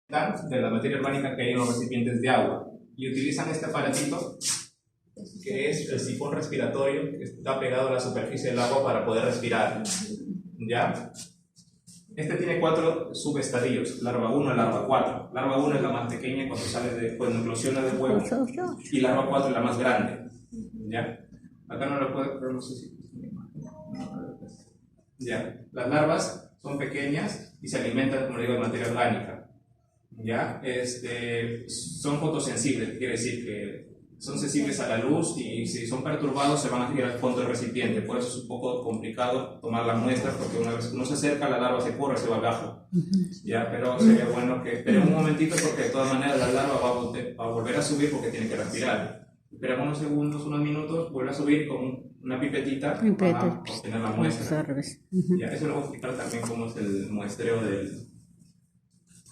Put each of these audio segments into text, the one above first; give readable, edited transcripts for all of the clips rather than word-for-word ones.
de la materia orgánica que hay en los recipientes de agua y utilizan este aparatito que es el sifón respiratorio que está pegado a la superficie del agua para poder respirar. ¿Ya? Este tiene 4 subestadios, larva 1 y larva 4. Larva 1 es la más pequeña cuando eclosiona del huevo y larva 4 es la más grande. ¿Ya? Acá no lo puedo, pero no sé si... ¿Ya? Las larvas son pequeñas y se alimentan, como digo, de materia orgánica. ¿Ya? Son fotosensibles, quiere decir que son sensibles a la luz y si son perturbados se van a ir al fondo del recipiente. Por eso es un poco complicado tomar las muestras porque una vez que uno se acerca la larva se corre, se va abajo. ¿Ya? Pero sería bueno que esperemos un momentito porque de todas maneras la larva va a volver a subir porque tiene que respirar. Esperamos unos segundos, unos minutos, vuelve a subir con una pipetita para obtener la muestra. Ya, eso lo voy a explicar también cómo es el muestreo de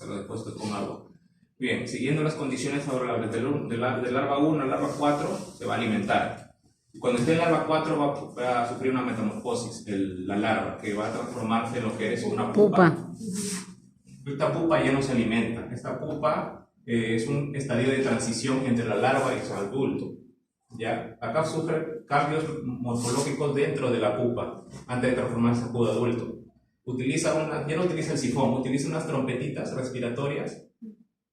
lo depuesto con agua. Bien, siguiendo las condiciones favorables de larva 1 a larva 4 se va a alimentar. Cuando esté en larva 4 va a sufrir una metamorfosis, la larva, que va a transformarse en lo que es una pupa. Esta pupa ya no se alimenta. Esta pupa es un estadio de transición entre la larva y su adulto. ¿Ya? Acá sufre cambios morfológicos dentro de la pupa antes de transformarse en acudo adulto. Ya no utiliza el sifón, utiliza unas trompetitas respiratorias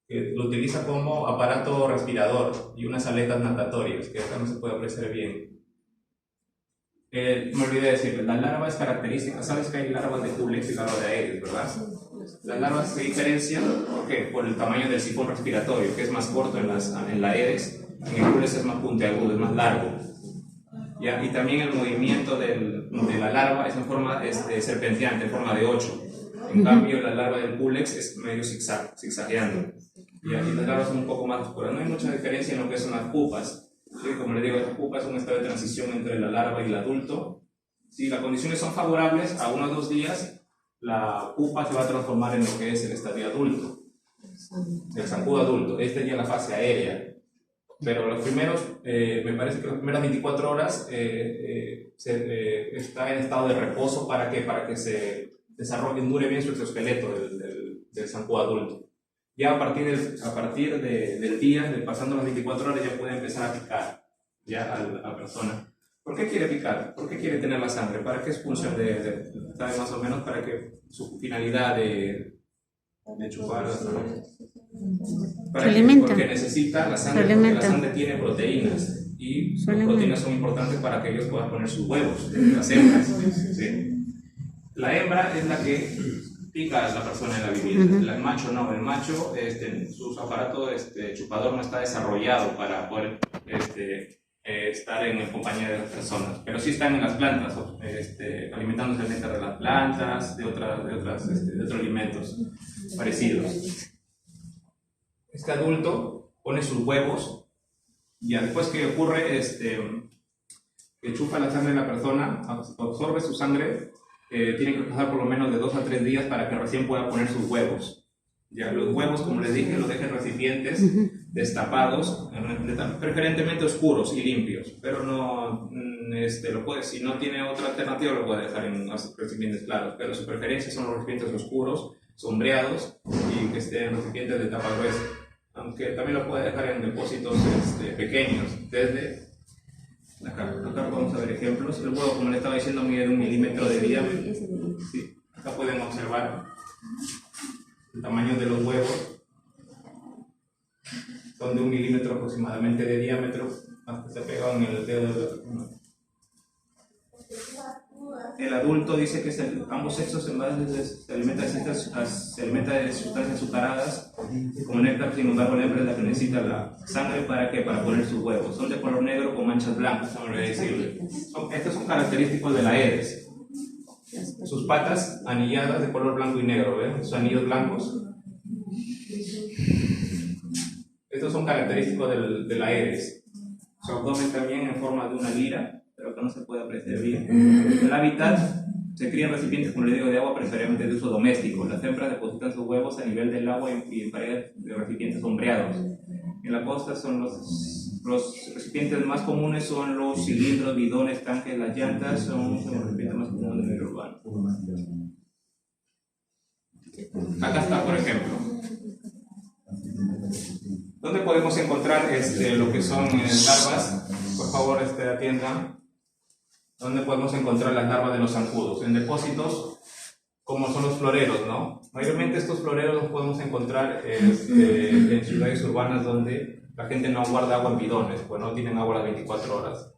que lo utiliza como aparato respirador y unas aletas natatorias que acá no se puede apreciar bien. Me olvidé de decirle, la larva es característica. Sabes que hay larvas de Culex y larvas de Aedes, ¿verdad? Las larvas se diferencian por el tamaño del sifón respiratorio, que es más corto en la Aedes. En el Culex es más puntiagudo, es más largo. ¿Ya? Y también el movimiento de la larva es en forma serpenteante, en forma de 8. En cambio, la larva del Culex es medio zigzagueando. Y las larvas son un poco más oscuras. No hay mucha diferencia en lo que son las pupas. ¿Sí? Como les digo, la pupa es un estado de transición entre la larva y el adulto. Si las condiciones son favorables, a 1 o 2 días, la pupa se va a transformar en lo que es el estadio adulto, el zancudo adulto. Esta ya es la fase aérea. Pero los primeros, me parece que las primeras 24 horas está en estado de reposo para que se desarrolle, dure bien su exoesqueleto del zancudo adulto. Ya a partir del día, pasando las 24 horas, ya puede empezar a picar ya a la persona. ¿Por qué quiere picar? ¿Por qué quiere tener la sangre? ¿Para qué es función sabe más o menos para que su finalidad de chupar la sangre? Porque necesita la sangre, porque la sangre tiene proteínas y las proteínas son importantes para que ellos puedan poner sus huevos, las hembras. ¿Sí? La hembra es la que pica a la persona en la vivienda. El macho no, el macho, su aparato chupador no está desarrollado para poder estar en compañía de las personas, pero sí están en las plantas, alimentándose del néctar de las plantas, de otros alimentos parecidos. Este adulto pone sus huevos y después que ocurre, que chupa la sangre de la persona, absorbe su sangre, tiene que pasar por lo menos de 2 a 3 días para que recién pueda poner sus huevos. Ya, los huevos, como les dije, los dejan en recipientes destapados, preferentemente oscuros y limpios, pero no, si no tiene otra alternativa lo puede dejar en recipientes claros, pero su preferencia son los recipientes oscuros, sombreados y que estén en recipientes de tapa gruesa, aunque también lo puede dejar en depósitos pequeños, desde acá podemos ver ejemplos. El huevo, como le estaba diciendo, mide de 1 milímetro de diámetro. Sí, acá pueden observar el tamaño de los huevos. Son de 1 milímetro aproximadamente de diámetro, hasta se pegan en el dedo de la persona. El adulto dice que ambos sexos se alimenta de sustancias azucaradas como néctar, sin embargo la hembra es la que necesita la sangre para poner sus huevos. Son de color negro con manchas blancas, vamos a decirle. Estos son característicos de la Aedes. Sus patas anilladas de color blanco y negro, ¿ven? Sus anillos blancos. Estos son característicos de la Aedes. Su abdomen también en forma de una lira, pero que no se puede apreciar bien. El hábitat se cría en recipientes, como les digo, de agua, preferiblemente de uso doméstico. Las hembras depositan sus huevos a nivel del agua y en paredes de recipientes sombreados. En la costa son los recipientes más comunes son los cilindros, bidones, tanques, las llantas, son los recipientes más comunes del medio urbano. Acá está, por ejemplo. ¿Dónde podemos encontrar lo que son larvas? Por favor, atiendan. ¿Dónde podemos encontrar las larvas de los zancudos? En depósitos como son los floreros, ¿no? Mayormente estos floreros los podemos encontrar en ciudades urbanas donde la gente no guarda agua en bidones, pues no tienen agua las 24 horas.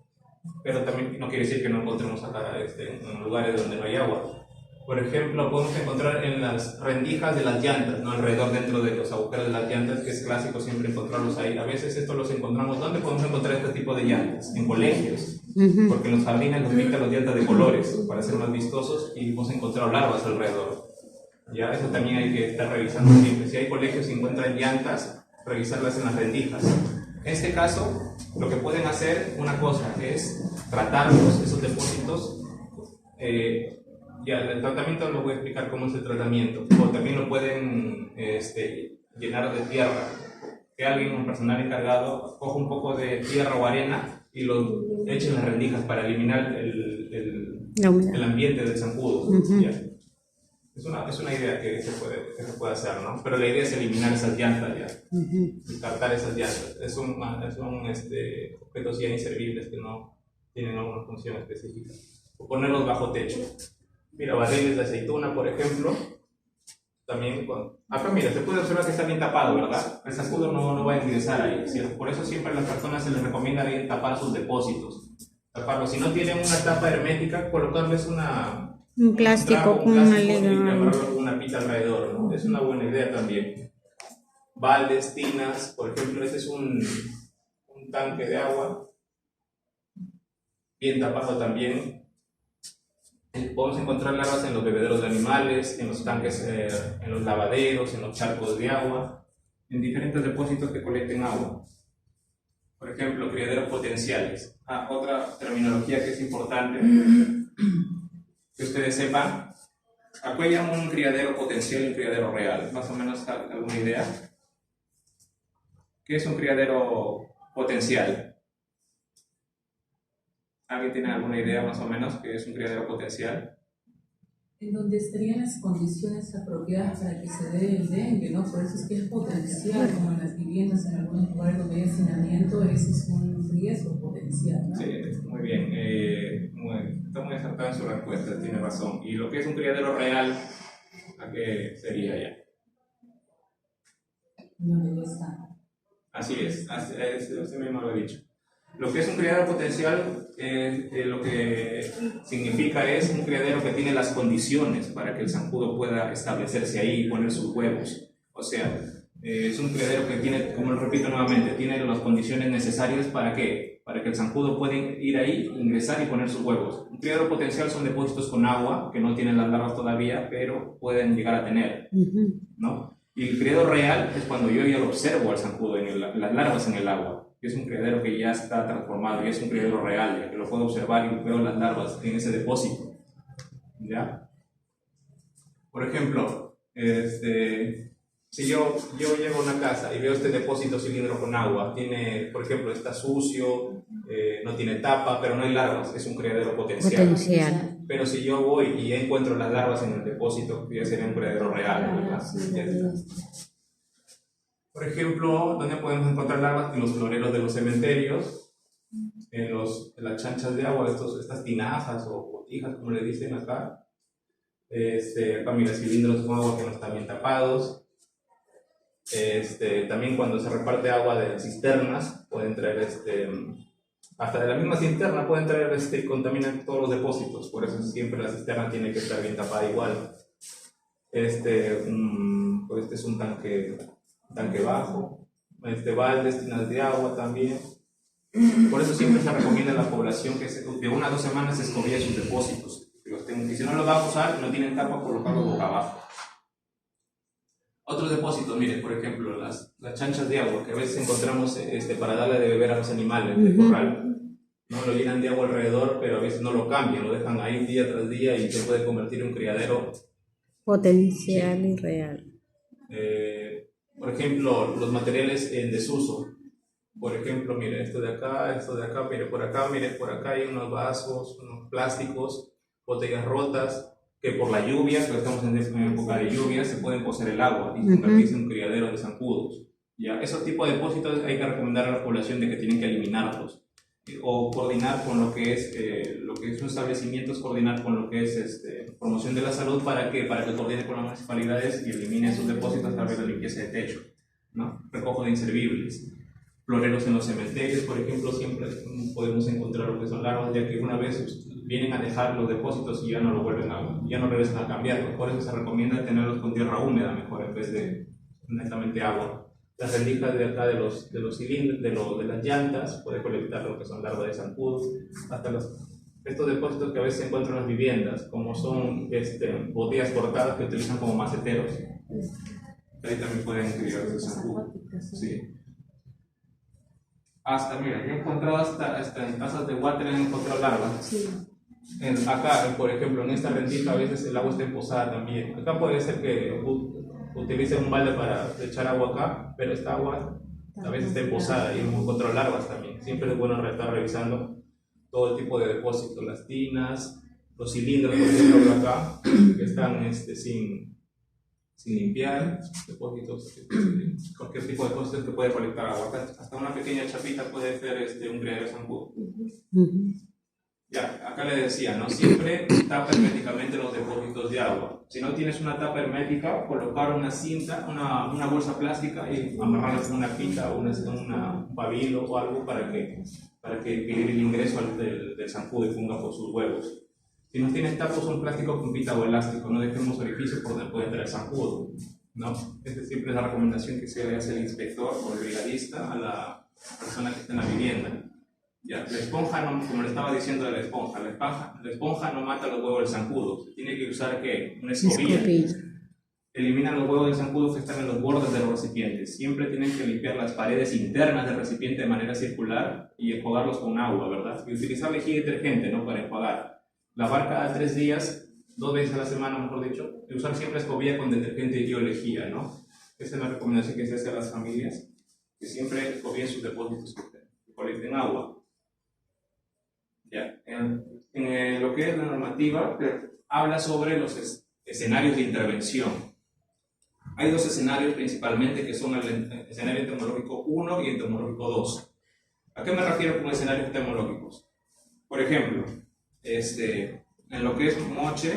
Pero también no quiere decir que no encontremos acá en lugares donde no hay agua. Por ejemplo, podemos encontrar en las rendijas de las llantas, ¿no? Alrededor dentro de los agujeros de las llantas, que es clásico siempre encontrarlos ahí. A veces estos los encontramos. ¿Dónde podemos encontrar este tipo de llantas? En colegios. Porque en los jardines nos pintan las llantas de colores para ser más vistosos y hemos encontrado larvas alrededor. Ya, eso también hay que estar revisando siempre. Si hay colegios y encuentran llantas, revisarlas en las rendijas. En este caso, lo que pueden hacer, una cosa, es tratarlos, esos depósitos. Ya, el tratamiento lo voy a explicar cómo es el tratamiento. O también lo pueden llenar de tierra. Que alguien, un personal encargado, coja un poco de tierra o arena y lo eche en las rendijas para eliminar el ambiente del zancudo. Ya. Es una idea que se puede hacer, ¿no? Pero la idea es eliminar esas llantas ya. Descartar esas llantas. Son objetos ya inservibles que no tienen alguna función específica. O ponerlos bajo techo. Mira, barriles de aceituna, por ejemplo. También, acá mira, se puede observar que está bien tapado, ¿verdad? El zancudo no va a ingresar ahí, ¿cierto? Por eso siempre a las personas se les recomienda bien tapar sus depósitos. Taparlos. Si no tienen una tapa hermética, colocarles un plástico con una liga. Y amarrarlo con una pita alrededor, ¿no? Es una buena idea también. Baldes, tinas, por ejemplo, este es un tanque de agua. Bien tapado también. Podemos encontrar larvas en los bebederos de animales, en los tanques, en los lavaderos, en los charcos de agua, en diferentes depósitos que colecten agua. Por ejemplo, criaderos potenciales. Otra terminología que es importante que ustedes sepan. Acá hay un criadero potencial y un criadero real. Más o menos, ¿alguna idea? ¿Qué es un criadero potencial? ¿Alguien tiene alguna idea más o menos qué es un criadero potencial? En donde estarían las condiciones apropiadas para que se dé el dengue, ¿no? Por eso es que es potencial, como en las viviendas, en algunos lugares donde hay hacinamiento, ese es un riesgo potencial, ¿no? Sí, muy bien. Está muy acertada en su respuesta, tiene razón. ¿Y lo que es un criadero real, a qué sería ya? Donde está. Así es, usted mismo lo ha dicho. Lo que es un criadero potencial, lo que significa es un criadero que tiene las condiciones para que el zancudo pueda establecerse ahí y poner sus huevos. O sea, es un criadero que tiene, como lo repito nuevamente, tiene las condiciones necesarias para ¿qué? Para que el zancudo pueda ir ahí, ingresar y poner sus huevos. Un criadero potencial son depósitos con agua, que no tienen las larvas todavía, pero pueden llegar a tener, ¿no? Y el criadero real es cuando yo ya lo observo al zancudo, las larvas en el agua. Es un criadero que ya está transformado y es un criadero real, ya que lo puedo observar y veo las larvas en ese depósito. ¿Ya? Por ejemplo, si yo llego a una casa y veo este depósito cilindro con agua, tiene, por ejemplo, está sucio, no tiene tapa, pero no hay larvas, es un criadero potencial. Pero si yo voy y encuentro las larvas en el depósito, ya sería un criadero real, ¿verdad? Por ejemplo, ¿dónde podemos encontrar larvas? En los floreros de los cementerios, en las chanchas de agua, estas tinajas o botijas, como le dicen acá. Acá mira, cilindros con agua que no están bien tapados. También cuando se reparte agua de cisternas, pueden traer, hasta de la misma cisterna pueden traer, contaminan todos los depósitos. Por eso siempre la cisterna tiene que estar bien tapada igual. Pues es un tanque bajo, baldes, tinas de agua también. Por eso siempre se recomienda a la población que de 1 a 2 semanas se escobille sus depósitos. Y si no los va a usar, no tienen tapa, colocarlos boca abajo. Otros depósitos, miren, por ejemplo, las chanchas de agua que a veces encontramos para darle de beber a los animales de corral. No lo llenan de agua alrededor, pero a veces no lo cambian, lo dejan ahí día tras día y se puede convertir en un criadero potencial y real. Por ejemplo, los materiales en desuso. Por ejemplo, mire, esto de acá, mire por acá hay unos vasos, unos plásticos, botellas rotas, que por la lluvia, que estamos en época de lluvia, se pueden cocer el agua y convertirse en un criadero de zancudos. Ya, esos tipos de depósitos hay que recomendar a la población de que tienen que eliminarlos o coordinar con lo que es un establecimiento, es coordinar con lo que es promoción de la salud para que coordine con las municipalidades y elimine sus depósitos a través de la limpieza de techo, ¿no? Recojo de inservibles, floreros en los cementerios, por ejemplo, siempre podemos encontrar lo que son larvas, ya que una vez vienen a dejar los depósitos y ya no regresan a cambiarlos. Por eso se recomienda tenerlos con tierra húmeda mejor en vez de netamente agua. Las rendijas de acá de los cilindros, de las llantas, puede colectar lo que son larvas de zancudo, hasta estos depósitos que a veces se encuentran en las viviendas, como son botellas cortadas que utilizan como maceteros. Ahí también pueden criar el zancudo. Sí. Mira, yo he encontrado hasta en tazas de water he encontrado larvas. Sí. Acá, por ejemplo, en esta rendija a veces el agua está emposada también. Acá puede ser que utilicen un balde para echar agua acá, pero esta agua a veces está emposada y hemos encontrado larvas también. Siempre es bueno estar revisando todo el tipo de depósitos, las tinas, los cilindros, por ejemplo, acá, que están sin limpiar, depósitos, cualquier tipo de depósitos que puede colectar agua. Hasta una pequeña chapita puede ser un criadero de zancudo. Ya, acá le decía, ¿no? Siempre tapa herméticamente los depósitos de agua. Si no tienes una tapa hermética, colocar una cinta, una bolsa plástica y amarrarla con una pinta o un pabilo o algo para que equilibre el ingreso del zancudo y ponga por sus huevos. Si no tienes tapa, usa un plástico con pita o elástico, no dejemos orificios por donde puede entrar el zancudo, ¿no? Esta siempre es la recomendación que se le hace al inspector o el brigadista a la persona que está en la vivienda. Ya, la esponja, como le estaba diciendo de la esponja no mata los huevos del zancudo. Se tiene que usar ¿qué? Una escobilla. Elimina los huevos del zancudo que están en los bordes de los recipientes. Siempre tienen que limpiar las paredes internas del recipiente de manera circular y enjuagarlos con agua, ¿verdad? Y utilizar lejía detergente, ¿no? Para enjuagar. Lavar cada 3 días, 2 veces a la semana, mejor dicho. Y usar siempre escobilla con detergente y o lejía, ¿no? Esa es la recomendación que se hace a las familias, que siempre escobillen sus depósitos que colecten agua. Ya, en lo que es la normativa, habla sobre los escenarios de intervención. Hay 2 escenarios principalmente que son el escenario entomológico 1 y entomológico 2. ¿A qué me refiero con escenarios entomológicos? Por ejemplo, en lo que es moche,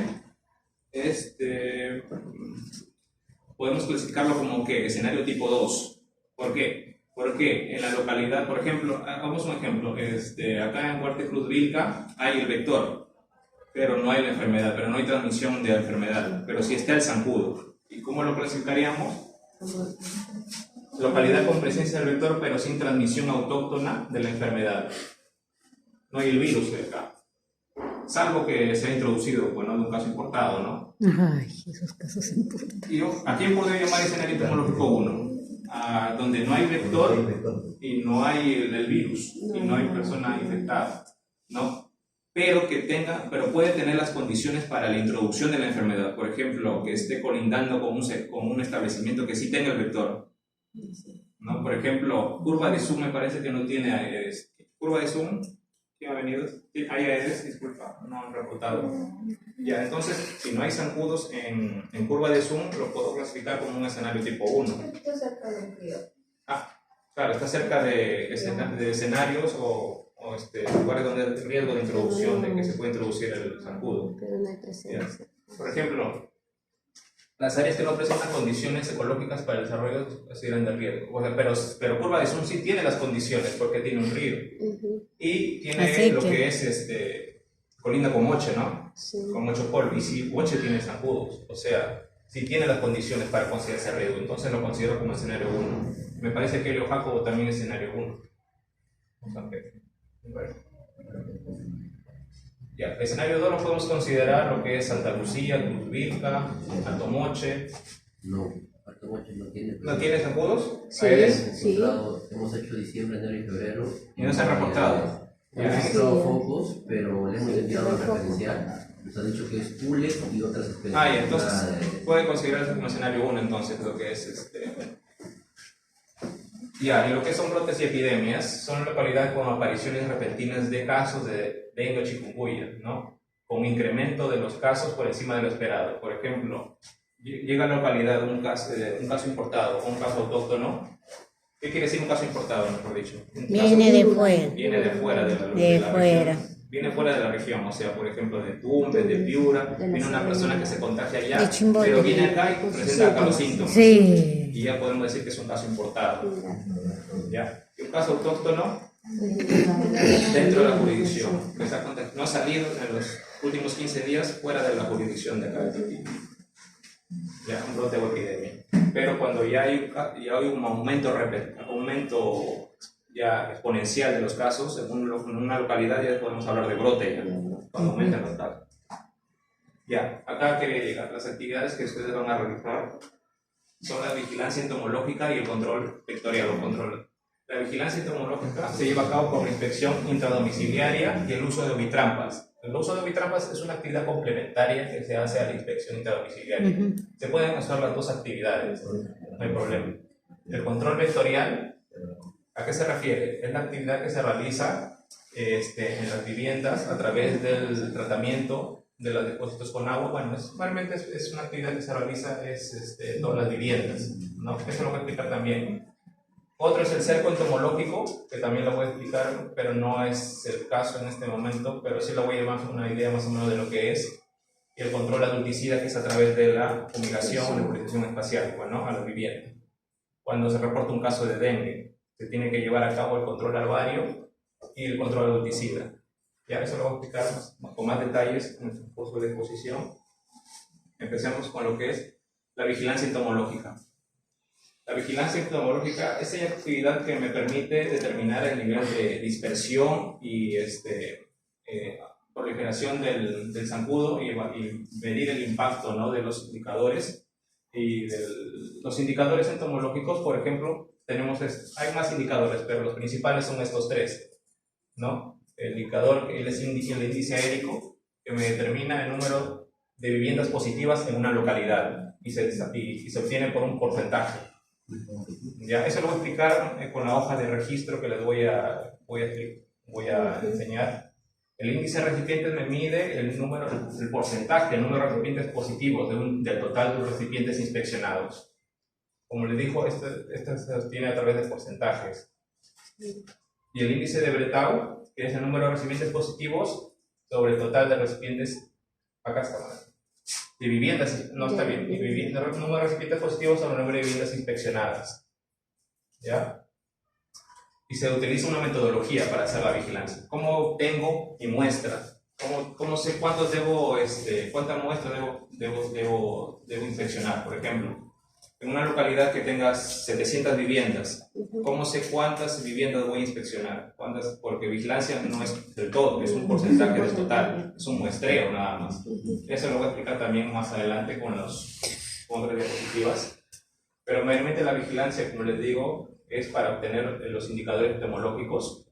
podemos clasificarlo como que escenario tipo 2. ¿Por qué? Porque en la localidad, por ejemplo, hagamos un ejemplo, acá en Huarte Cruz Vilca hay el vector, pero no hay la enfermedad, pero no hay transmisión de la enfermedad, pero sí está el zancudo. ¿Y cómo lo clasificaríamos? Localidad con presencia del vector, pero sin transmisión autóctona de la enfermedad. No hay el virus de acá, salvo que se ha introducido, bueno, de un caso importado, ¿no? Ay, esos casos importan. ¿A quién podría llamar escenario entomológico 1? Donde no hay vector y no hay el virus y no hay persona infectada, ¿no? Pero puede tener las condiciones para la introducción de la enfermedad. Por ejemplo, que esté colindando con un establecimiento que sí tenga el vector, ¿no? Por ejemplo, curva de Zoom me parece que no tiene Aedes. Curva de Zoom, ¿quién ha venido? Hay Aedes, disculpa, no han reportado. Ya, entonces, si no hay zancudos en curva de Zoom, lo puedo clasificar como un escenario tipo 1. Está cerca del río. Claro, está cerca de escenarios o lugares donde hay riesgo de introducción, de que se puede introducir el zancudo. Pero no hay presencia. Por ejemplo, las áreas que no presentan condiciones ecológicas para el desarrollo consideran de riesgo. O sea, pero curva de Zoom sí tiene las condiciones porque tiene un río. Y tiene lo que es colinda con moche, ¿no? Sí. Con moche polvo. Y si moche tiene zancudos, o sea, si tiene las condiciones para considerarse riesgo, entonces lo considero como escenario 1. Me parece que el Oaxaco también es escenario 1. Bueno. Ya, escenario 2 lo podemos considerar lo que es Santa Lucía, Cruz Vilca, Alto Moche. No, Alto Moche no tiene. ¿No tiene zancudos? Sí, sí. Hemos hecho diciembre, enero y febrero. Y no se han reportado. Hemos registrado focos, pero le hemos enviado la referencial. Nos han dicho que es ULE y otras especies. Ya, entonces puede considerarse como escenario 1, entonces, lo que es Ya, y lo que son brotes y epidemias son localidades con apariciones repentinas de casos de dengue o chikungunya, ¿no? Con incremento de los casos por encima de lo esperado. Por ejemplo, llega a la localidad un caso importado o un caso autóctono ¿Qué quiere decir un caso importado, mejor dicho? Viene de fuera. Viene de fuera de De la fuera. región. Viene fuera de la región, o sea, por ejemplo, de Tumbes, de Piura, viene una persona que se contagia allá, De Chimbote. pero viene acá y presenta acá los síntomas. Sí. Y ya podemos decir que es un caso importado. ¿Ya? Y un caso autóctono dentro de la jurisdicción, que no ha salido en los últimos 15 días fuera de la jurisdicción de acá de Tití. Ya, un brote o epidemia. Pero cuando ya hay un aumento ya exponencial de los casos en una localidad, ya podemos hablar de brote, ya, cuando aumentan los casos. Ya, acá quería llegar. Las actividades que ustedes van a realizar son la vigilancia entomológica y el control vectorial o control. La vigilancia entomológica se lleva a cabo por la inspección intradomiciliaria y el uso de ovitrampas. El uso de ovitrampas es una actividad complementaria que se hace a la inspección intradomiciliaria. Se pueden hacer las dos actividades, no hay problema. El control vectorial, ¿a qué se refiere? Es la actividad que se realiza en las viviendas a través del tratamiento de los depósitos con agua. Bueno, normalmente es una actividad que se realiza en todas las viviendas, ¿no? Eso lo voy a explicar también. Otro es el cerco entomológico, que también lo voy a explicar, pero no es el caso en este momento, pero sí le voy a dar una idea más o menos de lo que es. Y el control adulticida, que es a través de la fumigación o nebulización espacial, bueno, a la vivienda. Cuando se reporta un caso de dengue, se tiene que llevar a cabo el control larvario y el control adulticida. Ya eso lo voy a explicar con más detalles en el curso de exposición. Empecemos con lo que es la vigilancia entomológica. La vigilancia entomológica es aquella actividad que me permite determinar el nivel de dispersión y proliferación del zancudo y medir el impacto, ¿no?, de los indicadores. Y los indicadores entomológicos, por ejemplo, hay más indicadores, pero los principales son estos tres, ¿no? El indicador, el índice aérico, que me determina el número de viviendas positivas en una localidad y se obtiene por un porcentaje. Ya, eso lo voy a explicar con la hoja de registro que les voy a enseñar. El índice de recipientes me mide el porcentaje, el número de recipientes positivos del total de los recipientes inspeccionados. Como les dijo, esto se obtiene a través de porcentajes. Y el índice de Bretau, que es el número de recipientes positivos sobre el total de recipientes, acá está, de viviendas, no está bien, el número de recipientes positivos sobre el número de viviendas inspeccionadas. ¿Ya? Y se utiliza una metodología para hacer la vigilancia. ¿Cómo obtengo mi muestra? ¿Cómo sé cuántas muestras debo inspeccionar? Por ejemplo, en una localidad que tenga 700 viviendas, ¿cómo sé cuántas viviendas voy a inspeccionar? Porque vigilancia no es del todo, es un porcentaje del total, es un muestreo nada más. Eso lo voy a explicar también más adelante con otras diapositivas. Pero mayormente la vigilancia, como les digo, es para obtener los indicadores entomológicos.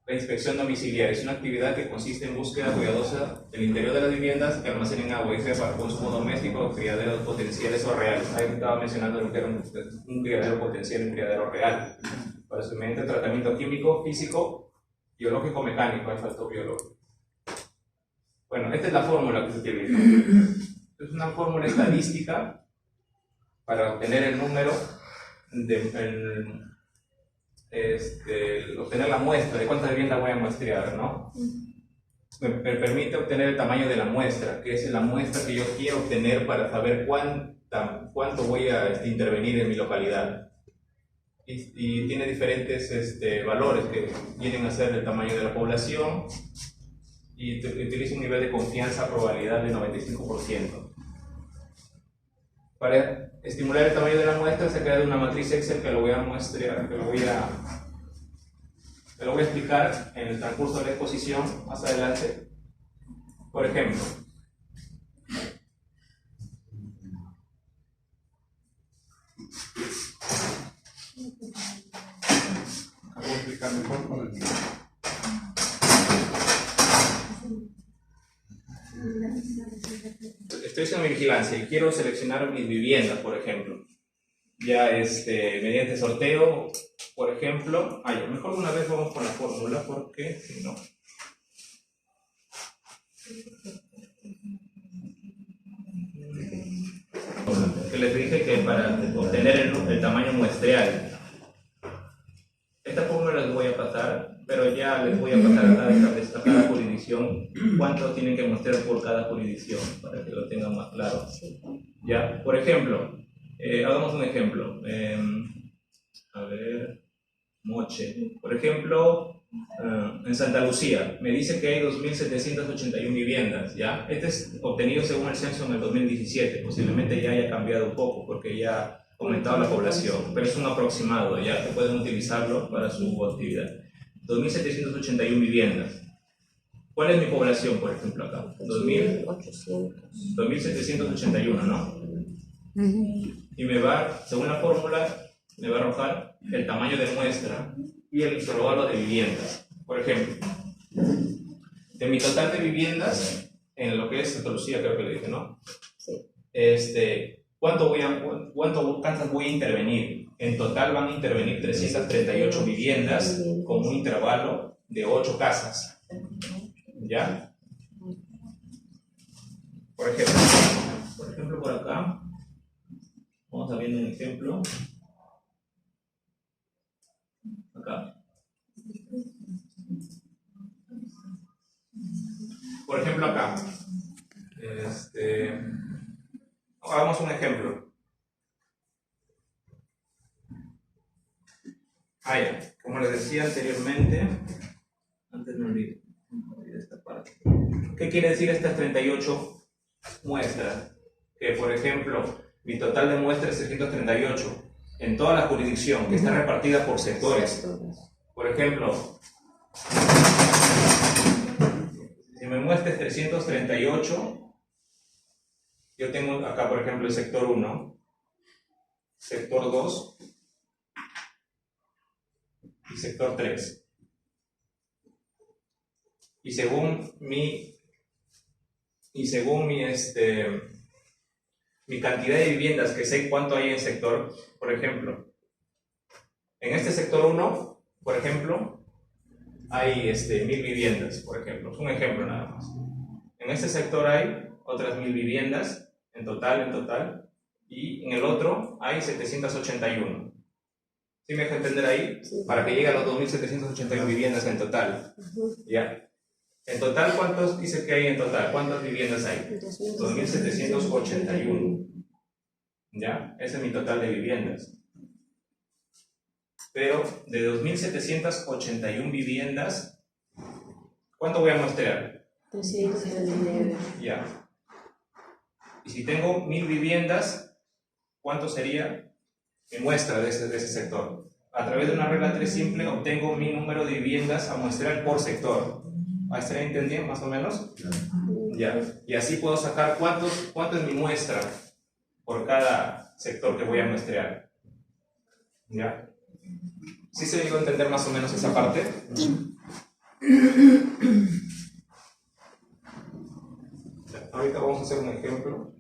La inspección domiciliaria es una actividad que consiste en búsqueda cuidadosa del interior de las viviendas que almacenen agua, ya sea para consumo doméstico o criaderos potenciales o reales. Ahí estaba mencionando lo que era un criadero potencial y un criadero real. Para eso, mediante tratamiento químico, físico, biológico, mecánico, ahí faltó biológico. Bueno, esta es la fórmula que se utiliza. Es una fórmula estadística para obtener el número obtener la muestra de cuántas viviendas voy a muestrear, ¿no? Me permite obtener el tamaño de la muestra, que es la muestra que yo quiero obtener para saber cuánto voy a intervenir en mi localidad. Y tiene diferentes valores que vienen a ser el tamaño de la población y utiliza un nivel de confianza probabilidad de 95%. Para estimular el tamaño de la muestra se crea una matriz Excel que lo voy a explicar en el transcurso de la exposición más adelante. Por ejemplo, voy a explicar mejor con el tiempo. Estoy haciendo mi vigilancia y quiero seleccionar mis viviendas, por ejemplo. Ya mediante sorteo, por ejemplo. Mejor una vez vamos con la fórmula porque si no. que les dije que para obtener el tamaño muestreal. Esta fórmula les voy a pasar, pero ya les voy a pasar a cada jurisdicción cuánto tienen que mostrar por cada jurisdicción, para que lo tengan más claro. Ya, por ejemplo, hagamos un ejemplo. A ver, Moche. Por ejemplo, en Santa Lucía, me dice que hay 2.781 viviendas, ¿ya? Este es obtenido según el censo en el 2017, posiblemente ya haya cambiado un poco porque ya ha aumentado la población, pero es un aproximado, ya que pueden utilizarlo para su actividad. 2.781 viviendas. ¿Cuál es mi población, por ejemplo, acá? 2.781, ¿no? Y me va, según la fórmula, me va a arrojar el tamaño de muestra y el intervalo de viviendas. Por ejemplo, de mi total de viviendas, en lo que es Santa Lucía, creo que le dije, ¿no? Sí. ¿Cuántas voy a intervenir? En total van a intervenir 338 viviendas con un intervalo de 8 casas. ¿Ya? Por ejemplo, por acá, vamos a ver un ejemplo. Acá. Por ejemplo, acá. Hagamos un ejemplo. Ya. Como les decía anteriormente, antes me olvidé esta parte. ¿Qué quiere decir estas 38 muestras? Que, por ejemplo, mi total de muestras es 638 en toda la jurisdicción, que está repartida por sectores. Por ejemplo, si me muestras 338, yo tengo acá, por ejemplo, el sector 1, sector 2 y sector 3. Y según mi cantidad de viviendas, que sé cuánto hay en sector, por ejemplo, en este sector 1, por ejemplo, hay 1.000 viviendas, por ejemplo, es un ejemplo nada más. En este sector hay otras 1.000 viviendas en total, y en el otro hay 781. ¿Sí me deja entender ahí? Sí. Para que llegue a los 2.781 viviendas en total. ¿Ya? En total, ¿cuántos dice que hay en total? ¿Cuántas viviendas hay? 2.781. ¿Ya? Ese es mi total de viviendas. Pero de 2.781 viviendas, ¿cuánto voy a mostrar? 339. Ya. Y si tengo 1.000 viviendas, ¿cuánto sería mi muestra de ese sector? A través de una regla 3 simple obtengo mi número de viviendas a muestrar por sector. ¿Estará entendiendo más o menos? Ya. Y así puedo sacar cuánto es mi muestra por cada sector que voy a muestrear. ¿Ya? ¿Sí se llegó a entender más o menos esa parte? Sí. Ahorita vamos a hacer un ejemplo.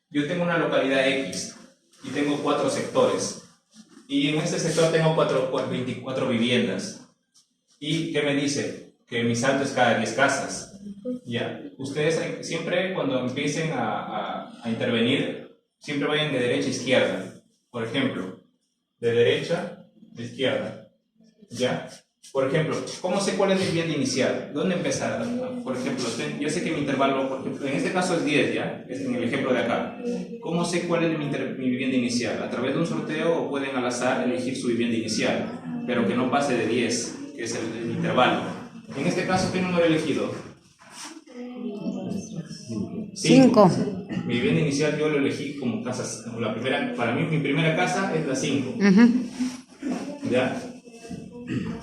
Yo tengo una localidad X y tengo 4 sectores. Y en este sector tengo 24 viviendas. ¿Y qué me dice? Que mi saldo es cada 10 casas. Ya. Ustedes siempre cuando empiecen a intervenir, siempre vayan de derecha a izquierda. Por ejemplo, de derecha a izquierda. ¿Ya? Por ejemplo, ¿cómo sé cuál es mi vivienda inicial? ¿Dónde empezar? Por ejemplo, yo sé que mi intervalo, por ejemplo, en este caso es 10, ¿ya? Es en el ejemplo de acá. ¿Cómo sé cuál es mi vivienda inicial? ¿A través de un sorteo o pueden al azar elegir su vivienda inicial? Pero que no pase de 10, que es el intervalo. En este caso, ¿qué número he elegido? 5. Mi vivienda inicial yo lo elegí como casa, como la primera, para mí mi primera casa es la 5. ¿Ya?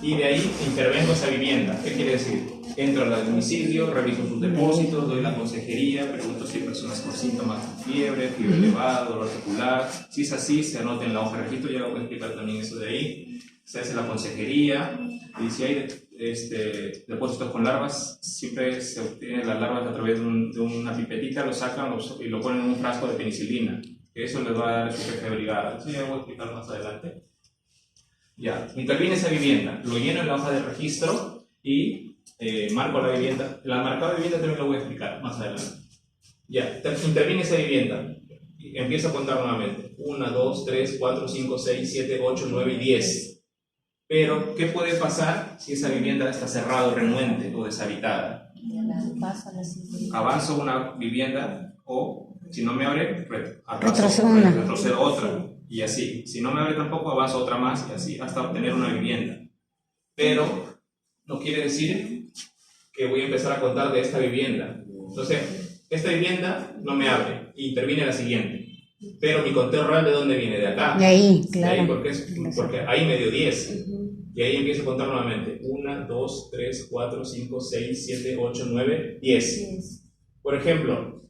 Y de ahí intervengo esa vivienda. ¿Qué quiere decir? Entro al domicilio, reviso sus depósitos, doy la consejería, pregunto si hay personas con síntomas de fiebre elevada, dolor articular. Si es así, se anota en la hoja de registro, ya voy a explicar también eso de ahí. Se hace la consejería, y si hay depósitos con larvas, siempre se obtienen las larvas a través de una pipetita, lo sacan y lo ponen en un frasco de penicilina, que eso les va a dar efecto de brigada. Eso ya voy a explicar más adelante. Ya, interviene esa vivienda, lo lleno en la hoja de registro y marco la vivienda. La marcada vivienda también lo voy a explicar más adelante. Ya, interviene esa vivienda. empiezo a contar nuevamente. 1, 2, 3, 4, 5, 6, 7, 8, 9 y 10. Pero, ¿qué puede pasar si esa vivienda está cerrada, renuente o deshabitada? Avanzo una vivienda o, si no me abre, retrocedo otra. Y así. Si no me abre tampoco, avanzo otra más y así hasta obtener una vivienda. Pero no quiere decir que voy a empezar a contar de esta vivienda. Entonces, esta vivienda no me abre y interviene la siguiente. Pero mi conteo real, ¿de dónde viene? De acá. De ahí, claro. De ahí porque ahí me dio 10. Y ahí empiezo a contar nuevamente. 1, 2, 3, 4, 5, 6, 7, 8, 9, 10. Por ejemplo,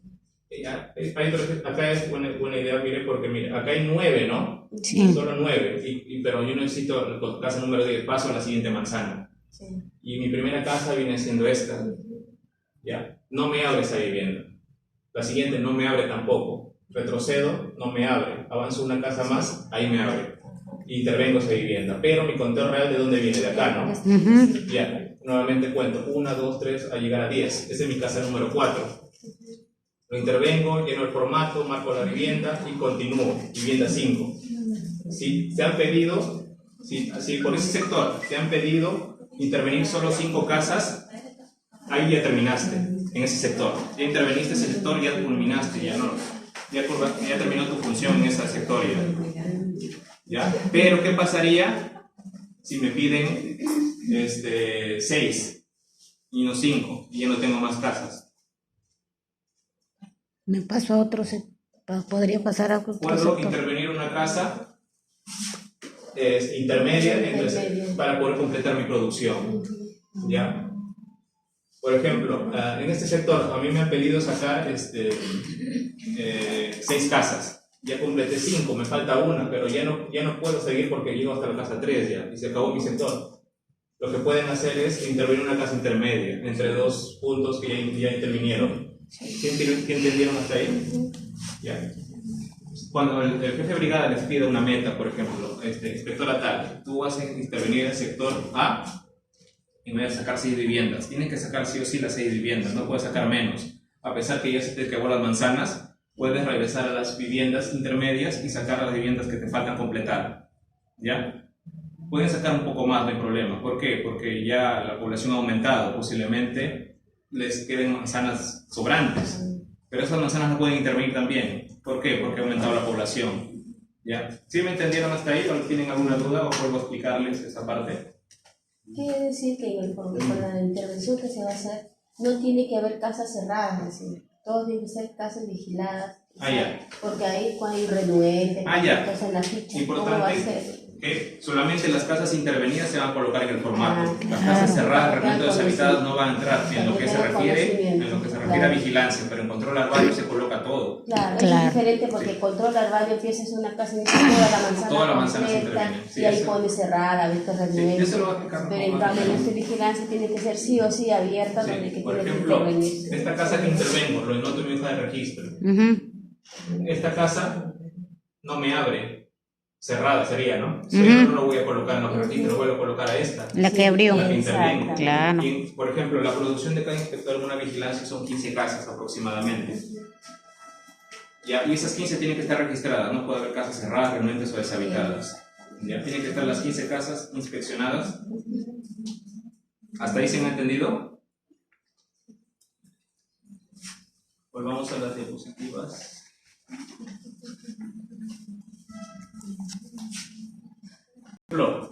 acá es buena idea, mire, porque mire, acá hay 9, ¿no? Sí. Solo 9. Pero yo necesito casa número 10. Paso a la siguiente manzana. Sí. Y mi primera casa viene siendo esta. Ya. No me abre esa vivienda. La siguiente no me abre tampoco. Retrocedo, no me abre. Avanzo una casa más, ahí me abre. Intervengo esa vivienda. Pero mi conteo real, ¿de dónde viene? De acá, ¿no? Ya. Nuevamente cuento. 1, 2, 3, a llegar a 10. Esa es mi casa número 4. Lo intervengo, lleno el formato, marco la vivienda y continúo. Vivienda 5. Si te han pedido, si por ese sector te han pedido intervenir solo 5 casas, ahí ya terminaste en ese sector. Ya interveniste ese sector, ya culminaste, ya terminó tu función en ese sector. ¿Ya? Pero ¿qué pasaría si me piden 6 y no 5 y ya no tengo más casas? Me paso a otro sector. Podría pasar a otro Puedo sector. intervenir una casa intermedia para poder completar mi producción. ¿Ya? Por ejemplo, en este sector a mí me han pedido sacar 6 casas. Ya completé 5, me falta una, pero ya no puedo seguir porque llego hasta la casa 3 ya, y se acabó mi sector. Lo que pueden hacer es intervenir una casa intermedia entre 2 puntos que ya intervinieron. ¿Sí entendieron hasta ahí? Ya. Cuando el jefe de brigada les pide una meta, por ejemplo, inspectora tal, tú vas a intervenir en el sector A en vez de sacar 6 viviendas. Tienes que sacar sí o sí las 6 viviendas, no puedes sacar menos. A pesar que ya se te acabó las manzanas, puedes regresar a las viviendas intermedias y sacar las viviendas que te faltan completar. ¿Ya? Pueden sacar un poco más, no hay problema. ¿Por qué? Porque ya la población ha aumentado, posiblemente les queden manzanas sobrantes. Pero esas manzanas no pueden intervenir también. ¿Por qué? Porque ha aumentado la población. ¿Ya? ¿Sí me entendieron hasta ahí? ¿O tienen alguna duda o vuelvo a explicarles esa parte? Quiere decir que con la intervención que se va a hacer no tiene que haber casas cerradas, es decir, todos tienen que ser casas vigiladas, Ya. porque ahí cuando hay renuentes, Ya. entonces en la ficha, ¿cómo va a Importante ser? que solamente las casas intervenidas se van a colocar en el formato. Las casas cerradas, realmente deshabitadas, no van a entrar en lo que se refiere a vigilancia, pero en control larvario se coloca todo. Claro, Claro. es diferente porque el control larvario empiezas en una casa y dice toda la manzana se completa, interviene. Sí, y ahí eso. pone cerrada, ves Sí, eso lo va a explicar. pero en cambio en esta vigilancia tiene que ser sí o sí abierta, Sí. donde que Por tiene que ejemplo, intervenir. esta casa que intervengo, lo noto en mi hoja de registro. Esta casa no me abre. Cerrada sería, ¿no? Yo no lo voy a colocar en los registros, lo voy a colocar a esta. La que abrió. La que intervengo. Claro. Y, por ejemplo, la producción de cada inspector en una vigilancia son 15 casas aproximadamente. Ya, y esas 15 tienen que estar registradas, no puede haber casas cerradas, renuentes o deshabitadas. Ya tienen que estar las 15 casas inspeccionadas. ¿Hasta ahí se han entendido? Volvamos a las diapositivas.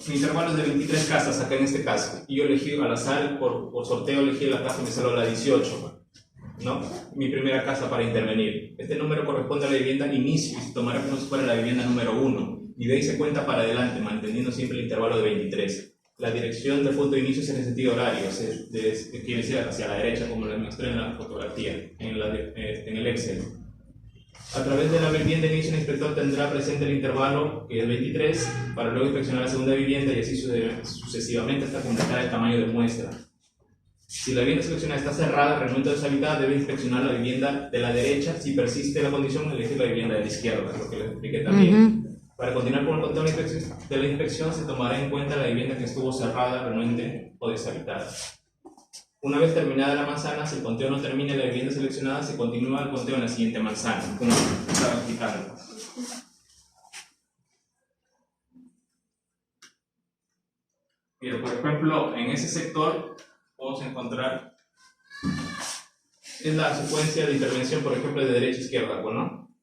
Mi intervalo es de 23 casas acá en este caso, y yo elegí al azar, por sorteo elegí la casa y me salió la 18, ¿no? Mi primera casa para intervenir. Este número corresponde a la vivienda inicio y se tomará como si fuera la vivienda número 1, y de ahí se cuenta para adelante, manteniendo siempre el intervalo de 23. La dirección del punto de inicio es en el sentido horario, quiere decir hacia la derecha, como les mostré en la fotografía, en el Excel. A través de la vivienda de inicio, el inspector tendrá presente el intervalo, que es 23, para luego inspeccionar la segunda vivienda y así sucesivamente hasta completar el tamaño de muestra. Si la vivienda seleccionada está cerrada, renuente o deshabitada, debe inspeccionar la vivienda de la derecha. Si persiste la condición, elegir la vivienda de la izquierda, lo que les expliqué también. Para continuar con el control de la inspección, se tomará en cuenta la vivienda que estuvo cerrada, renuente o deshabitada. Una vez terminada la manzana, si el conteo no termina en la vivienda seleccionada, se continúa el conteo en la siguiente manzana, como estaba explicando. Bien, por ejemplo, en ese sector podemos encontrar en la secuencia de intervención, por ejemplo, de derecha a izquierda, ¿no?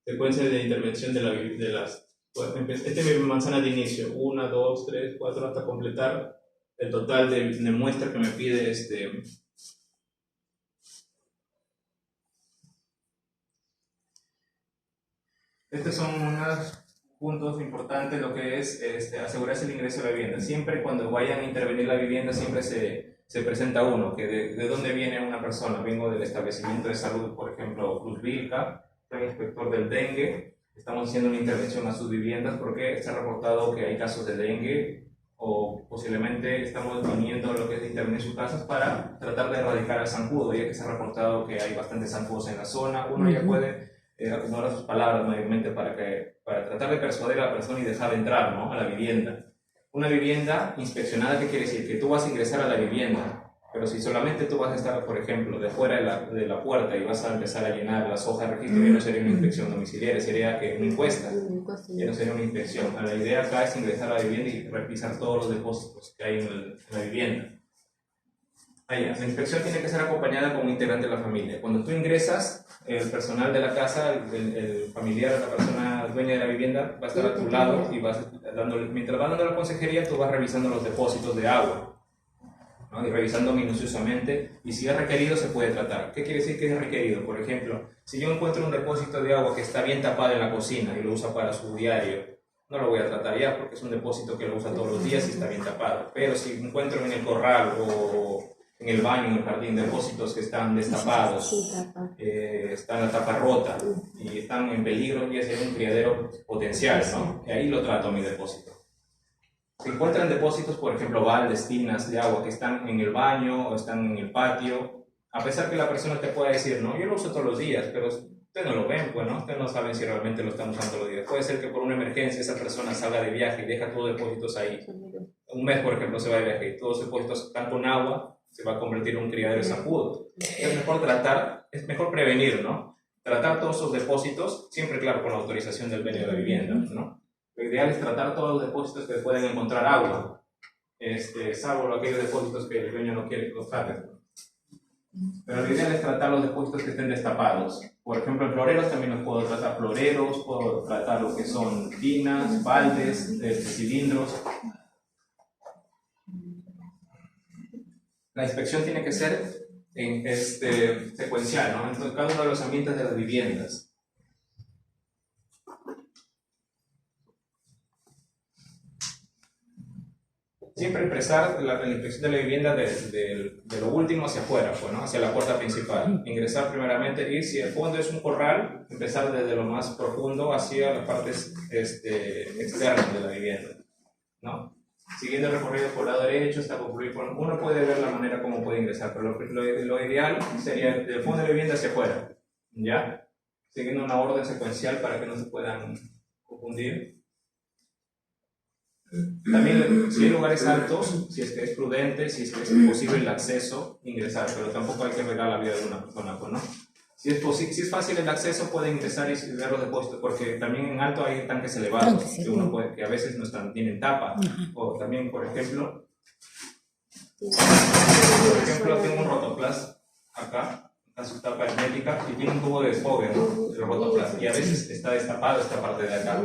Secuencia de intervención de las... Esta es mi manzana de inicio, 1, 2, 3, 4, hasta completar el total de muestra que me pide Estos son unos puntos importantes, lo que es asegurarse el ingreso a la vivienda. Siempre cuando vayan a intervenir la vivienda, siempre se presenta uno, que de dónde viene una persona. Vengo del establecimiento de salud, por ejemplo, Cruz Vilca, soy inspector del dengue. Estamos haciendo una intervención a sus viviendas porque se ha reportado que hay casos de dengue o posiblemente estamos viniendo lo que es intervenir sus casas para tratar de erradicar al zancudo, ya que se ha reportado que hay bastantes zancudos en la zona. Uno ya puede acomodar sus palabras mayormente para tratar de persuadir a la persona y dejar entrar, ¿no?, a la vivienda. Una vivienda inspeccionada, ¿qué quiere decir? Que tú vas a ingresar a la vivienda, pero si solamente tú vas a estar, por ejemplo, de fuera de la puerta y vas a empezar a llenar las hojas de registro, ya no sería una inspección domiciliaria, sería que una encuesta, ya no sería una inspección. La idea acá es ingresar a la vivienda y revisar todos los depósitos que hay en la vivienda. La inspección tiene que ser acompañada con un integrante de la familia. Cuando tú ingresas, el personal de la casa, el familiar, la persona dueña de la vivienda, va a estar a tu lado y mientras vas dando la consejería, tú vas revisando los depósitos de agua, ¿no? Y revisando minuciosamente, y si es requerido se puede tratar. ¿Qué quiere decir que es requerido? Por ejemplo, si yo encuentro un depósito de agua que está bien tapado en la cocina y lo usa para su diario, no lo voy a tratar ya porque es un depósito que lo usa todos los días y está bien tapado. Pero si encuentro en el corral o en el baño, en el jardín, depósitos que están destapados, están la tapa rota y están en peligro, y es un criadero potencial, ¿no? Y ahí lo trato a mi depósito. Se encuentran depósitos, por ejemplo, baldes, tinas de agua que están en el baño o están en el patio, a pesar que la persona te pueda decir, no, yo lo uso todos los días, pero ustedes no lo ven, pues, ¿no? Ustedes no saben si realmente lo están usando todos los días. Puede ser que por una emergencia esa persona salga de viaje y deja todos los depósitos ahí. Un mes, por ejemplo, se va de viaje y todos los depósitos están con agua, se va a convertir en un criadero zancudo. Es mejor tratar, es mejor prevenir, ¿no? Tratar todos esos depósitos, siempre, claro, con la autorización del dueño de la vivienda, ¿no? Lo ideal es tratar todos los depósitos que pueden encontrar agua, salvo aquellos depósitos que el dueño no quiere que los traten. Pero lo ideal es tratar los depósitos que estén destapados. Por ejemplo, en floreros también los puedo tratar floreros, puedo tratar lo que son tinas, baldes, cilindros. La inspección tiene que ser secuencial, ¿no? En cada uno de los ambientes de las viviendas. Siempre empezar la inspección de la vivienda de lo último hacia afuera, pues, ¿no? Hacia la puerta principal. Ingresar primeramente, y si el fondo es un corral, empezar desde lo más profundo hacia las partes externas de la vivienda, ¿no? Siguiendo el recorrido por el lado derecho hasta concluir. Uno puede ver la manera como puede ingresar, pero lo ideal sería del fondo de la vivienda hacia afuera, ¿ya? Siguiendo una orden secuencial para que no se puedan confundir. También, si hay lugares altos, si es que es prudente, si es que es posible el acceso, ingresar, pero tampoco hay que regar la vida de una persona, ¿no? Si es fácil el acceso, puede ingresar y ver los depósitos, porque también en alto hay tanques elevados que a veces no tienen tapa. O también, por ejemplo, tengo un rotoplas acá, a su tapa hermética, y tiene un tubo de desfogue, ¿no? El rotoplas, y a veces está destapado esta parte de acá.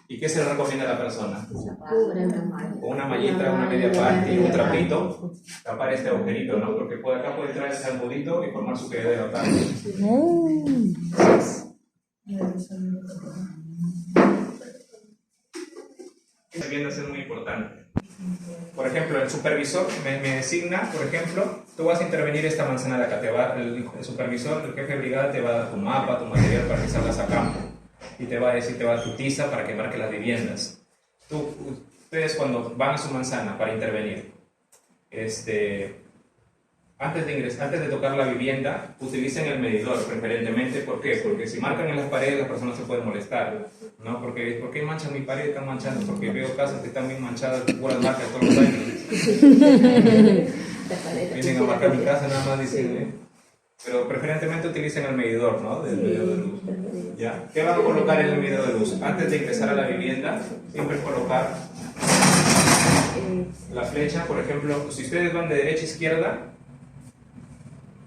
¿Y qué se le recomienda a la persona? Con una mallita, una media parte y un trapito, tapar este agujerito, ¿no? Porque por acá puede entrar el zancudito y formar su criadero acá. Esta vivienda es muy importante. Por ejemplo, el supervisor me designa, por ejemplo, tú vas a intervenir esta manzana de acá, el supervisor, el jefe de brigada te va a dar tu mapa, tu material para que salgas a campo, y te va a decir, te va a dar tu tiza para que marque las viviendas. Ustedes cuando van a su manzana para intervenir, antes de tocar la vivienda, utilicen el medidor preferentemente. ¿Por qué? Porque si marcan en las paredes, las personas se pueden molestar, ¿no? Porque ¿por qué manchan mi pared? Están manchando, porque veo casas que están bien manchadas, puras marcas todos los años. vienen a marcar mi casa, nada más dicen, pero preferentemente utilicen el medidor, ¿no? Del medidor de luz. ¿Ya? ¿Qué van a colocar en el medidor de luz? Antes de ingresar a la vivienda, siempre colocar la flecha. Por ejemplo, si ustedes van de derecha a izquierda,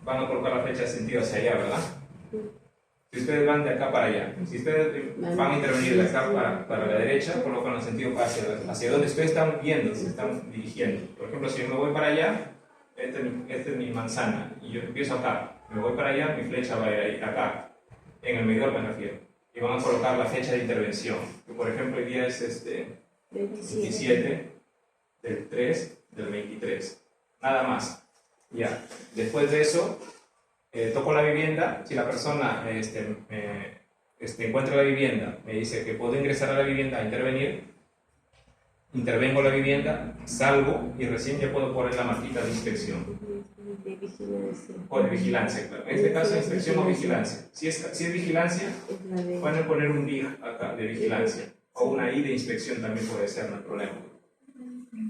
van a colocar la flecha de sentido hacia allá, ¿verdad? Si ustedes van de acá para allá, si ustedes van a intervenir de acá para la derecha, colocan el sentido hacia donde ustedes están viendo, se están dirigiendo. Por ejemplo, si yo me voy para allá, esta es mi manzana, y yo empiezo acá, me voy para allá, mi flecha va a ir ahí, acá, en el medidor me refiero. Y van a colocar la fecha de intervención, que por ejemplo hoy día es 27 del 3 del 23. Nada más. Ya. Después de eso, toco la vivienda. Si la persona encuentra la vivienda, me dice que puedo ingresar a la vivienda a intervenir, intervengo la vivienda, salgo y recién ya puedo poner la marquita de inspección. De vigilancia. O de vigilancia, claro. En este caso, inspección o vigilancia. Si es vigilancia, pueden poner un VIG acá de vigilancia. O una I de inspección también puede ser, no hay problema.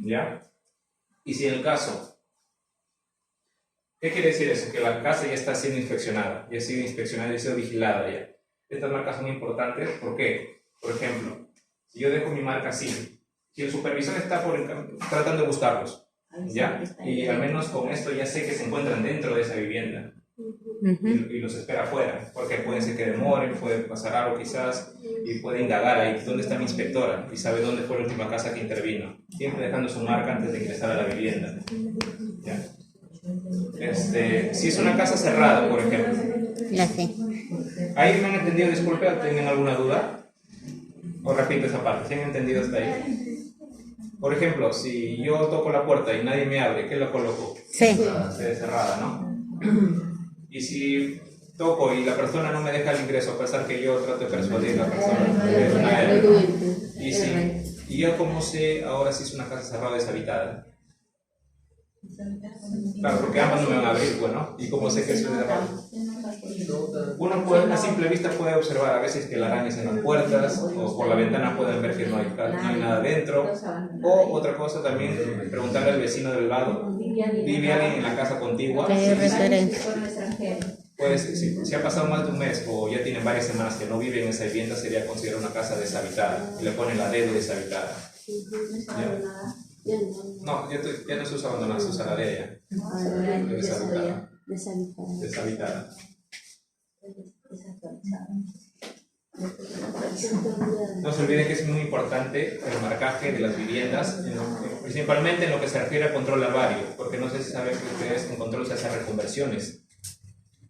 ¿Ya? Y si en el caso, ¿qué quiere decir eso? Que la casa ya está siendo inspeccionada, ya ha sido inspeccionada, ya ha sido vigilada ya. Estas marcas son importantes, ¿por qué? Por ejemplo, si yo dejo mi marca así, si el supervisor está tratando de buscarlos, ¿ya? Y al menos con esto ya sé que se encuentran dentro de esa vivienda y los espera afuera, porque puede ser que demoren, puede pasar algo quizás y puede indagar ahí, ¿dónde está mi inspectora? Y sabe dónde fue la última casa que intervino, siempre dejando su marca antes de ingresar a la vivienda, ¿ya? Si es una casa cerrada, por ejemplo, Ya sé. ¿ahí me han entendido? Disculpe, ¿tienen alguna duda? O repito esa parte, ¿sí han entendido hasta ahí? Por ejemplo, si yo toco la puerta y nadie me abre, ¿qué la coloco? Sí. Cerrada, ¿no? Y si toco y la persona no me deja el ingreso, a pesar que yo trato de persuadir a la persona, y yo como sé ahora si es una casa cerrada o deshabitada. Claro, porque ambas no me van a abrir, bueno, y como sé que es cerrado. Uno puede, a simple vista puede observar a veces que las arañas en las puertas, o por la ventana pueden ver que no hay nada dentro, o otra cosa también, preguntarle al vecino del lado, ¿vive alguien en la casa contigua? Hay referencia. Pues si ha pasado más de un mes o ya tienen varias semanas que no vive en esa vivienda, sería considerada una casa deshabitada, y le ponen la D de deshabitada. ¿Ya? No, ya no se usa abandonada, se usa la D ya. Deshabitada. No se olviden que es muy importante el marcaje de las viviendas, principalmente en lo que se refiere al control larvario, porque no sé si saben que ustedes en control se hacen reconversiones.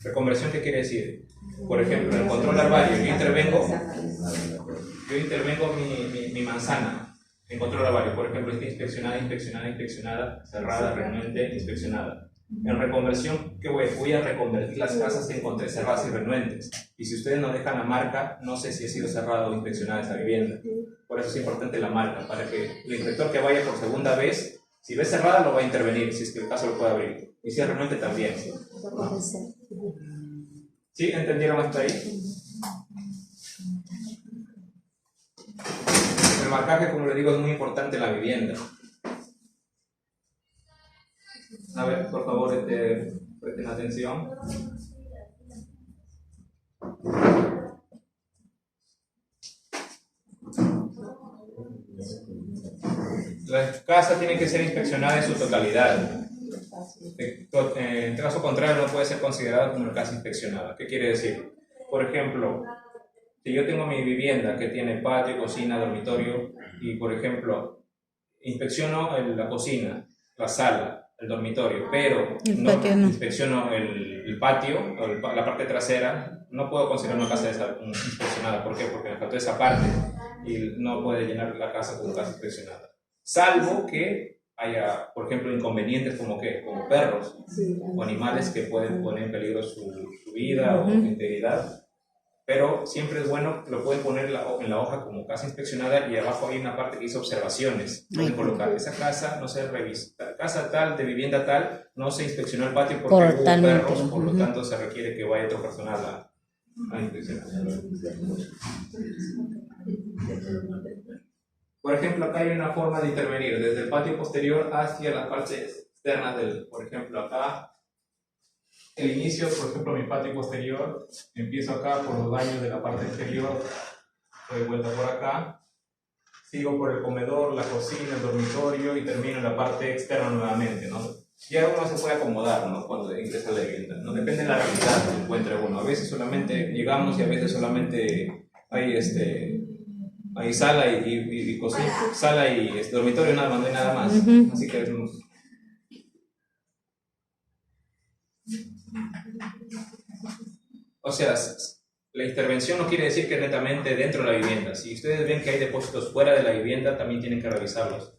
¿Reconversión qué quiere decir? Por ejemplo, en el control larvario yo intervengo mi manzana en control larvario, por ejemplo, está inspeccionada, cerrada, renuente, inspeccionada. En reconversión, ¿qué voy a reconvertir las casas que encontré cerradas y renuentes. Y si ustedes no dejan la marca, no sé si ha sido cerrada o inspeccionada esa vivienda. Por eso es importante la marca, para que el inspector que vaya por segunda vez, si ve cerrada, lo va a intervenir, si es que el caso lo puede abrir. Y si es renuente, también. ¿Sí? ¿Entendieron hasta ahí? El marcaje, como les digo, es muy importante en la vivienda. A ver, por favor, presten atención. La casa tiene que ser inspeccionada en su totalidad. En caso contrario, no puede ser considerada como una casa inspeccionada. ¿Qué quiere decir? Por ejemplo, si yo tengo mi vivienda que tiene patio, cocina, dormitorio, y por ejemplo, inspecciono la cocina, la sala, el dormitorio, pero no inspecciono el patio o la parte trasera, no puedo considerar una casa inspeccionada. ¿Por qué? Porque me faltó esa parte y no puede llenar la casa como casa inspeccionada. Salvo que haya, por ejemplo, inconvenientes como perros o animales que pueden poner en peligro su vida o su integridad. Pero siempre es bueno, lo pueden poner en la hoja como casa inspeccionada y abajo hay una parte que dice observaciones. Pueden colocar esa casa, no se revisa, casa tal, de vivienda tal, no se inspeccionó el patio porque hubo perros, por lo tanto se requiere que vaya otro personal a inspeccionar. Por ejemplo, acá hay una forma de intervenir desde el patio posterior hacia la parte externas del, por ejemplo, acá, el inicio, por ejemplo, mi patio posterior, empiezo acá por los baños de la parte exterior, doy vuelta por acá, sigo por el comedor, la cocina, el dormitorio y termino en la parte externa nuevamente, ¿no? Ya uno se puede acomodar, ¿no? Cuando ingresa a la vivienda, ¿no? Depende de la realidad que encuentre uno. A veces solamente llegamos y a veces solamente hay sala y cocina, sala y dormitorio, nada más, no hay nada más. Así que o sea, la intervención no quiere decir que netamente dentro de la vivienda. Si ustedes ven que hay depósitos fuera de la vivienda, también tienen que revisarlos.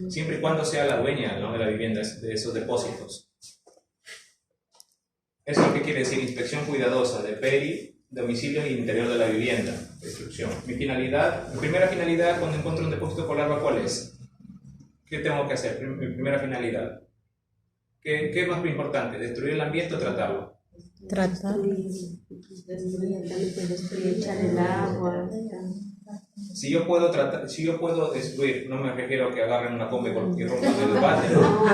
Siempre y cuando sea la dueña, ¿no?, de la vivienda, de esos depósitos. Eso es lo que quiere decir inspección cuidadosa de PERI, domicilio e interior de la vivienda. Destrucción. Mi primera finalidad cuando encuentro un depósito con larva, ¿cuál es? ¿Qué tengo que hacer? Mi primera finalidad. ¿Qué es más importante? ¿Destruir el ambiente o tratarlo? Tratar. Destruir, echar el agua. Si yo puedo destruir, no me refiero a que agarren una combi y rompan el váter, ¿no?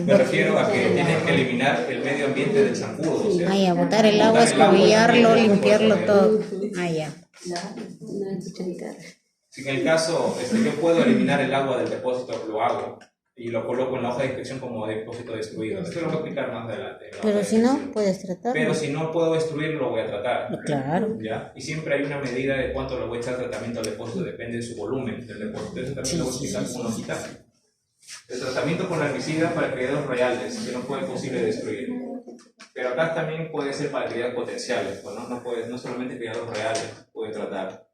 Me refiero a que tienen que eliminar el medio ambiente del zancudo. O sea, Ah, ya, botar el agua, escobillarlo, limpiarlo todo. Ah, ya. Si en el caso yo puedo eliminar el agua del depósito, lo hago y lo coloco en la hoja de inspección como depósito destruido. Esto lo voy a explicar más adelante. Pero si no, puedes tratarlo. Pero si no puedo destruirlo, lo voy a tratar. Claro. ¿Ya? Y siempre hay una medida de cuánto le voy a echar tratamiento al depósito, depende de su volumen del depósito. Eso también lo voy a explicar como una hojita. El tratamiento con herbicida para criaderos reales, que no fue posible destruir. Pero acá también puede ser para criaderos potenciales, pues no solamente criaderos reales puede tratar.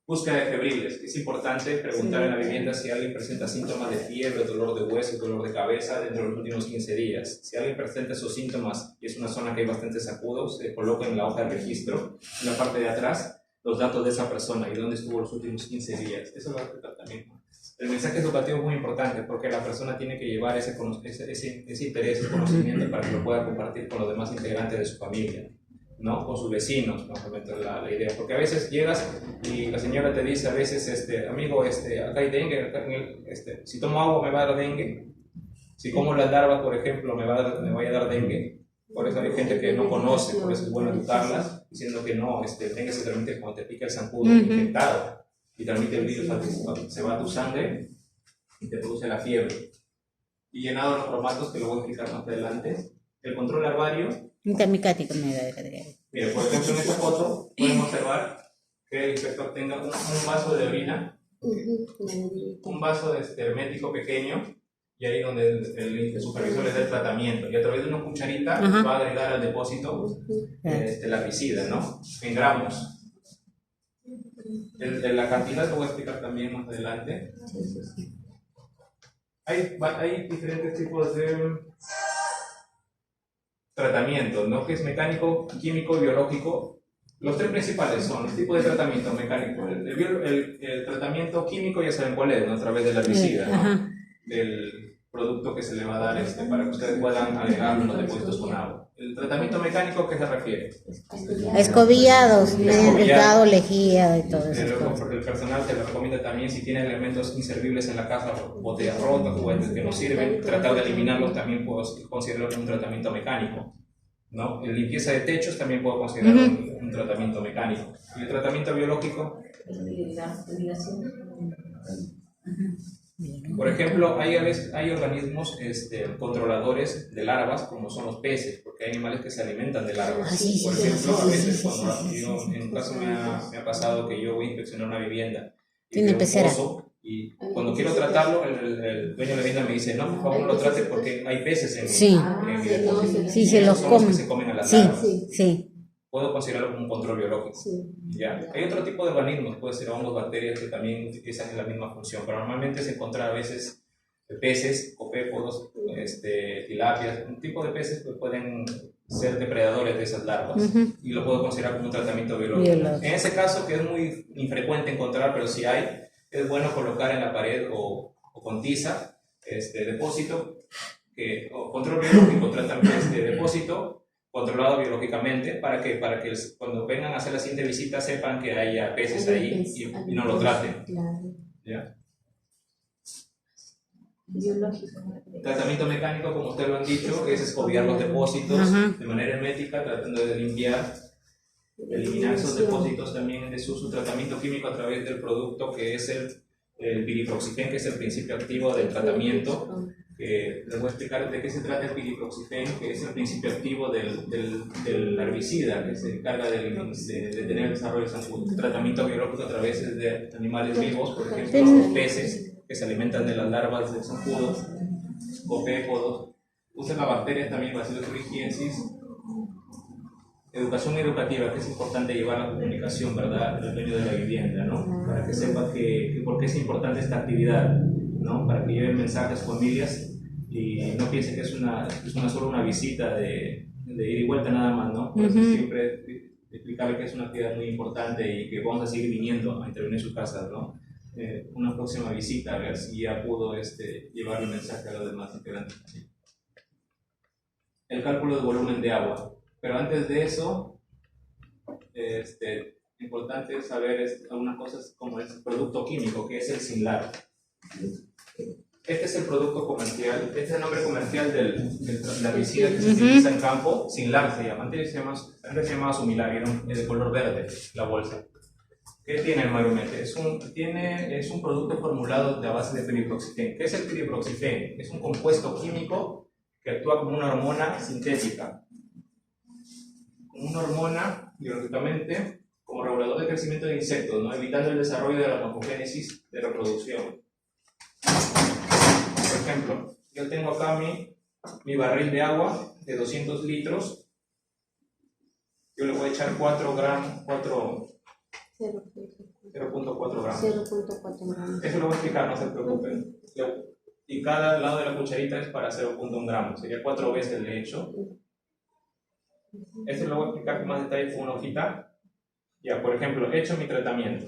Búsqueda de febriles. Es importante preguntar en la vivienda si alguien presenta síntomas de fiebre, dolor de hueso, dolor de cabeza dentro de los últimos 15 días. Si alguien presenta esos síntomas y es una zona que hay bastantes sacudos, se coloca en la hoja de registro, en la parte de atrás, los datos de esa persona y dónde estuvo los últimos 15 días. Eso lo va a explicar también. El mensaje educativo es muy importante porque la persona tiene que llevar ese interés, ese conocimiento para que lo pueda compartir con los demás integrantes de su familia, ¿no? Con sus vecinos, más o menos la idea. Porque a veces llegas y la señora te dice a veces, amigo, acá hay dengue, si tomo agua me va a dar dengue, si como las larvas, por ejemplo, me voy a dar dengue. Por eso hay gente que no conoce, por eso es bueno educarlas, diciendo que no, el dengue se transmite cuando te pica el zancudo infectado y transmite el virus, se va a tu sangre y te produce la fiebre. Y llenado los cromatos, que lo voy a explicar más adelante, el control larvario. Mira, Mire, por ejemplo, en esta foto podemos observar que el inspector tenga un vaso de orina, un vaso hermético pequeño, y ahí donde el supervisor le da el tratamiento. Y a través de una cucharita va a agregar al depósito la herbicida, ¿no? En gramos. La cantidad lo voy a explicar también más adelante. Hay diferentes tipos de tratamiento, ¿no? Que es mecánico, químico y biológico. Los tres principales son el tipo de tratamiento mecánico. El tratamiento químico ya saben cuál es, ¿no? A través de la herbicida, ¿no? Del producto que se le va a dar para que ustedes puedan agregar los depósitos con agua. El tratamiento mecánico, ¿a qué se refiere? Escobillados, dado, lejía y todo eso. El personal te lo recomienda también si tiene elementos inservibles en la casa, botellas rotas, juguetes que no sirven, tratar de eliminarlos también puedo considerarlo un tratamiento mecánico, ¿no? En limpieza de techos también puedo considerarlo un tratamiento mecánico. Y el tratamiento biológico, por ejemplo, hay organismos controladores de larvas, como son los peces, porque hay animales que se alimentan de larvas. Por ejemplo, a veces cuando en un caso me ha pasado que yo voy a inspeccionar una vivienda y veo un pozo, y cuando quiero tratarlo, el dueño de la vivienda me dice, no, por favor no lo trate porque hay peces en mi depósito. Sí, se los comen. Se comen a las larvas. Sí. Puedo considerarlo como un control biológico. ¿Ya? Hay otro tipo de organismos, puede ser hongos, bacterias, que también utilizan la misma función, pero normalmente se encuentra a veces peces, copépodos, tilapias, un tipo de peces que pueden ser depredadores de esas larvas, y lo puedo considerar como un tratamiento biológico. En ese caso, que es muy infrecuente encontrar, pero si hay, es bueno colocar en la pared o con tiza depósito, o control biológico, tratamiento depósito controlado biológicamente para que cuando vengan a hacer la siguiente visita sepan que haya peces ahí y no lo traten. ¿Ya? biológico. Tratamiento mecánico, como ustedes lo han dicho, es escobiar los depósitos de manera hermética, tratando de limpiar, eliminar esos depósitos también en desuso. Tratamiento químico a través del producto que es el piriproxifen, que es el principio activo del tratamiento. Les voy a explicar de qué se trata el piriproxifen, que es el principio activo del herbicida que se encarga de detener el desarrollo de zancudo. Tratamiento biológico a través de animales vivos, por ejemplo, los peces que se alimentan de las larvas del zancudo, copépodos. Usan las bacterias también, Bacillus thuringiensis. Educación educativa, que es importante llevar la comunicación, ¿verdad?, del dueño de la vivienda, ¿no? Para que sepa por qué es importante esta actividad, ¿no? Para que lleven mensajes a sus familias y no piensen que es solo una visita de ir y vuelta nada más, ¿no? Por eso siempre explicarle que es una actividad muy importante y que vamos a seguir viniendo a intervenir en su casa, ¿no? Una próxima visita, a ver si ya pudo llevar el mensaje a los demás integrantes. El cálculo de volumen de agua. Pero antes de eso, importante saber algunas cosas como el producto químico, que es el SINLAR. Este es el producto comercial, este es el nombre comercial de la herbicida que se utiliza en campo. SINLAR se llama. Antes se llamaba Sumilar, era de color verde la bolsa. ¿Qué tiene mayormente? Es un producto formulado a base de piriproxifen. ¿Qué es el piriproxifen? Es un compuesto químico que actúa como una hormona sintética. Una hormona, biológicamente, como regulador de crecimiento de insectos, ¿no? Evitando el desarrollo de la morfogénesis de reproducción. Por ejemplo, yo tengo acá mi barril de agua de 200 litros. Yo le voy a echar 0.4 gramos. 0.4 gramos. Eso lo voy a explicar, no se preocupen. Y cada lado de la cucharita es para 0.1 gramos. Sería 4 veces de hecho. Esto lo voy a explicar con más detalle con una hojita. Ya, por ejemplo, he hecho mi tratamiento.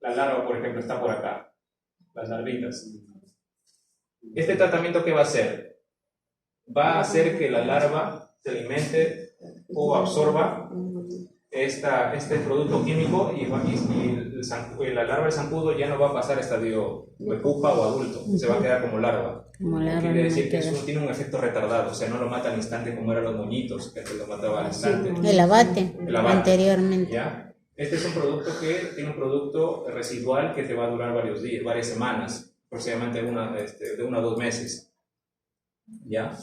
La larva, por ejemplo, está por acá. Las larvitas. ¿Este tratamiento qué va a hacer? Va a hacer que la larva se alimente o absorba este producto químico y la larva del zancudo ya no va a pasar a estadio de pupa o adulto, se va a quedar como larva. Quiere decir que eso tiene un efecto retardado, o sea, no lo mata al instante como eran los moñitos, que lo mataba al instante. El abate, anteriormente. ¿Ya? Este es un producto que tiene un producto residual que te va a durar varios días, varias semanas, aproximadamente de 1 a 2 meses. ¿Ya?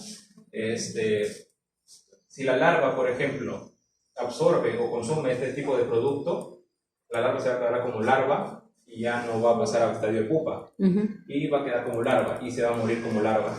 Si la larva, por ejemplo, absorbe o consume este tipo de producto, la larva se va a quedar como larva y ya no va a pasar al estadio de pupa. Y va a quedar como larva y se va a morir como larva.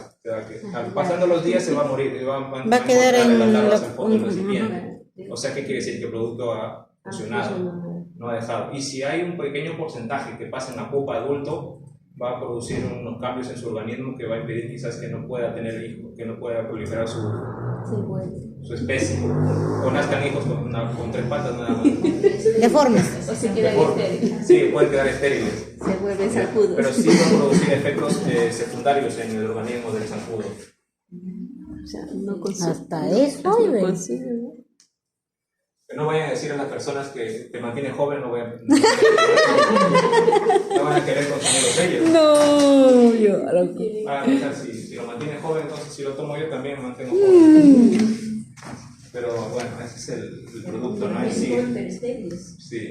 Pasando los días se va a morir, va a quedar en las larvas al fondo del recipiente. O sea, ¿qué quiere decir? Que el producto ha funcionado, no ha dejado. Y si hay un pequeño porcentaje que pasa en la pupa adulto, va a producir unos cambios en su organismo que va a impedir quizás que no pueda tener hijos, que no pueda proliferar su especie, o nazcan hijos con 3 patas nada más. Deformes. O se quedan estériles. Sí, pueden quedar estériles. Se vuelven zancudos. Pero sí va a producir efectos secundarios en el organismo del zancudo. O sea, no consume. Hasta eso, no ¿ves? consume, ¿no? Que no vayan a decir a las personas que te mantienen joven, no van a querer consumirlos ellos. No, yo Van a pensar, si lo mantiene joven, entonces si lo tomo yo también me mantengo joven. Pero bueno, ese es el producto, ¿no? Sí.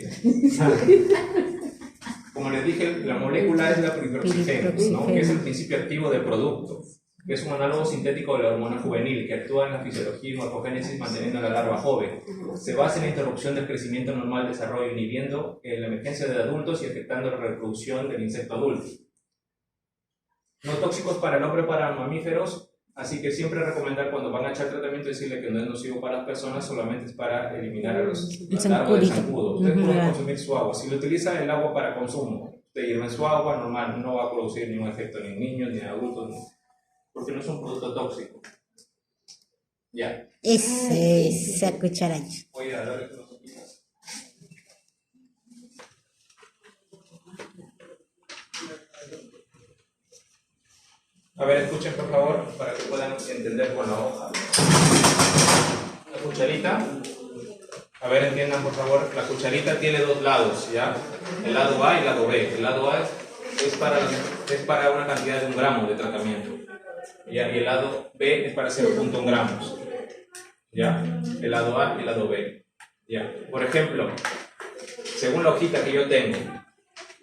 Como les dije, la molécula es la piriproxifen, ¿no? Que es el principio activo del producto, que es un análogo sintético de la hormona juvenil que actúa en la fisiología y morfogénesis manteniendo a la larva joven. Se basa en la interrupción del crecimiento normal del desarrollo, inhibiendo la emergencia de adultos y afectando la reproducción del insecto adulto. No tóxicos para el hombre, para mamíferos, así que siempre recomendar cuando van a echar tratamiento decirle que no es nocivo para las personas, solamente es para eliminar a las larvas de zancudo. Ustedes pueden consumir su agua. Si lo utiliza el agua para consumo, usted hierve su agua normal, no va a producir ningún efecto ni en niños ni en adultos, porque no es un producto tóxico. Ya. Esa cucharacha. Voy a darle unos poquitos. A ver, escuchen por favor, para que puedan entender con la hoja. La cucharita. A ver, entiendan por favor, la cucharita tiene 2 lados, ¿ya? El lado A y el lado B. El lado A es para una cantidad de 1 gramo de tratamiento. ¿Ya? Y el lado B es para 0.1 gramos. ¿Ya? El lado A y el lado B. ¿Ya? Por ejemplo, según la hojita que yo tengo,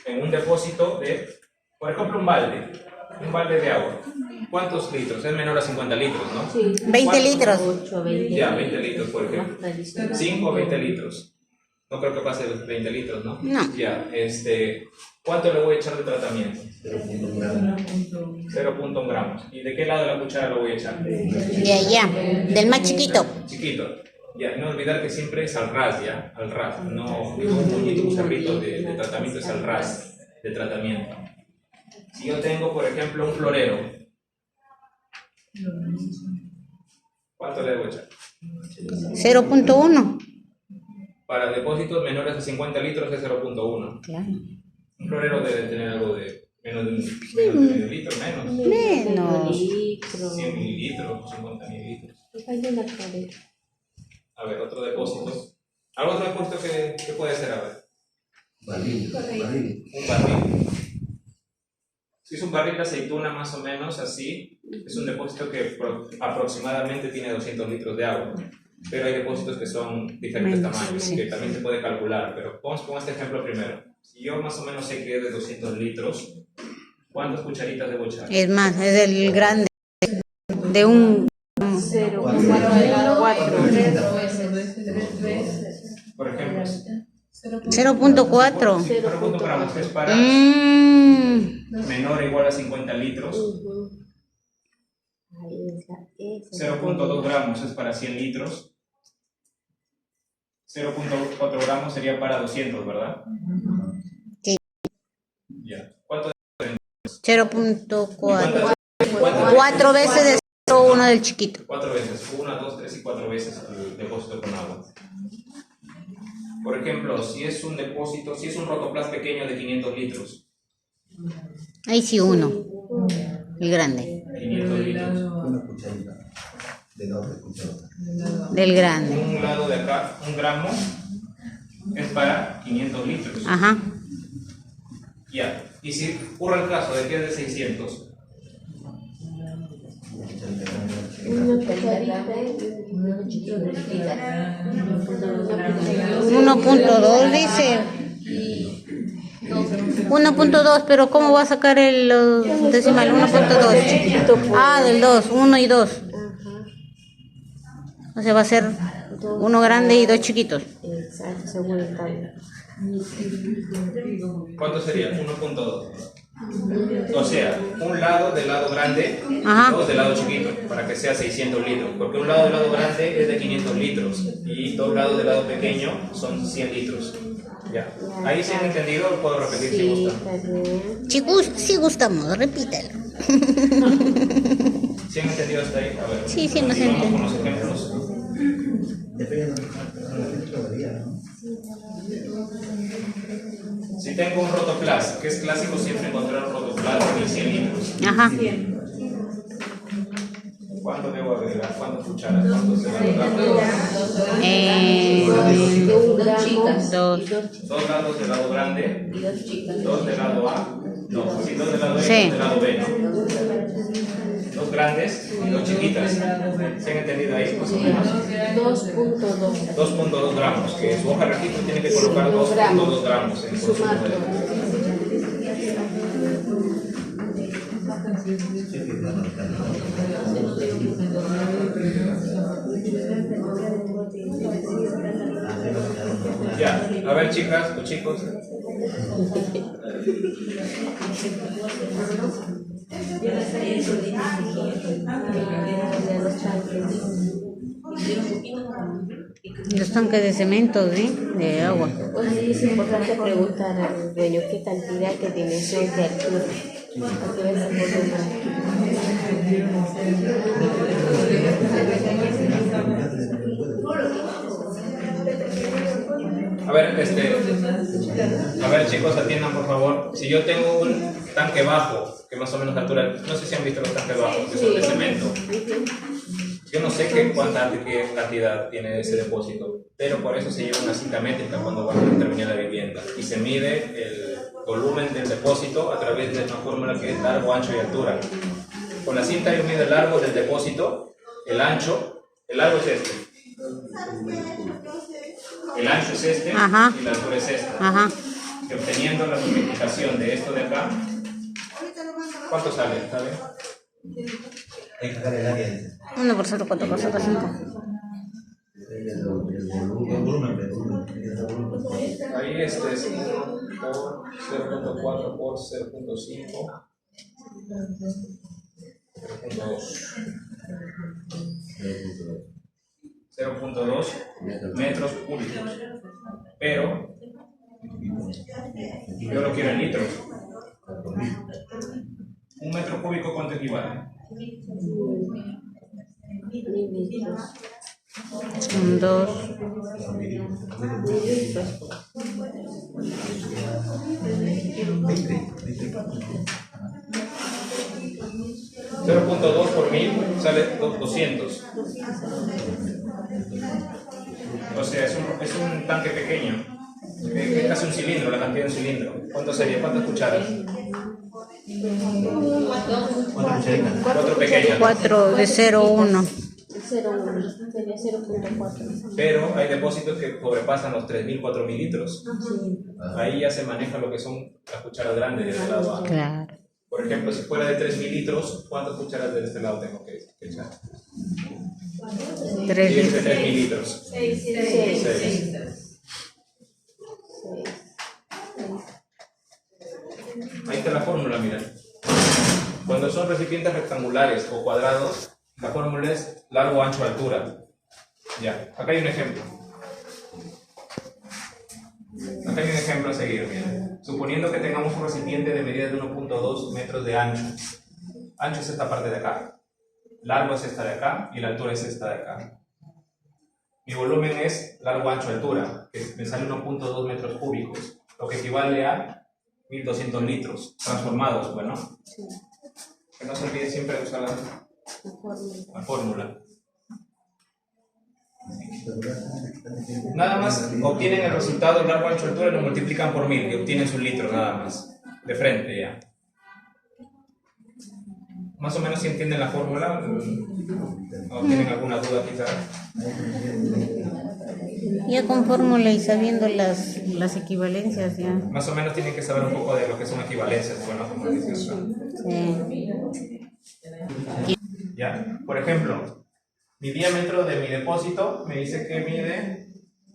en un depósito de, por ejemplo, un balde de agua. ¿Cuántos litros? Es menor a 50 litros, ¿no? Sí. 20 litros. 8, 20. Ya, 20 litros, por ejemplo. 5 o 20 litros. No creo que pase los 20 litros, ¿no? No. Ya, ¿cuánto le voy a echar de tratamiento? 0.1. 0.1 gramos. ¿Y de qué lado de la cuchara lo voy a echar? De allá, del más chiquito. Chiquito. Ya, no olvidar que siempre es al ras, ¿ya? Al ras. No, digo, un puñito, un cerrito de tratamiento es al ras de tratamiento. Si yo tengo, por ejemplo, un florero, ¿cuánto le debo echar? 0.1. Para depósitos menores a 50 litros es 0.1. Claro. Un florero debe tener algo de menos de medio litro, menos. Menos. 100 mililitros, 50 mililitros. A ver, otro depósito. ¿Algo otro depósito que puede ser? A ver. Barril. Un barril. Si es un barril de aceituna más o menos así, es un depósito que aproximadamente tiene 200 litros de agua. Pero hay depósitos que son diferentes Menos, tamaños, sí. que también se puede calcular. Pero vamos con este ejemplo primero. Si yo más o menos sé que es de 200 litros, ¿cuántas cucharitas debo echar? Es más, es el grande. De un 0.4. Por ejemplo, 0.4. 0.1 gramos es para menor o igual a 50 litros. 0.2 gramos es para 100 litros. 0.4 gramos sería para 200, ¿verdad? Sí. Ya. ¿Cuánto? 0.4. 4 veces de 0.1 del chiquito. 4 veces. 1, 2, 3 y 4 veces el depósito con agua. Por ejemplo, si es un depósito, si es un rotoplas pequeño de 500 litros. Ahí sí uno. El grande. 500 litros. Una cucharita de 2 cucharadas. Del grande. Un lado de acá, 1 gramo, es para 500 litros. Ajá. Ya. Y si ocurre el caso de que es de 600, Una cucharita y una chiquita. 1.2 dice. 1.2, pero ¿cómo va a sacar el decimal? 1.2. Ah, del 2, 1 y 2. O sea, va a ser uno grande y 2 chiquitos. Exacto, según el cambio. ¿cuánto sería? 1.2. O sea, un lado del lado grande y Ajá. 2 del lado chiquito, para que sea 600 litros. Porque un lado del lado grande es de 500 litros y 2 lados del lado pequeño son 100 litros. Ya. Ahí se han entendido, puedo repetir si Sí, gustan. está bien. Chicos, si gustamos, repítelo. ¿Sí han entendido hasta ahí? A ver. Sí, sí, hemos y vamos entendido. con los ejemplos. Depende de la varía, ¿no? Si tengo un rotoplas, que es clásico siempre encontrar un rotoplas de 100 litros. Ajá. ¿Cuánto debo agregar? ¿Cuántas cucharas? ¿Cuántos se van a dar? De 1 gramo. 2. 2 lados del lado grande, 2 del lado A, no, sí, 2 del lado A y Sí. 2 del lado B, ¿no? 2 grandes y 2 chiquitas. ¿Se han entendido ahí más o menos? 2.2. 2.2 gramos, que su hoja de registro tiene que colocar 2.2 gramos en el consumo de... Ya, a ver chicas o chicos. Los tanques de cemento, ¿sí? De agua. Pues sí, es importante preguntar al dueño qué cantidad, qué dimensión, qué altura. Porque ves el volumen. A ver chicos, atiendan por favor. Si yo tengo un tanque bajo, que más o menos altura, no sé si han visto los tanques bajos, que son de cemento. Yo no sé qué cantidad tiene ese depósito, pero por eso se lleva una cinta métrica cuando va a determinar la vivienda y se mide el volumen del depósito a través de una fórmula que es largo, ancho y altura. Con la cinta yo mido el largo del depósito, el largo es este. El ancho es este. Ajá. Y la altura es esta. Ajá. Y obteniendo la multiplicación de esto de acá, ¿cuánto sale? ¿Sabe? Hay que sacar el área de 1 por 0, 4 por 0, 5. el volumen. Ahí este es 1 por 0.4 por 0.5. 0.2 metros cúbicos, pero yo lo quiero en litros. ¿Un metro cúbico cuánto equivale? 2. 0.2 por 1000 sale 200. O sea, es un tanque pequeño. Es casi un cilindro, la cantidad de un cilindro. ¿Cuánto sería? ¿Cuántas cucharas? 4 pequeñas. 4 de 0, 1. 0,1, sería 0,4. Pero hay depósitos que sobrepasan los 3.000, 4.000 litros. Ahí ya se maneja lo que son las cucharas grandes de este lado A. Claro. Por ejemplo, si fuera de 3.000 litros, ¿cuántas cucharas de este lado tengo que echar? 3 Sí, es de litros. 3.000 litros. 6. Ahí está la fórmula, mira. Cuando son recipientes rectangulares o cuadrados, la fórmula es largo, ancho, altura. Ya, acá hay un ejemplo. Acá hay un ejemplo a seguir, mira. Suponiendo que tengamos un recipiente de medida de 1.2 metros de ancho. Ancho es esta parte de acá. Largo es esta de acá y la altura es esta de acá. Mi volumen es largo, ancho, altura, que me sale 1.2 metros cúbicos, lo que equivale a 1.200 litros transformados, bueno. Que no se olvide siempre de usar la fórmula. Nada más obtienen el resultado largo, ancho, altura y lo multiplican por 1000 y obtienen su litro nada más, de frente ya. Más o menos si entienden la fórmula, o tienen alguna duda quizás. Ya con fórmula y sabiendo las equivalencias, ya. Más o menos tienen que saber un poco de lo que son equivalencias, bueno, como dices. Sí. Ya, por ejemplo, mi diámetro de mi depósito me dice que mide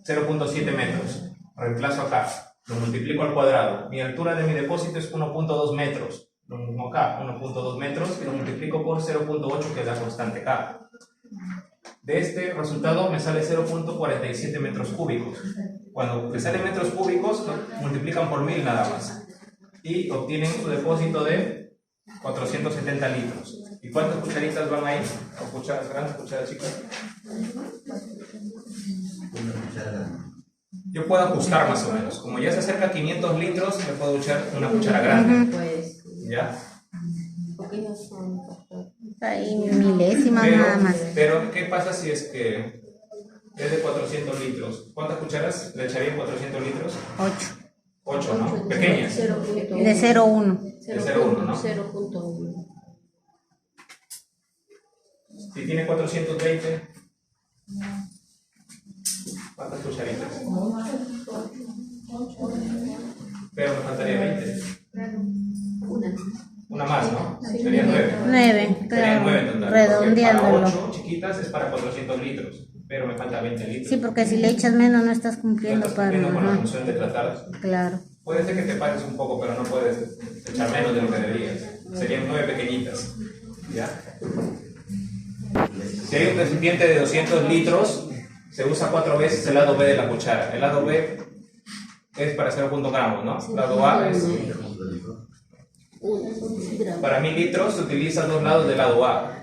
0.7 metros. Reemplazo acá, lo multiplico al cuadrado. Mi altura de mi depósito es 1.2 metros. Lo mismo acá, 1.2 metros, y lo multiplico por 0.8, que es la constante K. De este resultado me sale 0.47 metros cúbicos. Cuando me salen metros cúbicos, lo multiplican por 1000 nada más. Y obtienen su depósito de 470 litros. ¿Y cuántas cucharitas van ahí? ¿O cucharas grandes, cucharas chicas? Una cuchara. Yo puedo ajustar más o menos. Como ya se acerca a 500 litros, me puedo echar una cuchara grande. Pues, ¿Ya? pequeños son. Ahí milésimas nada más. Pero, ¿qué pasa si es que es de 400 litros? ¿Cuántas cucharas le echaría 400 litros? 8. 8, ¿no? Pequeñas. De 0, 1. De 0,1, ¿no? 0.1. Si tiene 420, ¿cuántas cucharitas? Pero me faltaría 20. Una más, ¿no? Sería 9. 9, Serían 9 en claro. total. Redondeándolo. Para 8 chiquitas es para 400 litros, pero me falta 20 litros. Sí, porque si le echas menos no estás No cumpliendo estás para. cumpliendo con la Ajá. función de tratar. Claro. Puede ser que te pares un poco, pero no puedes echar menos de lo que deberías. Serían 9 pequeñitas. ¿Ya? Si hay un recipiente de 200 litros, se usa 4 veces el lado B de la cuchara. El lado B es para 0.0 gramos, ¿no? El lado A es... Para 1000 litros se utilizan 2 lados del lado A.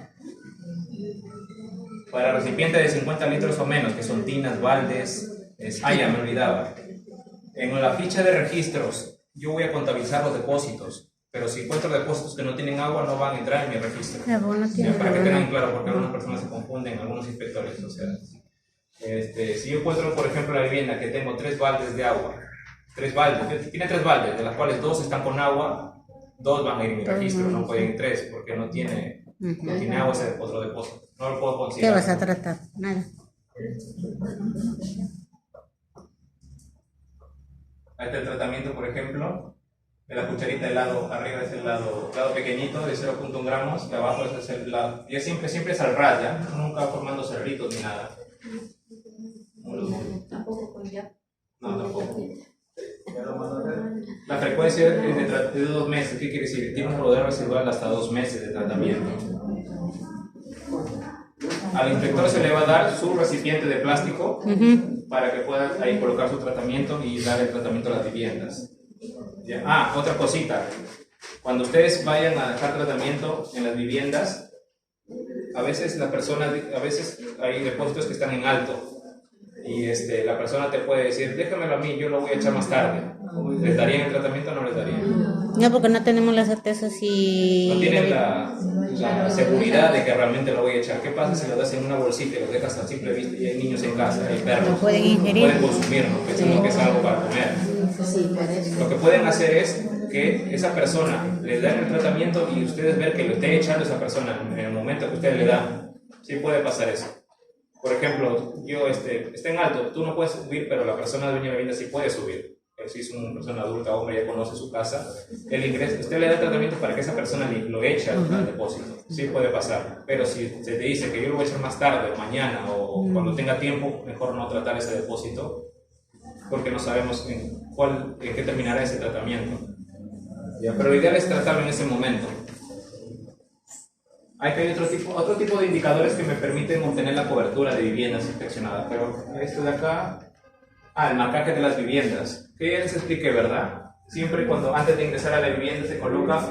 Para recipientes de 50 litros o menos, que son tinas, baldes, ya me olvidaba. En la ficha de registros, yo voy a contabilizar los depósitos, Pero si encuentro depósitos que no tienen agua, no van a entrar en mi registro. No tiene Ya, para que tengan problema. claro, porque algunas personas se confunden, algunos inspectores. O sea, si yo encuentro, por ejemplo, la vivienda que tengo 3 baldes de agua, 3 baldes, tiene 3 baldes, de las cuales 2 están con agua, 2 van a ir en mi registro, no pueden ir 3, porque no tiene agua ese otro depósito. No lo puedo ¿Qué considerar. vas a tratar? Nada. Ahí está el tratamiento, por ejemplo, de la cucharita de lado, arriba es el lado pequeñito de 0.1 gramos, de abajo ese es el lado, y siempre es al ras, ¿ya? Nunca formando cerritos ni nada. Tampoco con ya. No, tampoco. La frecuencia es de 2 meses, ¿qué quiere decir? Tiene un poder residual hasta 2 meses de tratamiento. Al inspector se le va a dar su recipiente de plástico para que pueda ahí colocar su tratamiento y dar el tratamiento a las viviendas. ¿Ya? Ah, otra cosita. Cuando ustedes vayan a dejar tratamiento en las viviendas, a veces hay depósitos que están en alto y la persona te puede decir, déjamelo a mí, yo lo voy a echar más tarde. ¿Les darían el tratamiento o no les darían? No, porque no tenemos la certeza si... No tienen la seguridad de que realmente lo voy a echar. ¿Qué pasa si lo das en una bolsita y lo dejas a simple vista y hay niños en casa, hay perros? Lo pueden ingerir. Pueden consumirlo, pensando que es algo para comer. Lo que pueden hacer es que esa persona les den el tratamiento y ustedes ver que lo esté echando esa persona en el momento que ustedes le dan. Sí puede pasar eso. Por ejemplo, está en alto, tú no puedes subir, pero la persona dueña de vivienda sí puede subir. Si es una persona adulta, hombre, ya conoce su casa, el ingreso, usted le da el tratamiento para que esa persona lo eche al depósito. Sí puede pasar, pero si se te dice que yo lo voy a echar más tarde, mañana o cuando tenga tiempo, mejor no tratar ese depósito, porque no sabemos en qué terminará ese tratamiento. ¿Ya? Pero lo ideal es tratarlo en ese momento. Hay otro tipo de indicadores que me permiten obtener la cobertura de viviendas inspeccionadas, pero esto de acá, el marcaje de las viviendas, que ya les expliqué, ¿verdad? Siempre cuando antes de ingresar a la vivienda se coloca,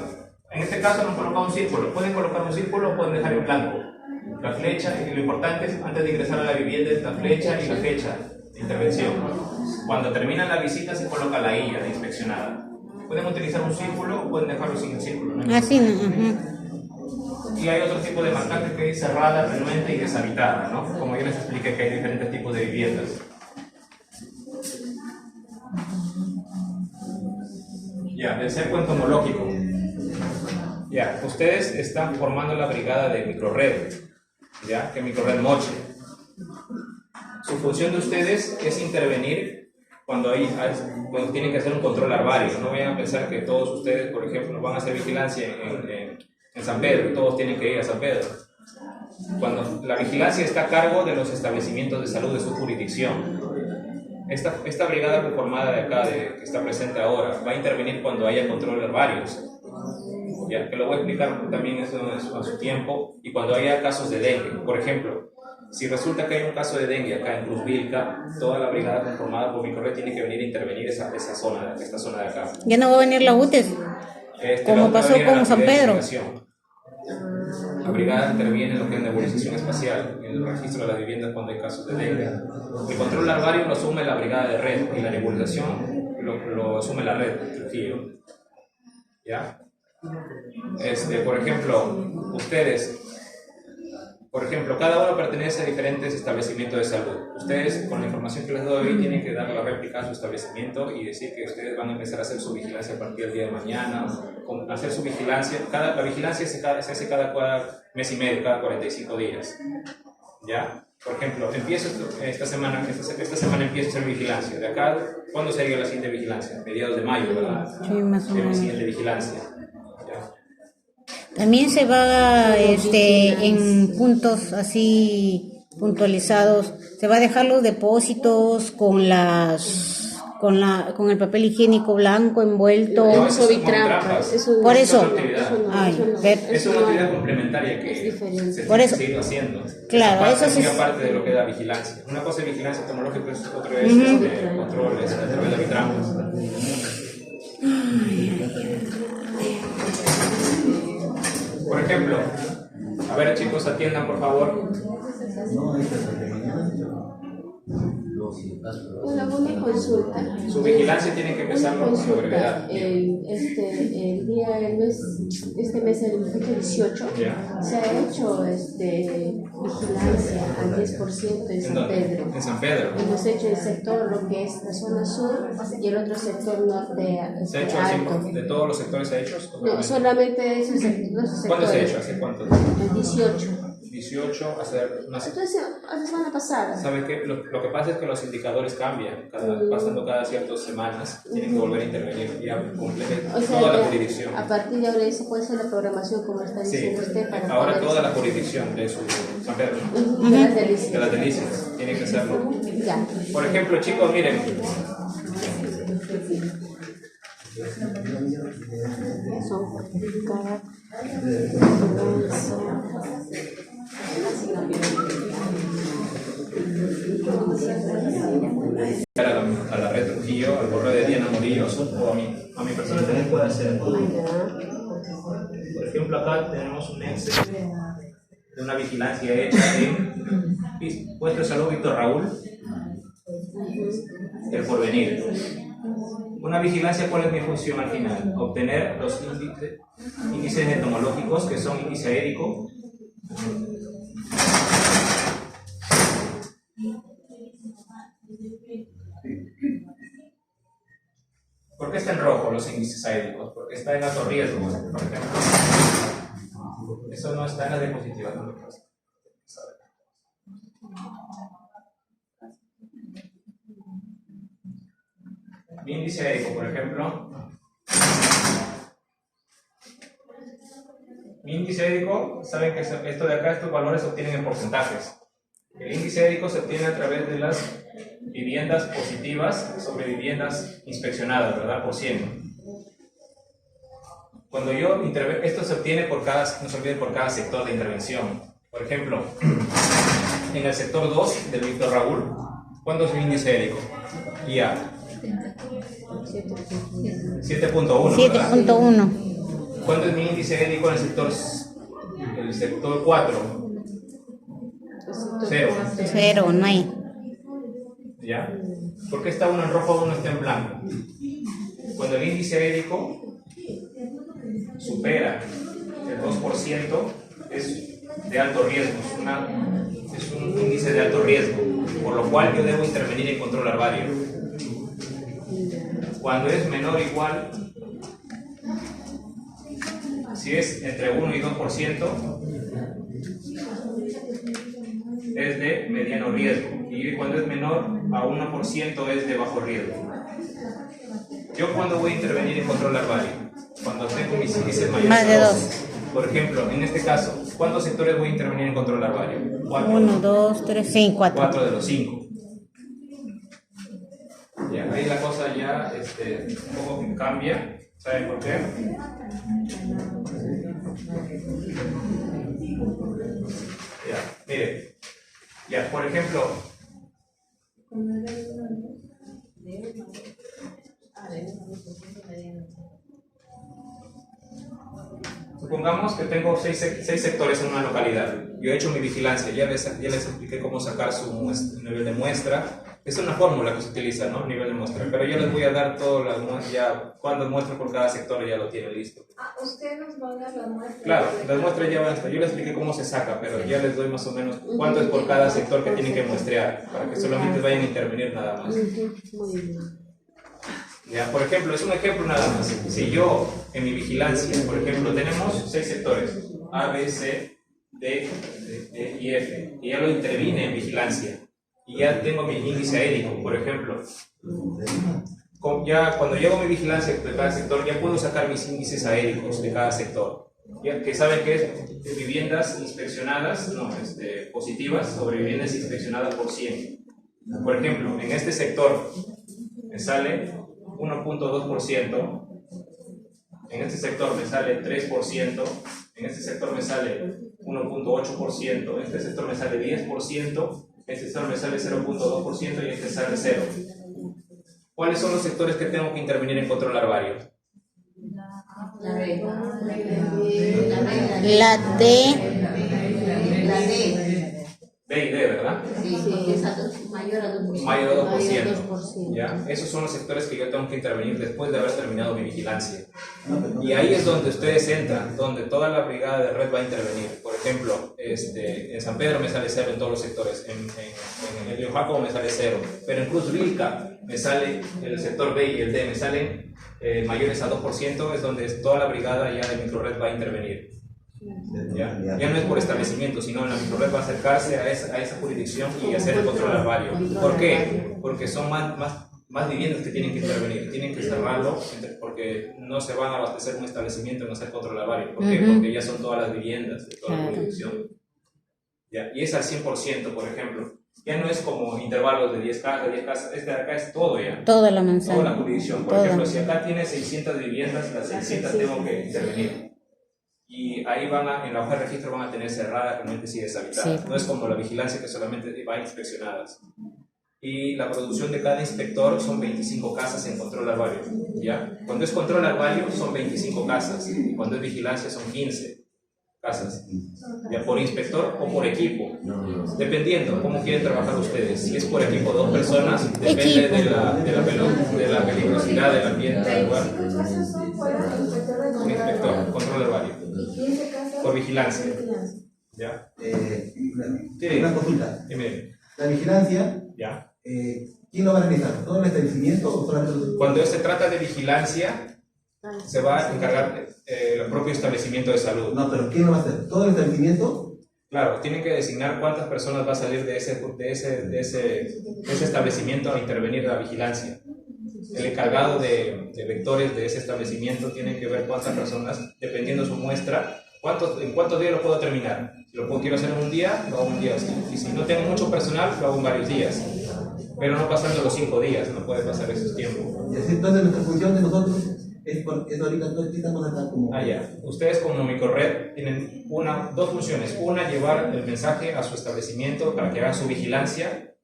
en este caso nos coloca un círculo, pueden colocar un círculo o pueden dejar en blanco la flecha, y lo importante es antes de ingresar a la vivienda es la flecha y la fecha de intervención. Cuando termina la visita se coloca la guía de inspeccionada. Pueden utilizar un círculo o pueden dejarlo sin el círculo. ¿No? Así, no. Y hay otro tipo de marcaje que es cerrada, renuente y deshabitada, ¿no? Como yo les expliqué que hay diferentes tipos de viviendas. Ya, el cerco entomológico. Ya, ustedes están formando la brigada de microred, ya, que microred Moche. Su función de ustedes es intervenir cuando tienen que hacer un control larvario. No vayan a pensar que todos ustedes, por ejemplo, van a hacer vigilancia en San Pedro, y todos tienen que ir a San Pedro. Cuando la vigilancia está a cargo de los establecimientos de salud de su jurisdicción. Esta brigada conformada de acá, que está presente ahora, va a intervenir cuando haya control herbarios, ya que lo voy a explicar también eso a su tiempo, y cuando haya casos de dengue. Por ejemplo, si resulta que hay un caso de dengue acá en Cruz Vilca, toda la brigada conformada por microred tiene que venir a intervenir esta zona de acá. Ya no va a venir la UTES, como pasó con San Pedro. La brigada interviene en lo que es nebulización espacial, en el registro de las viviendas cuando hay casos de dengue. El control larvario lo asume la brigada de red y la nebulización lo asume la red de Trujillo. ¿Ya? Por ejemplo, cada uno pertenece a diferentes establecimientos de salud. Ustedes, con la información que les doy hoy, tienen que dar la réplica a su establecimiento y decir que ustedes van a empezar a hacer su vigilancia a partir del día de mañana. Hacer su vigilancia, la vigilancia se hace cada mes y medio, cada 45 días. ¿Ya? Por ejemplo, empiezo esta semana empiezo a hacer vigilancia. De acá, ¿cuándo sería la siguiente vigilancia? Mediados de mayo, ¿verdad? Sí, más o menos. La siguiente vigilancia. También se va en puntos así puntualizados, se va a dejar los depósitos con el papel higiénico blanco envuelto. No, eso son trampas. Por eso. Es una actividad complementaria que se sigue haciendo. Claro, eso sí. Es parte de lo que da vigilancia. Una cosa es vigilancia entomológica, otra es control a través de bitrampas. Por ejemplo, a ver chicos, atiendan por favor. No, si acaso, no. Bueno, una consulta. Su vigilancia tiene que empezarlo con la brevedad. Este mes, el fecha 18, Ya. se ha hecho vigilancia al 10% en San Pedro. En San Pedro. Hemos hecho el sector, lo que es la zona sur, y el otro sector norte. ¿Se ha hecho así de todos los sectores hechos? No, solamente esos sectores. ¿Cuándo se ha hecho? ¿Hace cuánto? El 18. 18, hacer una... Entonces, la semana pasada. ¿Sabe qué? Lo que pasa es que los indicadores cambian, pasando cada ciertas semanas, tienen que volver a intervenir y ya complete O sea, toda la que jurisdicción. a partir de ahora eso puede ser la programación, como está Sí, diciendo usted, para ahora poder- toda la jurisdicción de su San Pedro, de las delicias. de las delicias, tiene que hacerlo. Ya. Por ejemplo, chicos, miren, Son cada a la red Trujillo, al correo de Diana Morillo o a mi persona también puede hacer. Por ejemplo, acá tenemos un Excel de una vigilancia hecha en Puesto de Salud Víctor Raúl, El Porvenir. Una vigilancia, ¿cuál es mi función al final? Obtener los índices entomológicos, que son índice aérico, ¿por qué está en rojo los índices aéricos? Porque está en alto riesgo, por ejemplo. Eso no está en la diapositiva, no lo pasa. Mi índice aérico, por ejemplo. Mi índice aérico, saben que esto de acá, estos valores se obtienen en porcentajes. El índice aérico se obtiene a través de las viviendas positivas sobre viviendas inspeccionadas, ¿verdad? Por 100. Cuando yo intervengo, esto se obtiene por cada, no se olviden, por cada sector de intervención. Por ejemplo, en el sector 2 del Víctor Raúl, ¿cuánto es el índice aérico? IA 7.1. 7.1. ¿Cuánto es mi índice aérico en el sector 4? 0. 0, no hay. ¿Ya? ¿Por qué está uno en rojo o uno está en blanco? Cuando el índice aérico supera el 2%, es de alto riesgo, es un índice de alto riesgo, por lo cual yo debo intervenir en control larvario. Cuando es menor o igual, si es entre 1 y 2%, es de mediano riesgo, y cuando es menor a 1% es de bajo riesgo. Yo cuando voy a intervenir en control larvario, cuando tengo mis índices mayores Más de a 2. Por ejemplo, en este caso, ¿cuántos sectores voy a intervenir en control larvario? 4. 1, 2, 3, 5, 4. 4 de los 5. Ya, ahí la cosa ya un poco cambia. ¿Saben por qué? Ya, mire. Ya, por ejemplo, supongamos que tengo 6 sectores en una localidad. Yo he hecho mi vigilancia, ya les expliqué cómo sacar su nivel de muestra. Es una fórmula que se utiliza, ¿no? Nivel de muestra. Pero yo les voy a dar todas las muestras, ya cuando muestro por cada sector ya lo tienen listo. ¿Usted nos va a dar las muestras? Claro, las muestras ya van a estar. Yo les expliqué cómo se saca, pero ya les doy más o menos cuánto es por cada sector que tienen que muestrear, para que solamente vayan a intervenir nada más. Ya, por ejemplo, es un ejemplo nada más. Si yo en mi vigilancia, por ejemplo, tenemos 6 sectores, A, B, C, D, E y F, y ya lo intervine en vigilancia, y ya tengo mi índice aérico, por ejemplo. Ya cuando llego a mi vigilancia de cada sector, ya puedo sacar mis índices aéricos de cada sector. Ya que saben que es viviendas inspeccionadas, positivas sobre viviendas inspeccionadas por 100. Por ejemplo, en este sector me sale 1.2%, en este sector me sale 3%, en este sector me sale 1.8%, en este sector me sale 10%, en este sector me sale 0.2% y este sale 0. ¿Cuáles son los sectores que tengo que intervenir en control larvario? La D. ¿B? D y D, ¿verdad? Sí, porque es mayor a 2%. Mayor a 2%. Mayor a 2%. ¿Ya? Esos son los sectores que yo tengo que intervenir después de haber terminado mi vigilancia. Y ahí es donde ustedes entran, donde toda la brigada de red va a intervenir. Por ejemplo, en San Pedro me sale 0 en todos los sectores, en el Río Jacobo me sale 0, pero en Cruz Vilca me sale el sector B y el D, me salen mayores a 2%, es donde toda la brigada ya de microred va a intervenir. Ya no es por establecimiento, sino en la microred va a acercarse a esa jurisdicción y hacer el control larvario. ¿Por qué? Porque son más viviendas que tienen que intervenir, tienen que cerrarlo porque no se van a abastecer un establecimiento en hacer control larvario. ¿Por qué? Porque ya son todas las viviendas de toda la jurisdicción. ¿Ya? Y es al 100%, por ejemplo. Ya no es como intervalos de 10 casas, este de acá es todo ya. Toda la manzana. Toda la jurisdicción. Por ejemplo, si acá tiene 600 viviendas, las 600 tengo que intervenir. Y ahí en la hoja de registro van a tener cerrada realmente si deshabitada. Sí. No es como la vigilancia que solamente va inspeccionadas. Y la producción de cada inspector son 25 casas en control larvario. ¿Ya? Cuando es control larvario son 25 casas. Y cuando es vigilancia son 15 casas. ¿Ya? Por inspector o por equipo. Dependiendo cómo quieren trabajar ustedes. Si es por equipo 2 personas, depende de la peligrosidad del ambiente del lugar. Un inspector, control larvario. Por vigilancia. ¿Ya? Una consulta. Dime. La vigilancia, ¿Ya? ¿quién lo va a realizar? ¿Todo el establecimiento o solamente los... Cuando se trata de vigilancia, se va a encargar el propio establecimiento de salud. No, pero ¿quién lo va a hacer? ¿Todo el establecimiento? Claro, tienen que designar cuántas personas va a salir de ese establecimiento a intervenir en la vigilancia. El encargado de vectores de ese establecimiento tiene que ver cuántas personas, dependiendo de su muestra, en cuántos días lo puedo terminar. Si quiero hacer en un día, lo hago un día. Y si no tengo mucho personal, lo hago en varios días. Pero no pasando los 5 días, no puede pasar esos tiempos. Y así, entonces nuestra función de nosotros es ahorita estamos acá como... Ya. Ustedes como microred tienen dos funciones. Una, llevar el mensaje a su establecimiento para que hagan su vigilancia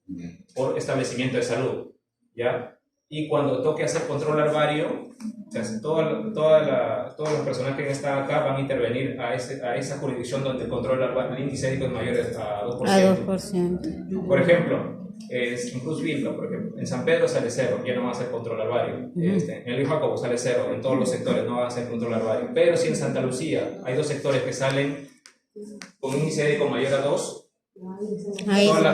por establecimiento de salud. ¿Ya? Y cuando toque hacer control larvario, o sea, todos los personajes que están acá van a intervenir a esa jurisdicción donde el control larvario, el índice ético es mayor a 2%. A 2%. Por ejemplo, en Cruz Vilca, por ejemplo, en San Pedro sale 0, ya no va a hacer control larvario. En el Río Jacobo sale 0, en todos los sectores no va a hacer control larvario. Pero si en Santa Lucía hay 2 sectores que salen con índice ético mayor a 2,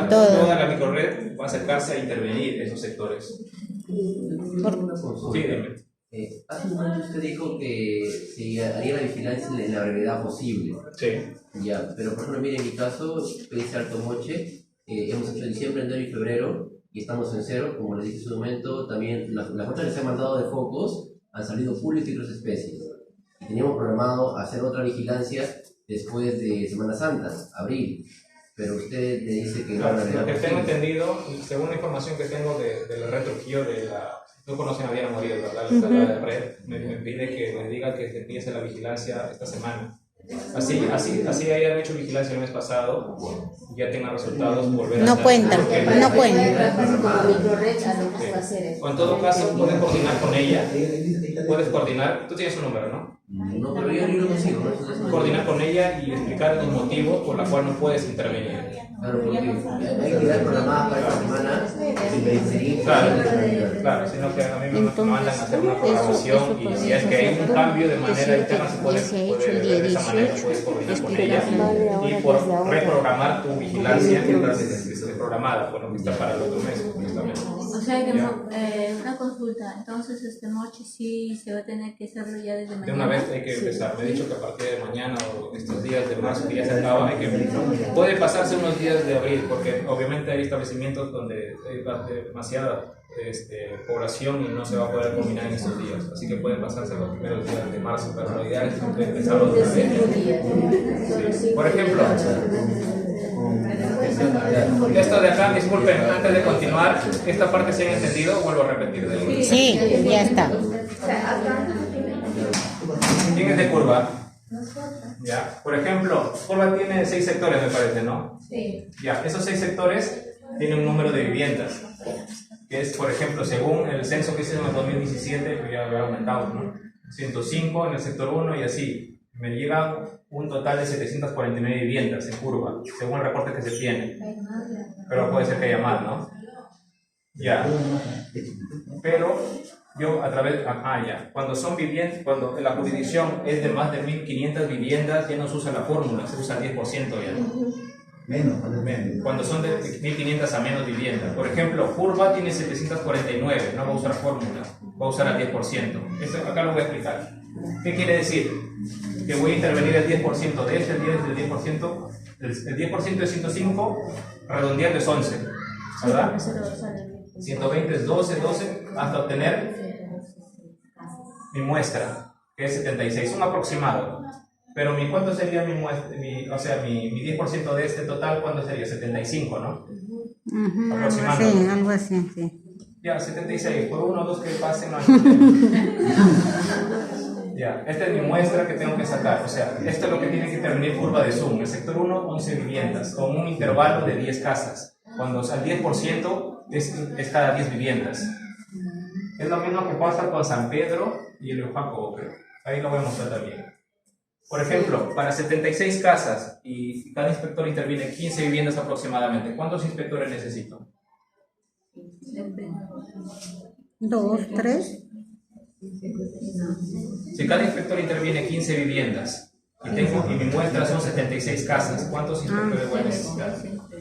toda la microred va a acercarse a intervenir esos sectores. Sí, dime. Hace un momento usted dijo que se haría la vigilancia en la brevedad posible. Sí. Ya, pero por ejemplo, mire, en mi caso, PDC Alto Moche, hemos hecho diciembre, enero y febrero y estamos en 0, como les dije en su momento. También las muestras que se han mandado de focos han salido públicas y otras especies. Y teníamos programado hacer otra vigilancia después de Semana Santa, abril. Pero usted me dice que claro, lo que tengo entendido, según la información que tengo de la red Trujillo, no conocen a Diana Morillo, ¿verdad? La de red, me pide que les diga que se empiece la vigilancia esta semana. Así hayan hecho vigilancia el mes pasado, ya tengan resultados, volver a No hacer. cuentan, no Como microred a lo que se va a hacer es. O en todo caso, puedes coordinar con ella. Puedes coordinar, tú tienes su número, ¿no? No, pero yo ni lo consigo, ¿no? Coordinar con ella y explicar los motivos por los cuales no puedes intervenir. Claro, porque hay que dar programadas para esta semana y sería Claro, sino que a mí me mandan a hacer una programación y si es que hay un cambio de manera interna se puede ver de esa manera, puedes coordinar con ella y por reprogramar tu vigilancia que está programada, bueno, que está para el otro mes, justamente. O sea que una consulta, entonces Moche sí se va a tener que hacerlo ya desde mañana. De una vez hay que empezar, me he dicho que a partir de mañana o estos días de marzo que ya se acaba, hay que puede pasarse unos días de abril, porque obviamente hay establecimientos donde hay demasiada población y no se va a poder combinar en estos días, así que pueden pasarse los primeros días de marzo, pero lo ideal es empezarlo otra vez. Sí. Por ejemplo, esto de acá, disculpen, antes de continuar, esta parte se ha entendido, vuelvo a repetir. Sí, ya está. ¿Quién es de curva? Ya. Por ejemplo, curva tiene 6 sectores, me parece, ¿no? Sí. Ya, esos 6 sectores tienen un número de viviendas, que es, por ejemplo, según el censo que hicieron en el 2017, que ya lo he aumentado, ¿no? 105 en el sector 1 y así. me llega un total de 749 viviendas en curva, según el reporte que se tiene. Pero puede ser que haya más, ¿no? Ya. Pero yo a través, ya. Cuando son viviendas, cuando la jurisdicción es de más de 1.500 viviendas, ya no se usa la fórmula, se usa el 10% ya. Menos. Cuando son de 1.500 a menos viviendas. Por ejemplo, curva tiene 749, no va a usar fórmula, va a usar el 10%. Eso acá lo voy a explicar. ¿Qué quiere decir? Que voy a intervenir el 10% de este, el 10%, el 10% de 105, redondeando es 11, ¿verdad? 120 es 12, hasta obtener mi muestra, que es 76, un aproximado. Pero ¿cuánto sería mi muestra? Mi 10% de este total, ¿cuánto sería? 75, ¿no? Aproximadamente. Sí, algo así, sí. Ya, 76, por 1 o 2 que pasen, no hay Ya, esta es mi muestra que tengo que sacar. O sea, esto es lo que tiene que intervenir curva de Zoom. El sector 1, 11 viviendas, con un intervalo de 10 casas. Cuando al 10% es cada 10 viviendas. Es lo mismo que pasa con San Pedro y el Oaxaco, creo. Ahí lo voy a mostrar también. Por ejemplo, para 76 casas y cada inspector interviene 15 viviendas aproximadamente, ¿cuántos inspectores necesito? 2, 3. Si cada inspector interviene 15 viviendas y mi muestra son 76 casas, ¿cuántos inspectores voy a necesitar?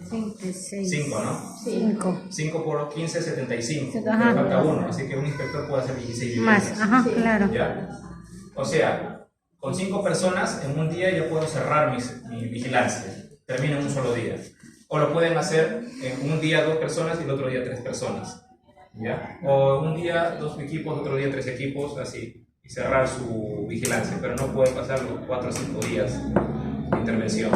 5, ¿no? 5 por 15, 75. Me falta 1, así que un inspector puede hacer 16 viviendas. Más, claro. ¿Ya? O sea, con 5 personas en un día yo puedo cerrar mi vigilancia. Termino en un solo día. O lo pueden hacer en un día 2 personas y el otro día 3 personas. ¿Ya? O un día 2 equipos, otro día 3 equipos, así. Y cerrar su vigilancia. Pero no puede pasar los 4 o 5 días de intervención.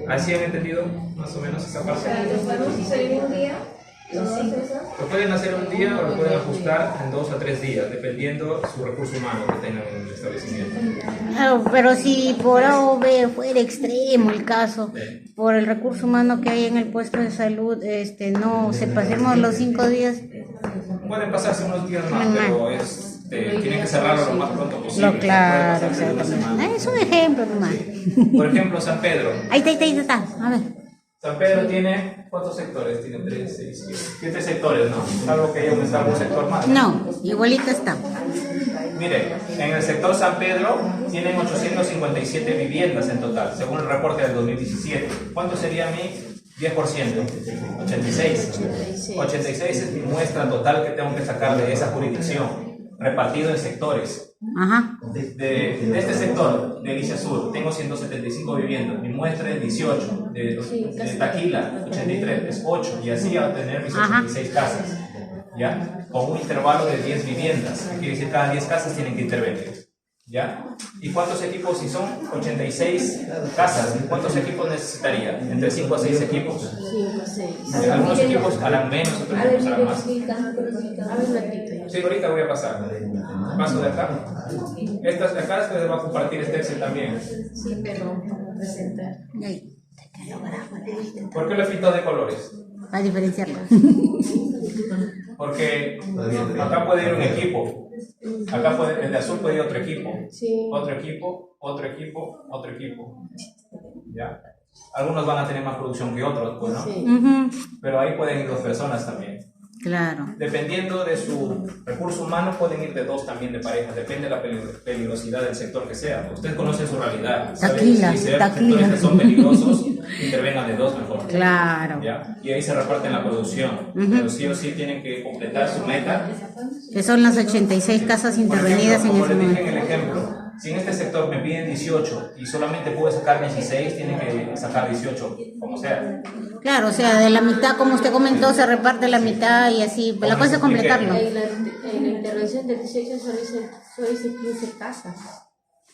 ¿Así han entendido más o menos esa parte? ¿Lo podemos hacer en un día? Lo pueden hacer un día o lo pueden ajustar en 2 a 3 días, dependiendo su recurso humano que tengan en el establecimiento. Pero si por A o B fuera extremo el caso, por el recurso humano que hay en el puesto de salud, no se pasemos los 5 días. Pueden pasarse unos días más, pero tienen que cerrarlo lo más pronto posible. Claro, exactamente. Es un ejemplo nomás. Por ejemplo, San Pedro. Ahí está. A ver. San Pedro tiene, ¿cuántos sectores? Tiene 3, 6, 7 sectores, ¿no? Salvo que haya aumentado un sector más. No, igualito está. Mire, en el sector San Pedro tienen 857 viviendas en total, según el reporte del 2017. ¿Cuánto sería mi 10%? 86. 86 es mi muestra total que tengo que sacar de esa jurisdicción, repartido en sectores. Ajá. De este sector, de Ilicia Sur, tengo 175 viviendas, mi muestra es 18, de Taquila, 83, es 8, y así a tener mis 86 casas, ¿ya? Con un intervalo de 10 viviendas, que quiere decir cada 10 casas tienen que intervenir, ¿ya? ¿Y cuántos equipos? Si son 86 casas, ¿cuántos equipos necesitaría? Entre 5 a 6 equipos. 5 a 6. Algunos equipos harán menos, otros equipos harán más. A ver, ratito. Sí, ahorita voy a pasar. Paso de acá. Estas de acá se va a compartir este Excel también. Sí, pero presentar. ¿Por qué lo he pintado de colores? Para diferenciarlo. Porque acá puede ir un equipo. Acá el de azul puede ir otro equipo. Sí. Otro equipo, otro equipo, otro equipo. ¿Ya? Algunos van a tener más producción que otros, pues, ¿no? Sí. Pero ahí pueden ir 2 personas también. Claro. Dependiendo de su recurso humano, pueden ir de 2 también de pareja. Depende de la peligrosidad del sector que sea. Ustedes conocen su realidad. Taquila, Si sectores que son peligrosos, intervengan de 2 mejor. Claro. ¿Ya? Y ahí se reparten la producción. Pero sí o sí tienen que completar su meta. Que son las 86 casas intervenidas en como ese les dije en momento. el ejemplo, si en este sector me piden 18 y solamente puedo sacar 16, tienen que sacar 18, como sea. Claro, o sea, de la mitad, como usted comentó, se reparte la mitad y así. La cosa es completarlo. En la intervención del 18 solo hice 15 casas.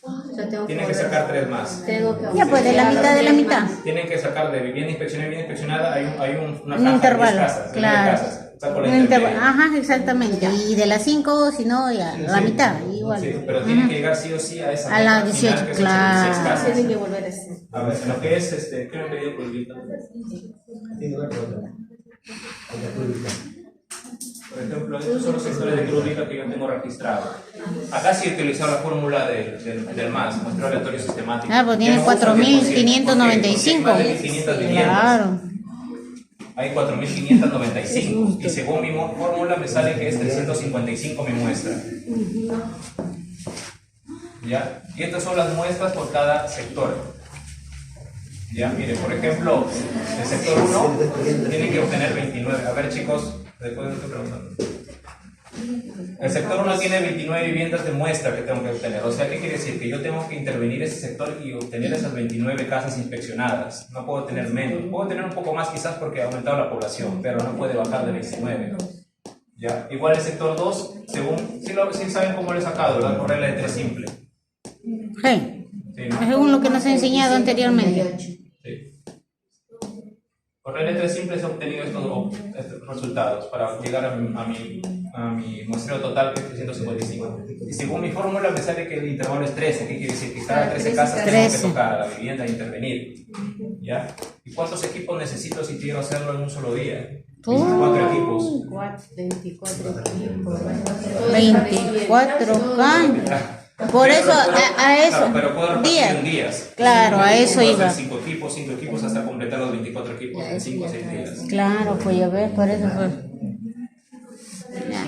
O sea, Tienen que sacar 3 más. Tengo que Ya, pues de la mitad de la mitad. Tienen que sacar de vivienda inspeccionada, hay una Un franja intervalo, de 10 casas, de 9 claro. casas. Saco la Un intermedia. Ajá, exactamente. Y de las 5, si no, ya, la Sí. mitad, igual. Sí, pero tienen que llegar sí o sí a esa A la meta 18, final, que son claro. 86 casas. tienen que volver a hacer. A ver, en lo que es, ¿qué me pidió Pulguita? Por ejemplo, estos son los sectores de Cruz Rica que yo tengo registrado. Acá sí he utilizado la fórmula del MAS, muestreo aleatorio sistemático. Ah, pues tiene 4.595. Más de 1.500 viviendas. Claro. Hay 4.595 y según mi fórmula me sale que es 355 mi muestra. ¿Ya? Y estas son las muestras por cada sector. Ya, mire, por ejemplo, el sector 1 tiene que obtener 29. A ver, chicos, después de estoy preguntando. El sector 1 tiene 29 viviendas de muestra que tengo que obtener. O sea, ¿qué quiere decir? Que yo tengo que intervenir ese sector y obtener esas 29 casas inspeccionadas. No puedo tener menos. Puedo tener un poco más quizás porque ha aumentado la población, pero no puede bajar de 29. ¿Ya? Igual el sector 2, según... Sí saben cómo lo he sacado, ¿verdad? Por regla de 3 simple. Sí. Sí, ¿no? Según lo que nos ha enseñado anteriormente. Sí. Por regla de 3 simples he obtenido estos resultados para llegar a mi muestreo total que es 355. Y según mi fórmula me sale que el intervalo es 13, ¿qué quiere decir? Que cada 13 casas tengo que tocar a la vivienda e intervenir. ¿Ya? ¿Y cuántos equipos necesito si quiero hacerlo en un solo día? 24 equipos. 24 equipos. 24K. Por eso, a eso. Claro, pero puedo repartir en días. Claro, a eso Puedo iba. hacer 5 equipos hasta completar los 24 equipos en 5 o 6 días. Claro, pues ya ves, por eso fue. Ya.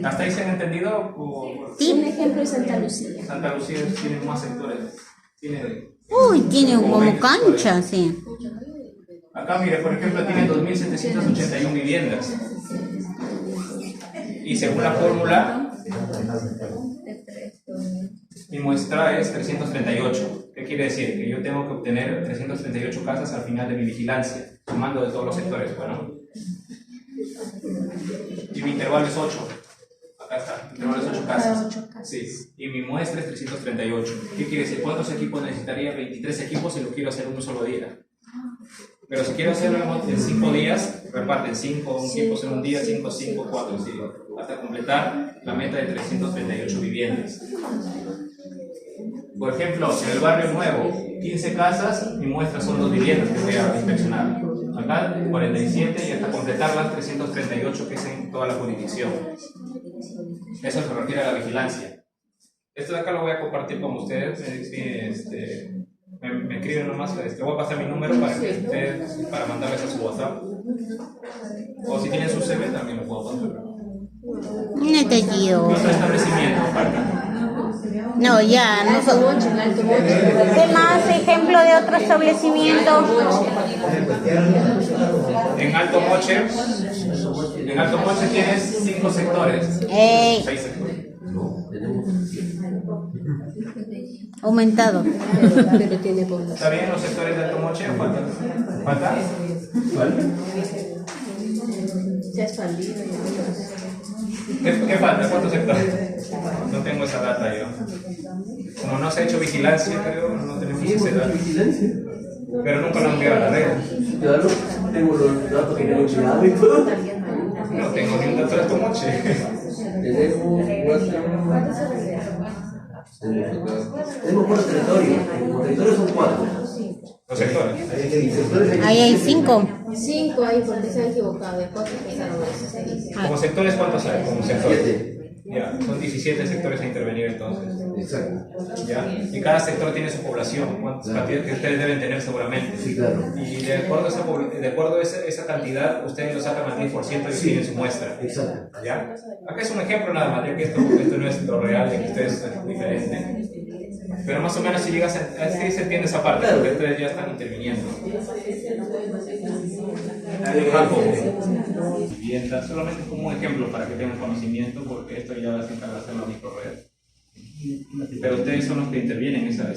¿Hasta ahí se han entendido? Un ejemplo es Santa Lucía. Santa Lucía tiene más sectores. Tiene Uy, tiene como 20 cancha, sectores. sí. Acá, mire, por ejemplo, tiene 2.781 viviendas. Y según la fórmula, mi muestra es 338. ¿Qué quiere decir? Que yo tengo que obtener 338 casas al final de mi vigilancia, sumando de todos los sectores. Bueno. Y mi intervalo es 8. Acá está, mi intervalo es 8 casas. Sí. Y mi muestra es 338. ¿Qué quiere decir? ¿Cuántos equipos necesitaría? 23 equipos si lo quiero hacer en un solo día. Pero si quiero hacerlo en 5 días, reparten 5 equipos en un día, 5, 5, 4, sí, hasta completar la meta de 338 viviendas. Por ejemplo, en el barrio nuevo, 15 casas, mi muestra son 2 viviendas que voy a inspeccionar. Acá 47 y hasta completar las 338 que es en toda la jurisdicción. Eso se refiere a la vigilancia. Esto de acá lo voy a compartir con ustedes. Me escriben nomás, voy a pasar mi número para que ustedes, para mandarles a su WhatsApp. O si tienen su CV también lo puedo pasar. Un detallido. Otro establecimiento, falta. No, ya, no son. ¿Qué más ejemplo de otro establecimiento? En Alto Moche tienes 5 sectores. 6 sectores. Aumentado. Pero tiene población. ¿Está bien los sectores de Alto Moche? ¿Falta? ¿Cuál? Se ha expandido. ¿Qué falta? ¿Cuántos sectores? No tengo esa data yo. Como no se ha hecho vigilancia, creo, no tenemos esa data. Pero nunca lo han enviado a la red. Claro, tengo los datos que tengo cuidado y todo. No tengo ni un dato de Alto Moche. Tenemos 4 territorios. Los territorios son 4. Los sectores. Ahí hay 5. 5 ahí porque se han equivocado. De 4 empezaron eso, se dice. ¿Como sectores cuántos hay? Como sectores. 7. Ya, son 17 sectores a intervenir entonces. Exacto. ¿Ya? Y cada sector tiene su población, cuántas cantidades que ustedes deben tener seguramente. Sí, claro. Y de acuerdo a esa cantidad, ustedes lo sacan al 10% y tienen su muestra. Exacto. ¿Ya? Acá es un ejemplo nada más, ya que esto no es lo real, de que ustedes es diferente. Pero más o menos si llegas a sí se entiende esa parte, porque ustedes ya están interviniendo. Vivienda, solamente como un ejemplo para que tengan conocimiento, porque esto ya se encarga de hacerlo a microred. Pero ustedes son los que intervienen en esa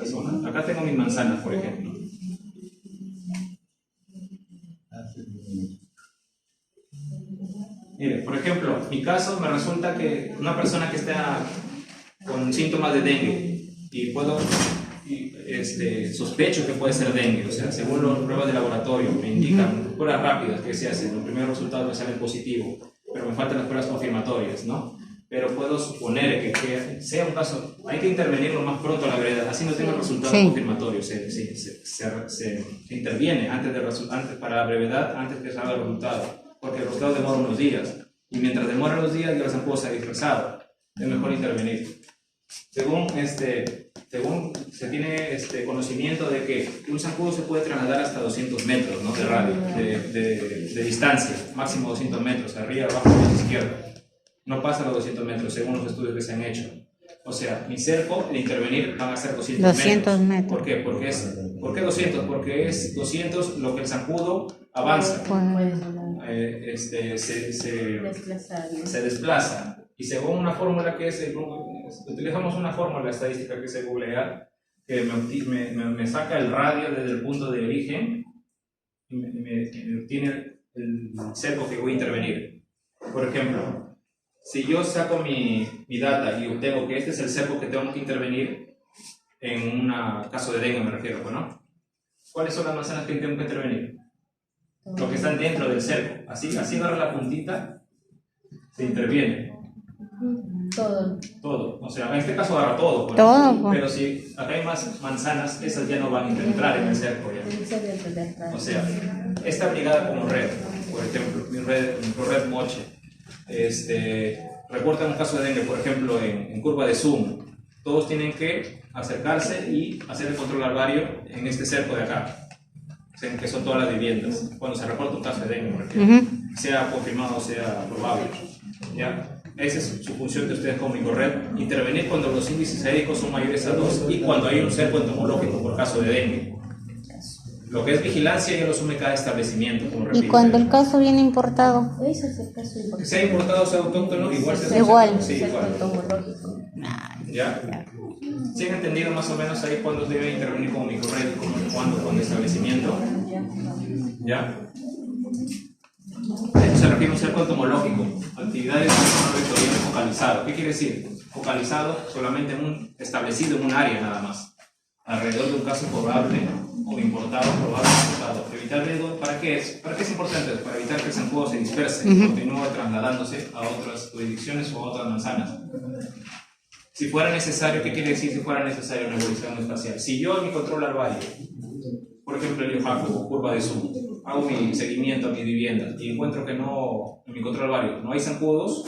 zona. Acá tengo mis manzanas, por ejemplo. Mire, por ejemplo, mi caso me resulta que una persona que está con síntomas de dengue sospecho que puede ser dengue, o sea, según las pruebas de laboratorio me indican pruebas rápidas que se hacen, los primeros resultados me salen positivos, pero me faltan las pruebas confirmatorias, ¿no? Pero puedo suponer que sea un caso, hay que intervenir lo más pronto a la brevedad, así no tengo resultados confirmatorios, se interviene antes para la brevedad, antes que salga el resultado. porque el roscado demora unos días. Y mientras demora los días, ya el zancudo se ha dispersado. Es mejor intervenir. Según se tiene conocimiento de que un zancudo se puede trasladar hasta 200 metros, ¿no? De radio, de distancia, máximo 200 metros, arriba, abajo, a la izquierda. No pasa los 200 metros, según los estudios que se han hecho. O sea, mi cerco, de intervenir, van a ser 200 metros. ¿Por qué? ¿Por qué 200? Porque es 200 lo que el zancudo avanza. Se desplaza. Y según una fórmula que utilizamos una fórmula estadística que se googlea, que me saca el radio desde el punto de origen y me obtiene el cerco que voy a intervenir. Por ejemplo, si yo saco mi data y obtengo que este es el cerco que tengo que intervenir en un caso de dengue, me refiero, ¿no? ¿Cuáles son las manzanas que tengo que intervenir? Lo que están dentro del cerco. Así agarra la puntita, se interviene. Todo. O sea, en este caso agarra todo. Pues. Todo. Pero si acá hay más manzanas, esas ya no van a entrar en el cerco. Ya. O sea, esta brigada como red, por ejemplo, mi red moche, reporta un caso de dengue, por ejemplo, en curva de Zoom. Todos tienen que acercarse y hacer el control larvario en este cerco de acá, que son todas las viviendas. Cuando se reporta un caso de dengue, por ejemplo, sea confirmado o sea probable. ¿Ya? Esa es su función de ustedes como microred, intervenir cuando los índices aéreos son mayores a 2 y cuando hay un cerco entomológico por caso de dengue. Lo que es vigilancia ya lo asume cada establecimiento. Como repito, y cuando el caso viene importado. Ese es el caso importante. Sea importado o sea autóctono, igual se hace. Sí, igual. ¿Ya? ¿Sí han entendido más o menos ahí cuándo debe intervenir como microred y cuándo con establecimiento? ¿Ya? Esto se refiere a un cerco entomológico, actividades de un vectorial focalizado. ¿Qué quiere decir? Focalizado solamente establecido en un área nada más, alrededor de un caso probable o importado, probable o importado. Evitar riesgo, ¿para qué es? ¿Para qué es importante? Para evitar que el zancudo se disperse y continúe trasladándose a otras jurisdicciones o a otras manzanas. Si fuera necesario, ¿qué quiere decir si fuera necesario una evolución espacial? Si yo en mi control larvario, por ejemplo el Yohaku, curva de Zoom, hago mi seguimiento a mis viviendas y encuentro que no, en mi control larvario no hay zancudos,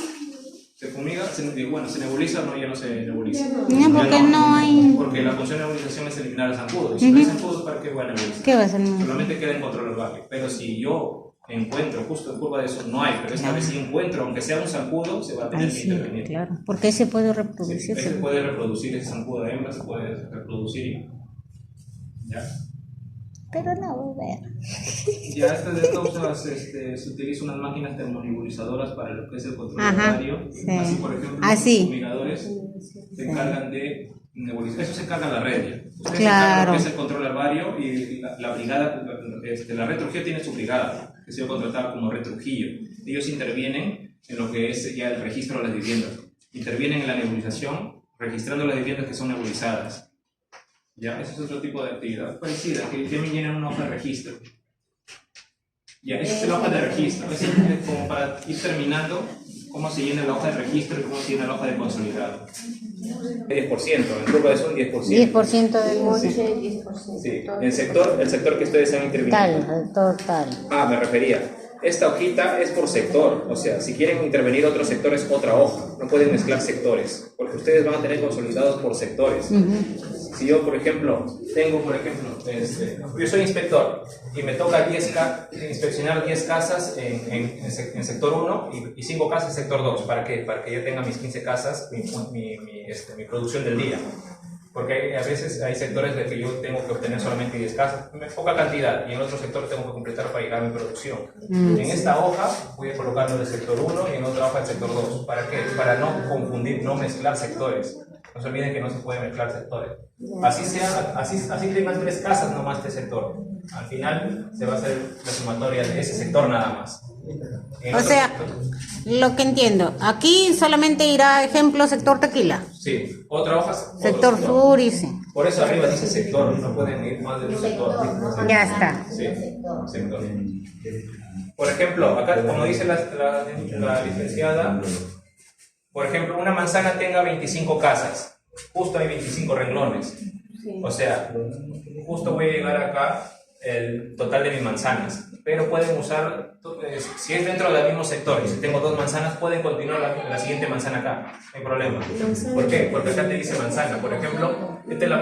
se fumiga, se nebuliza o no, ya no se nebuliza. No, porque no hay. Porque la función de nebulización es eliminar el zancudo. Y si no hay zancudos, ¿para qué voy a nebulizar? ¿Qué va a hacer? Solamente queda en control larvario. Pero si yo encuentro, justo en curva de Zoom no hay, pero esta vez si encuentro, aunque sea un zancudo, se va a tener que intervenir. Claro, porque ese puede reproducirse. Sí, ese puede reproducir, ese zancudo de hembra se puede reproducir. ¿Ya? Pero no voy a ver. Ya estas causas se utilizan unas máquinas termonebulizadoras para lo que es el control larvario. Sí. Así, por ejemplo, los fumigadores se encargan de nebulizar. Eso se encarga la red. Ustedes se encargan de lo que es el control larvario y la brigada, la red Trujillo tiene su brigada, que se ha contratado como red Trujillo. Ellos intervienen en lo que es ya el registro de las viviendas. Intervienen en la nebulización, registrando las viviendas que son nebulizadas. Ya, ese es otro tipo de actividad parecida, que también llenan una hoja de registro. Ya, esa es la hoja de registro, es como para ir terminando cómo se llena la hoja de registro y cómo se llena la hoja de consolidado. 10%, en curva de Zoom 10%. 10% del moche, sí. 10%. Sí, el sector que ustedes han intervenido. Total. Ah, me refería. Esta hojita es por sector, o sea, si quieren intervenir otros sectores, otra hoja. No pueden mezclar sectores, porque ustedes van a tener consolidados por sectores. Si yo, por ejemplo, yo soy inspector y me toca inspeccionar 10 casas en sector 1 y 5 casas en sector 2. ¿Para qué? Para que yo tenga mis 15 casas, mi producción del día. Porque a veces hay sectores de que yo tengo que obtener solamente 10 casas, poca cantidad, y en otro sector tengo que completar para llegar a mi producción. En esta hoja voy a colocarlo del sector 1 y en otra hoja del sector 2. ¿Para qué? Para no confundir, no mezclar sectores. No se olviden que no se puede mezclar sectores. Así tengan 3 casas nomás de sector. Al final se va a hacer la sumatoria de ese sector nada más. O sea, lo que entiendo, aquí solamente irá ejemplo sector Tequila. Sí, otra hoja. Sector sur y sí. Por eso arriba dice sector, no pueden ir más de un sector. Ya está. Sí, sector. Por ejemplo, acá como dice la licenciada, por ejemplo, una manzana tenga 25 casas, justo hay 25 renglones. O sea, justo voy a llegar acá el total de mis manzanas. pero pueden usar, si es dentro del mismo sector, y si tengo 2 manzanas, pueden continuar la siguiente manzana acá, no hay problema. ¿Por qué? Porque acá te dice manzana, por ejemplo, esta es la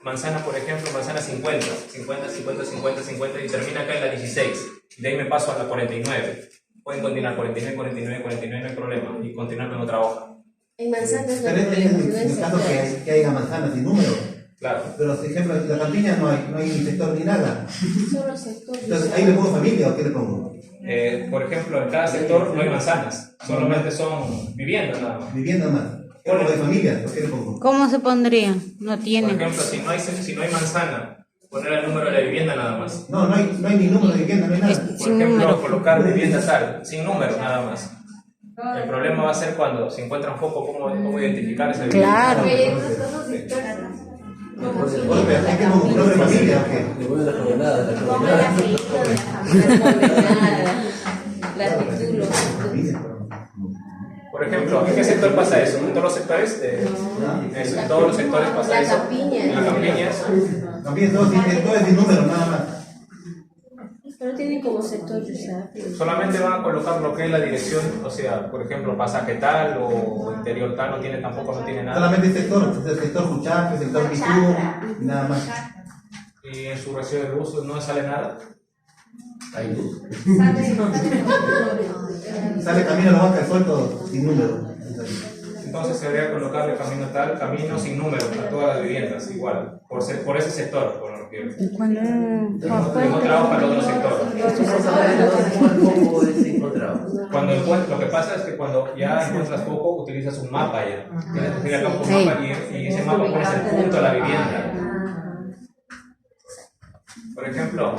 manzana por ejemplo, manzana 50, 50, 50, 50, 50, y termina acá en la 16, y de ahí me paso a la 49. Pueden continuar 49, 49, 49, no hay problema, y continuar con otra hoja. En manzanas no hay Pero problema, en el caso que haya manzanas sin número. Claro. Pero, por ejemplo, en la campiña no hay ni sector ni nada. solo sectores. Entonces, ¿ahí le pongo familia o qué le pongo? Por ejemplo, en cada sector no hay manzanas, solamente son viviendas nada más. Vivienda más. ¿Qué le pongo de familia? ¿Por qué le pongo? ¿Cómo se pondría? No Por tiene. ejemplo, si no hay manzana, poner el número de la vivienda nada más. No hay ni número de vivienda, no hay nada. Por Sin ejemplo, número. colocar vivienda tal, sin número nada más. El problema va a ser cuando se encuentra un foco, cómo identificar esa vivienda. Claro. ¿Hay que poner un nombre de familia o qué? Le voy a la jornada, la Ponga jornada. la película de la familia, la título. Por ejemplo, ¿en qué sector pasa eso? ¿En todos los sectores? Eso, en todos los sectores pasa La eso. campiña. En las campiñas. También todo es sin número, nada más. Pero tienen como sector, Solamente van a colocar lo que es la dirección, o sea, por ejemplo, pasaje tal o interior tal, no tiene nada. Solamente el sector Juchaque, el sector Pichudo, y nada más. Y en su recibo de luz no sale nada. Hay luz. Sale camino a la vaca suelto sin número. Entonces se debería colocarle camino tal, camino sin número a todas las viviendas, igual, por ese sector, por lo que Y cuando en otra hoja al otro sector. ¿Cómo es encontrado? Lo que pasa es que cuando ya encuentras poco, utilizas un mapa ya. Tienes que ir acá un mapa y ese mapa pones el punto de la vivienda. Por ejemplo,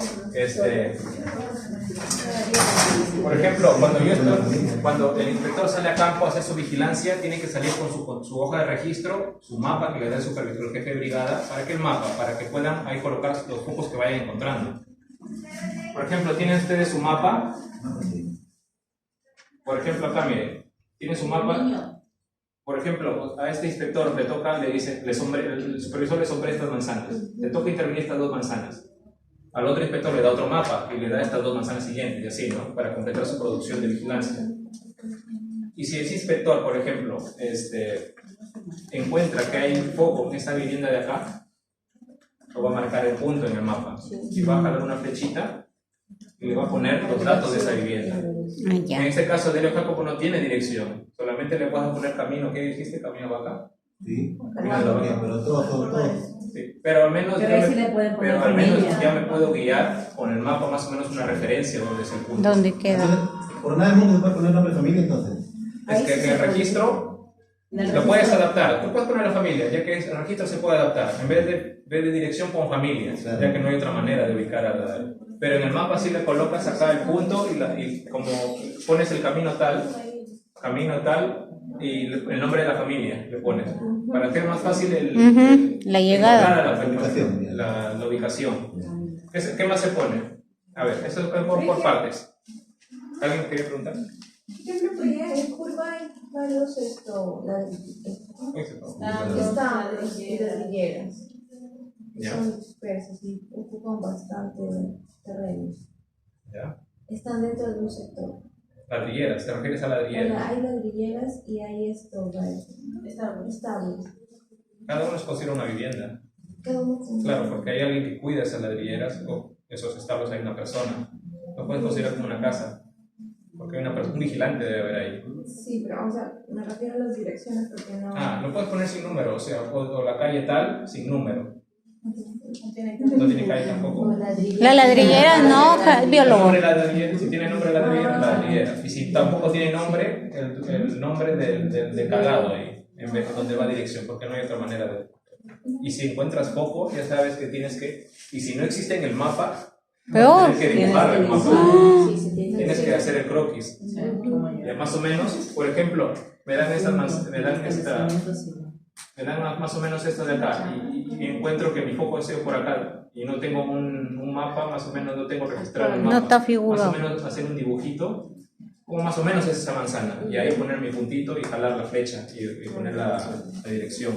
cuando el inspector sale a campo a hacer su vigilancia, tiene que salir con su hoja de registro, su mapa que le da el supervisor, el jefe de brigada. ¿Para qué el mapa? Para que puedan ahí colocar los focos que vayan encontrando. Por ejemplo, tienen ustedes su mapa. Por ejemplo, acá miren, tiene su mapa. Por ejemplo, a este inspector le dice, el supervisor le sombrea estas manzanas. Le toca intervenir estas 2 manzanas. Al otro inspector le da otro mapa y le da estas 2 manzanas siguientes, y así, ¿no? Para completar su producción de vigilancia. Y si ese inspector, por ejemplo, encuentra que hay un foco en esta vivienda de acá, lo va a marcar el punto en el mapa. Y va a jalar una flechita y le va a poner los datos de esa vivienda. En este caso, Delio Jacopo no tiene dirección, solamente le puedes poner camino. ¿Qué dijiste? ¿Camino vaca? Sí, Camino de la vaca. pero todo. Sí, pero al menos, ya me puedo guiar con el mapa más o menos una referencia donde es el punto. ¿Dónde queda? Entonces, por nada del mundo se puede poner nombre de familia entonces. Es que en el registro lo puedes adaptar. Tú puedes poner la familia, ya que el registro se puede adaptar. En vez de dirección, pon familia, Claro. ya que no hay otra manera de ubicar pero en el mapa sí le colocas acá el punto y como pones el camino tal y el nombre de la familia le pones. Para que sea más fácil la llegada. La ubicación. ¿Qué más se pone? A ver, eso es por partes. ¿Alguien quería preguntar? En curva hay varios estambres y ladrilleras. Ya. Son dispersas y ocupan bastante terreno. Ya. Están dentro de un sector. Ladrilleras, ¿te refieres a ladrilleras? Hay ladrilleras y hay estables. Cada uno es considera una vivienda. Cada uno con- Claro, porque hay alguien que cuida esas ladrilleras o esos establos, hay una persona. Lo puedes considerar como una casa, porque hay un vigilante debe haber ahí. Sí, pero o sea, me refiero a las direcciones porque no. Lo puedes poner sin número, o sea, o la calle tal sin número. No tiene No tiene calle tampoco. La ladrillera no, biólogo. Si tiene nombre de ladrillera. Y si tampoco tiene nombre, el nombre del calado ahí, en vez de donde va dirección, porque no hay otra manera de. Y si encuentras poco, ya sabes que tienes que. Y si no existe en el mapa, Peor. tienes que dibujar el mapa. Sí, se tiene Tienes que hacer el croquis. Ya más o menos, por ejemplo, me dan más o menos esta de acá y encuentro que mi foco ha sido por acá y no tengo un mapa, más o menos no tengo registrado el No mapa. está figurado. Más o menos hacer un dibujito, como más o menos es esa manzana, y ahí poner mi puntito y jalar la flecha y poner la dirección.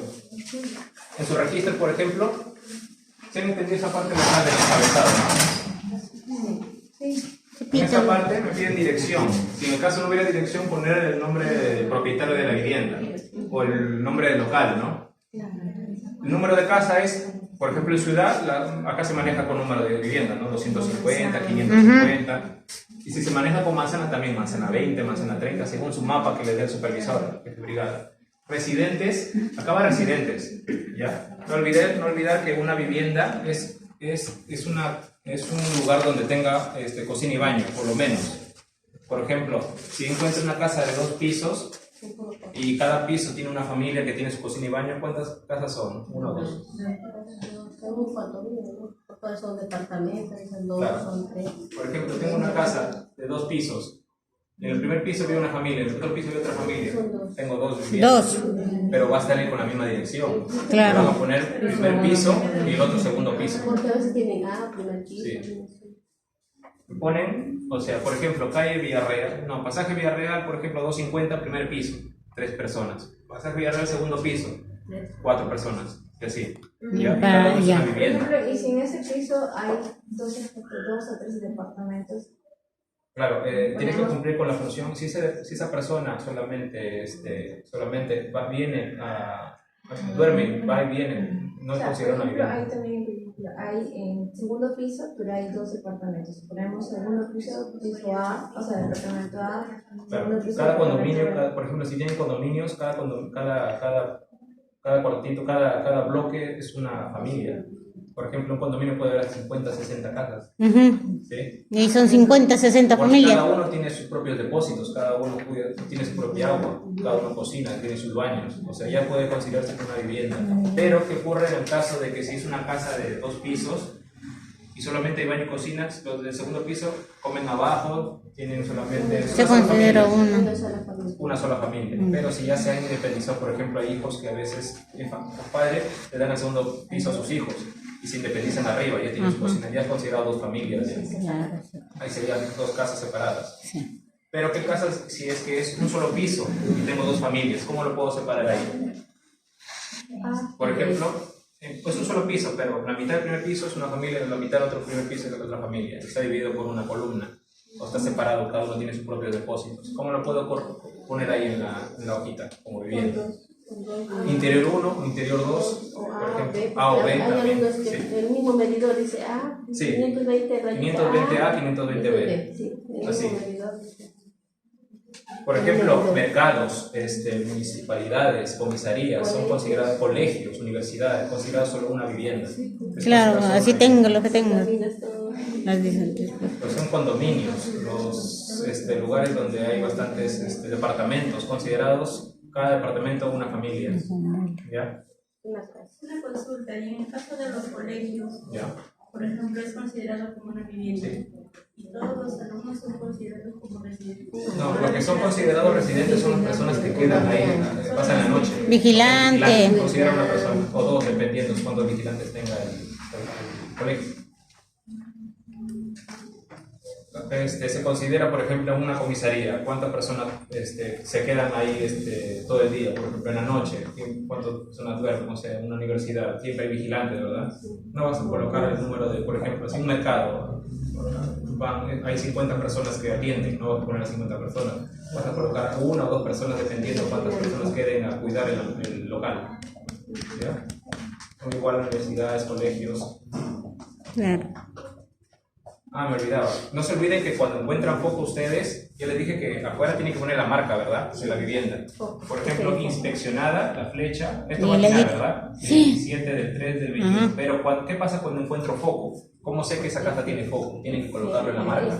En su registro, por ejemplo, ¿se han entendido esa parte local del encabezado? En esta parte me piden dirección. Si en el caso no hubiera dirección, poner el nombre del propietario de la vivienda o el nombre del local, ¿no? El número de casa es, por ejemplo, en ciudad, acá se maneja con número de vivienda, ¿no? 250, 550. Y si se maneja con manzana, también manzana 20, manzana 30, según su mapa que le dé el supervisor, que es de brigada. Residentes, acá va residentes, ¿ya? No olvidar que una vivienda es un lugar donde tenga cocina y baño, por lo menos. Por ejemplo, si encuentras una casa de 2 pisos y cada piso tiene una familia que tiene su cocina y baño, ¿cuántas casas son? 1 o 2. Son departamentos, son 2, Claro. son 3. Por ejemplo, tengo una casa de 2 pisos. En el primer piso vive una familia, en el otro piso vive otra familia. Tengo 2 viviendas. 2. Pero va a estar con la misma dirección. Claro. Vamos a poner primer piso y el otro segundo piso. Porque a veces tienen primer piso. Sí. Ponen, o sea, por ejemplo, calle Villarreal, no, pasaje Villarreal, por ejemplo, 250, primer piso, 3 personas. Pasaje Villarreal, segundo piso, 4 personas, y así. Ya, cada uno es una Por vivienda. ejemplo, y si en ese piso hay 2 o 3 departamentos, Claro, tiene que cumplir con la función. Si esa persona solamente viene duerme, va y viene, no o es sea, considerado por una ejemplo, vivienda. hay también, por ejemplo, hay en segundo piso, pero hay 2 departamentos. Ponemos segundo piso, piso A, o sea, departamento A, Claro, segundo piso, cada condominio, departamento B. por ejemplo, si tienen condominios, cada cuartito, cada bloque es una familia. Por ejemplo, un condominio puede haber 50, 60 casas. ¿Sí? Y son 50, 60 Porque familias. cada uno tiene sus propios depósitos, cada uno tiene su propia agua, cada uno cocina, tiene sus baños, o sea, ya puede considerarse como una vivienda. Pero, ¿qué ocurre en el caso de que si es una casa de 2 pisos y solamente hay baño y cocina, los del segundo piso comen abajo, tienen solamente... Se considera uno. Una sola familia. Pero si ya se han independizado, por ejemplo, hay hijos que a veces los padres le dan al segundo piso a sus hijos y se independizan arriba, ya tienen su cocina, ya es considerado 2 familias. Claro. Ahí serían 2 casas separadas. Pero ¿qué casas si es que es un solo piso y tengo 2 familias? ¿Cómo lo puedo separar ahí? Por ejemplo, pues un solo piso, pero la mitad del primer piso es una familia, la mitad del otro primer piso es otra familia. Está dividido por una columna. O está separado, cada uno tiene sus propios depósitos. ¿Cómo lo puedo poner ahí en la hojita como vivienda? Interior 1, interior 2, por ejemplo, A o B Hay también. algunos que Sí. el mismo medidor dice Sí. 520 520A, 520B. Sí, el Así. mismo medidor. Por ejemplo, mercados, municipalidades, comisarías, son consideradas colegios, universidades, consideradas solo una vivienda. Es Claro, considerado así solo tengo lo que tengo. Caminas todo. Las diferentes. pues son condominios, los lugares donde hay bastantes departamentos considerados, cada departamento una familia. ¿Ya? Una casa. Una consulta, y en el caso de los colegios, ¿Ya? por ejemplo, es considerado como una vivienda. Sí. Y todos los alumnos son considerados como residentes. No, los que son considerados residentes son las personas que quedan ahí, pasan la noche. Vigilante. Considera una persona, o 2, dependiendo de cuántos vigilantes tenga el colegio. Se considera, por ejemplo, una comisaría, cuántas personas se quedan ahí todo el día, por ejemplo, en la noche, cuántas personas duermen, o sea, en una universidad, siempre hay vigilantes, ¿verdad? No vas a colocar el número de, por ejemplo, si un mercado, hay 50 personas que atienden, no vas a poner a 50 personas, vas a colocar 1 o 2 personas dependiendo cuántas personas queden a cuidar el local. ¿Ya? Son igual universidades, colegios. Claro. Me olvidaba. No se olviden que cuando encuentran foco ustedes, yo les dije que afuera tienen que poner la marca, ¿verdad? De la vivienda. Por ejemplo, inspeccionada, la flecha. Esto va a tirar, ¿verdad? Sí. 17 del 3 del 21. Pero ¿qué pasa cuando encuentro foco? ¿Cómo sé que esa casa tiene foco? Tienen que colocarlo en la marca.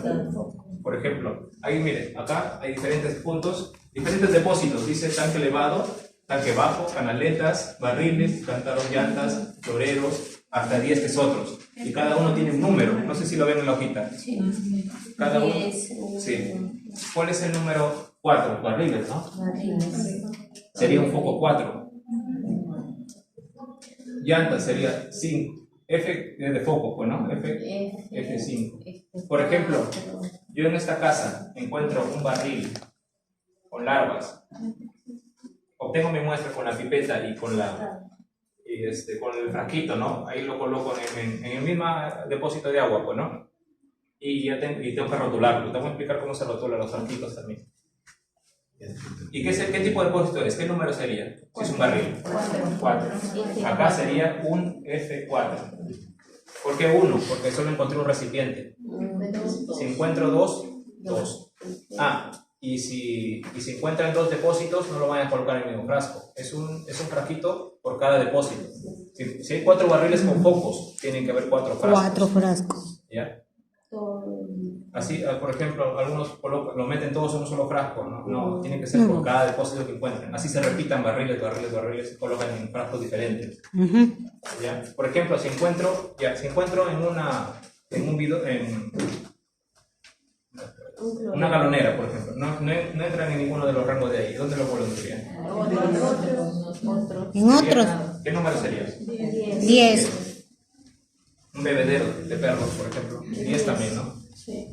Por ejemplo, ahí miren, acá hay diferentes puntos, diferentes depósitos. Dice tanque elevado, tanque bajo, canaletas, barriles, cántaros, llantas, floreros, hasta 10 que es otros. Y cada uno tiene un número. No sé si lo ven en la hojita. Cada uno. Sí. ¿Cuál es el número 4? Barriles, ¿no? Sería un foco 4. Llantas sería 5. F de foco, pues, ¿no? F5. Por ejemplo, yo en esta casa encuentro un barril con larvas. Obtengo mi muestra con la pipeta y con con el frasquito, ¿no? Ahí lo coloco en el mismo depósito de agua, pues, ¿no? y tengo que rotularlo. Te voy a explicar cómo se rotulan los frasquitos también. ¿Y qué tipo de depósito es? ¿Qué número sería? Si es un barril. 4. Acá sería un F4. ¿Por qué 1? Porque solo encontré un recipiente. Si encuentro 2, 2. Y si encuentran 2 depósitos, no lo vayan a colocar en el mismo frasco. Es un frasquito por cada depósito. Si hay 4 barriles con focos, tienen que haber 4 frascos. 4 frascos. ¿Ya? Así, por ejemplo, algunos lo meten todos en un solo frasco. No, tiene que ser por cada depósito que encuentren. Así se repitan barriles, se colocan en frascos diferentes. ¿Ya? Por ejemplo, si encuentro en una galonera, por ejemplo, no entran en ninguno de los rangos de ahí. ¿Dónde lo pondrían? En otros. ¿Qué número sería? 10. Un bebedero de perros, por ejemplo. 10 también, ¿no? Sí.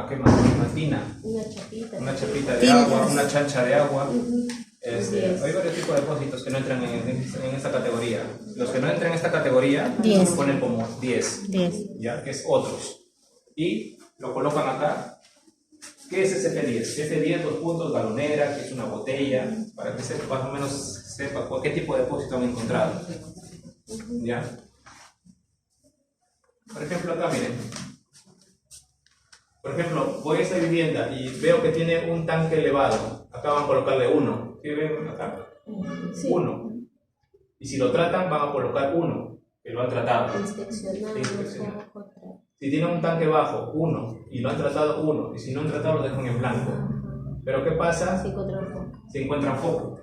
¿Qué más? Una tina. Una chapita de agua, una chancha de agua. Hay varios tipos de depósitos que no entran en esta categoría. Los que no entran en esta categoría lo ponen como 10. ¿Ya? Que es otros. Y lo colocan acá. ¿Qué es ese F10? F10, 2 puntos, galonera, que es una botella, para que más o menos sepa qué tipo de depósito han encontrado. ¿Ya? Por ejemplo, acá miren. Por ejemplo, voy a esta vivienda y veo que tiene un tanque elevado. Acá van a colocarle 1. ¿Qué ven acá? 1. Y si lo tratan, van a colocar 1, que lo han tratado. Inspeccionar. Si tiene un tanque bajo, 1, y lo han tratado, 1. Y si no han tratado, lo dejan en blanco. Pero ¿qué pasa? Si encuentran foco.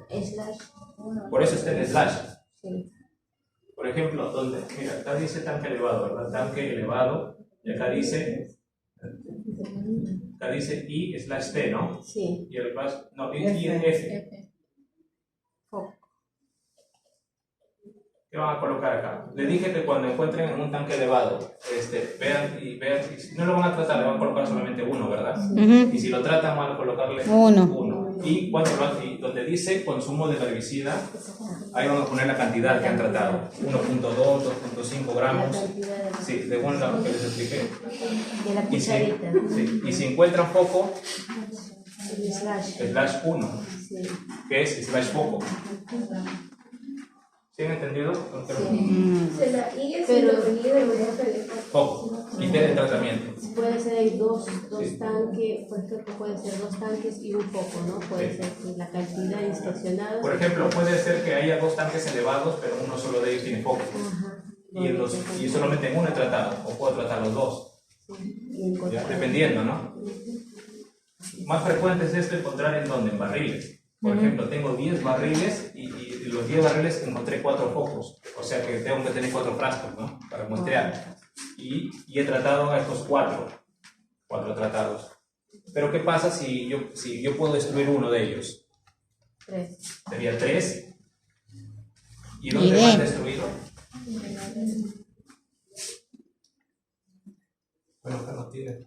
Por eso está el slash. Sí. Por ejemplo, mira, acá dice tanque elevado, ¿verdad? Tanque elevado, y acá dice I/T, ¿no? Sí. Y el F. ¿Qué van a colocar acá? Le dije que cuando encuentren en un tanque elevado, vean, y si no lo van a tratar, le van a colocar solamente 1, ¿verdad? Y si lo tratan, van a colocarle 1. Y donde dice consumo de herbicida, ahí van a poner la cantidad que han tratado. 1.2, 2.5 gramos. Sí, según lo que les expliqué. De la cucharita. Y si encuentran foco, slash 1, que es slash foco. ¿Sí han entendido? Foco. Y tiene tratamiento. Puede ser dos tanques, por ejemplo, puede ser 2 tanques y un foco, ¿no? Puede ser que la cantidad inspeccionada. Por ejemplo, puede ser que haya 2 tanques elevados, pero uno solo de ellos tiene foco. Y solamente en uno he tratado, o puedo tratar los 2. ¿Ya? Dependiendo, ¿no? Más frecuente es esto encontrar en donde, en barriles. Por ejemplo, tengo 10 barriles y los 10 barriles encontré 4 focos. O sea que tengo que tener 4 frascos, ¿no? Para muestrear. Y he tratado a estos 4 tratados. Pero ¿qué pasa si yo puedo destruir uno de ellos? 3. Sería 3. ¿Y dónde va el destruido? Bueno, acá no tiene.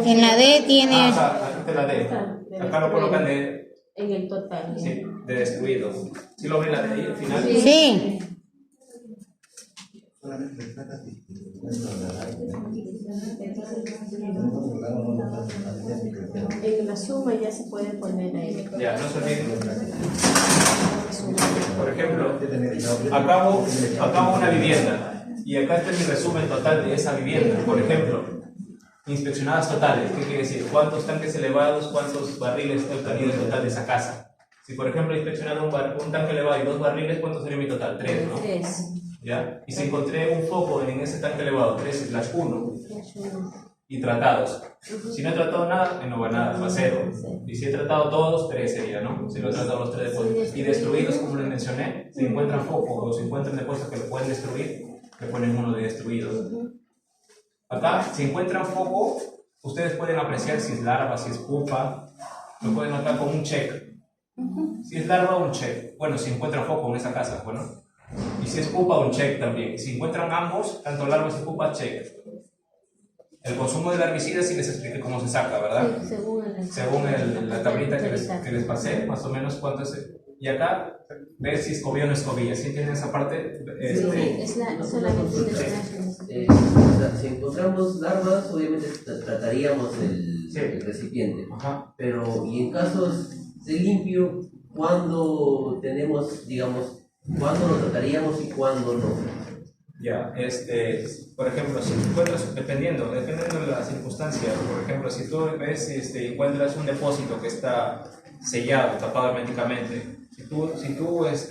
En la D tiene. Acá está la D. Acá lo colocan en el total. Sí, de destruido. ¿Sí lo ven la D ahí al final? Sí. En la suma ya se puede poner ahí. Ya, no se olviden. Por ejemplo, acabo una vivienda y acá está mi resumen total de esa vivienda. Por ejemplo, inspeccionadas totales. ¿Qué quiere decir? ¿Cuántos tanques elevados, cuántos barriles he obtenido en total de esa casa? Si por ejemplo he inspeccionado un tanque elevado y 2 barriles, ¿cuánto sería mi total? 3, ¿no? 3. ¿Ya? Y si encontré un foco en ese tanque elevado, 3/1. Y tratados. Si no he tratado nada, no va nada, va 0. Y si he tratado todos, 3 sería, ¿no? Si lo he tratado los 3 depósitos. Y destruidos, como les mencioné, si encuentran foco o si encuentran depósitos que lo pueden destruir, le ponen 1 de destruidos. Acá, si encuentran foco, ustedes pueden apreciar si es larva, si es pupa. Lo pueden notar con un check. Si es larva, un check. Bueno, si encuentran foco en esa casa, bueno. Y si es pupa, un check también. Si encuentran ambos, tanto larvas y pupa, check. El consumo del herbicida sí les expliqué cómo se saca, ¿verdad? Sí, según la tablita que les pasé, más o menos cuánto es Y acá, ver si escobilla o no escobilla. ¿Sí entienden esa parte? Es solamente de o sea, si encontramos larvas, obviamente trataríamos el recipiente. Ajá. Pero, y en casos de limpio, ¿cuándo tenemos, digamos, cuándo lo trataríamos y cuándo no? Ya, por ejemplo, si encuentras, dependiendo de la circunstancia, por ejemplo, si tú ves, encuentras un depósito que está sellado, tapado herméticamente, si tú puedes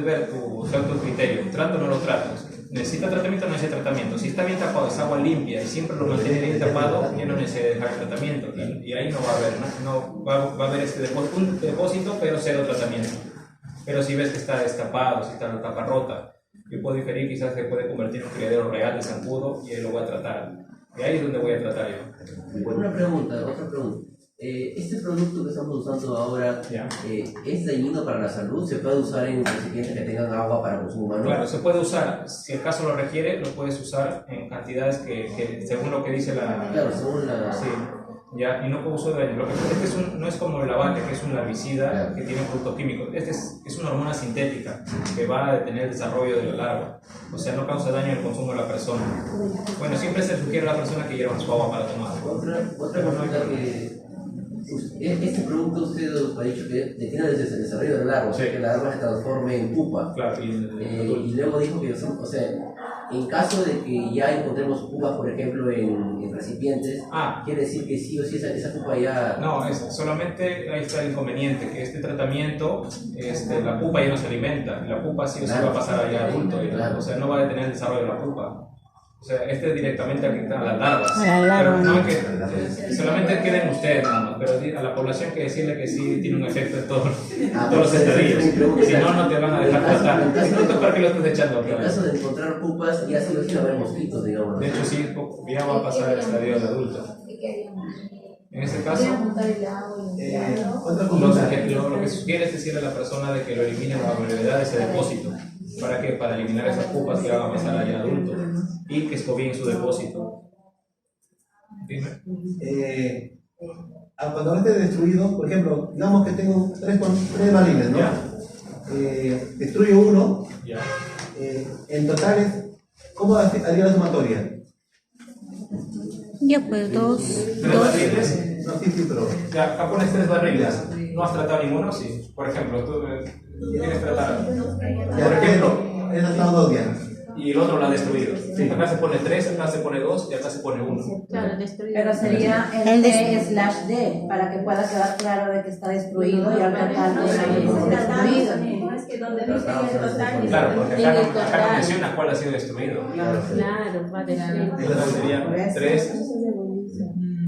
ver tu criterio, ¿trato o no lo tratas? ¿Necesita tratamiento o no necesita tratamiento? Si está bien tapado, es agua limpia y siempre lo mantiene bien tapado, ya no necesita dejar el tratamiento y ahí no va a haber, va a haber un depósito, pero cero tratamiento. Pero si ves que está destapado, si está la tapa rota, yo puedo inferir quizás que puede convertir en un criadero real de zancudo y ahí lo voy a tratar. Y ahí es donde voy a tratar yo. Otra pregunta. ¿Este producto que estamos usando ahora es dañino para la salud? ¿Se puede usar en recipientes que tengan agua para consumo humano? Claro, se puede usar. Si el caso lo requiere, lo puedes usar en cantidades que según lo que dice la... Claro, según la... Sí. Ya, y no con uso de daño. Lo que pasa es que no es como el lavante, que es un larvicida que tiene un producto químico. Es una hormona sintética que va a detener el desarrollo de la larva. O sea, no causa daño al consumo de la persona. Bueno, siempre se sugiere a la persona que lleva su agua para tomar. Otra pregunta que... Este producto usted ha dicho que detiene desde el desarrollo de la larva, o sea, que la larva se transforme en pupa. Claro, y luego dijo que, o sea, en caso de que ya encontremos pupas, por ejemplo, en recipientes, quiere decir que sí o sí esa pupa ya... No, solamente ahí está el inconveniente, que este tratamiento, la pupa ya no se alimenta, la pupa sí o sí va a pasar allá adulto, o sea, no va a detener el desarrollo de la pupa. O sea, directamente a las larvas. Pero no que solamente queden ustedes nada más, pero a la población que decirle que sí tiene un efecto en todos los estadios. Si no, no te van a dejar tratar. No, ¿para qué lo estás echando? En caso de encontrar pupas, ya sí o sí va a haber mosquitos, digamos. De hecho, sí, ya va a pasar el estadio de adulto. En este caso, lo que sugiere es decirle a la persona de que lo elimine la brevedad de ese depósito. ¿Para qué? Para eliminar esas pupas que van a pasar allá adulto y que escobien su depósito. Dime. Cuando esté destruido, por ejemplo, digamos que tengo tres barriles, ¿no? Destruyo uno. Ya. En total, ¿cómo haría la sumatoria? Ya pues, dos. ¿Tres barriles? No, sí, pero... Ya, acá pones 3 barriles. ¿No has tratado ninguno? Sí. Por ejemplo, tú tienes tratado. Por ejemplo, he tratado 2 días. Y el otro lo ha destruido. Sí. Acá se pone 3, acá se pone 2 y acá se pone 1. Claro, destruido. Pero sería el T/D para que pueda quedar claro de que está destruido y al tratar de destruido. Es que donde dice el total. Claro, porque acá no menciona cuál ha sido destruido. Claro, va a destruir. Entonces sería 3.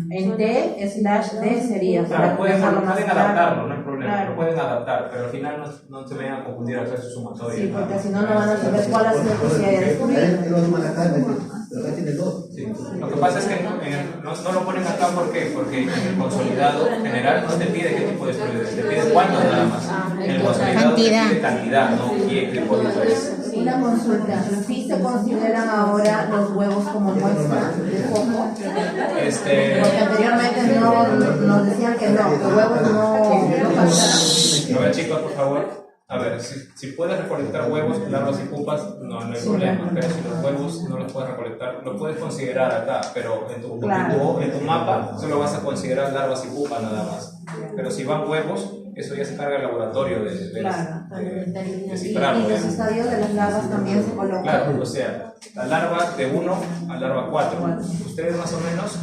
En T/D sería Claro, para pueden dejarlo más adaptarlo, claro. no hay problema, Claro. lo pueden adaptar, pero al final no se vayan a confundir al hacer su sumatoria. Sí, porque si no, no van a saber cuál ha sido que se haya destruido. Él lo suman acá, pero acá tiene 2. Sí. Lo que pasa es que no lo ponen acá porque en el consolidado general no te pide qué tipo de estudio, te pide cuánto nada más. En el consolidado te pide cantidad, no qué tipo es. Una consulta, ¿sí se consideran ahora los huevos como muestra de foco? Porque anteriormente nos decían que no, los huevos no pasaban. A ver, chicos, por favor. A ver, si puedes recolectar huevos, larvas y pupas, no hay problema. Pero si los huevos no los puedes recolectar, lo puedes considerar acá, pero en tu mapa solo vas a considerar larvas y pupas nada más. Pero si van huevos, eso ya se carga el laboratorio de cifrarlo. Y los estadios de las larvas también se colocan. Claro, o sea, la larva de 1 a larva 4. Ustedes más o menos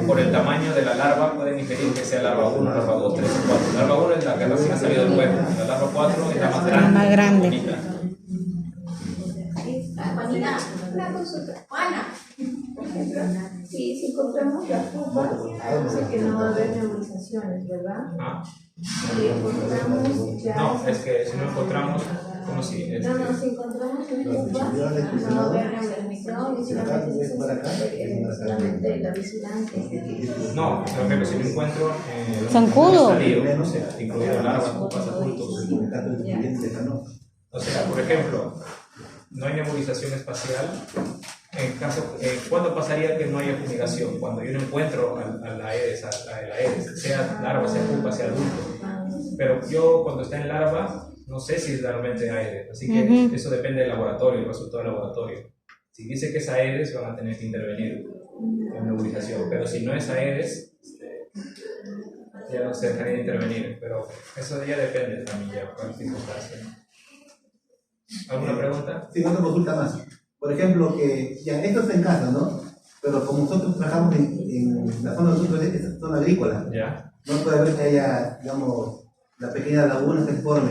por el tamaño de la larva pueden inferir que sea larva 1, larva 2, 3 y 4. La larva 1 es la que recién ha salido del huevo, la larva 4 es la más grande. La más grande. Bonita. Juanita, una consulta. Juana, por ejemplo, si encontramos las pupas, sé que no va a haber nebulizaciones, ¿verdad? Si encontramos ya... No, es que si no encontramos, ¿cómo si? si encontramos una pupa, no va a haber nebulización y solamente la vigilancia. No, pero si lo encuentro zancudo, o sea, incluido larvas, pupas, adultos. O sea, por ejemplo, no hay nebulización espacial. ¿Cuándo pasaría que no haya fumigación? Cuando yo no encuentro a la Aedes, sea larva, sea pupa, sea adulto. Pero yo cuando está en larva, no sé si es realmente Aedes, así que eso depende del laboratorio, el resultado del laboratorio. Si dice que es Aedes, van a tener que intervenir en nebulización, pero si no es Aedes, ya no se dejaría de intervenir, pero eso ya depende también, ya, con las circunstancias. ¿Alguna pregunta? Sí, otra consulta más. Por ejemplo, que ya esto está en casa, ¿no? Pero como nosotros trabajamos en la zona de nosotros, es zona agrícola, ¿Ya? no puede haber que haya, digamos, la pequeña laguna que se forme.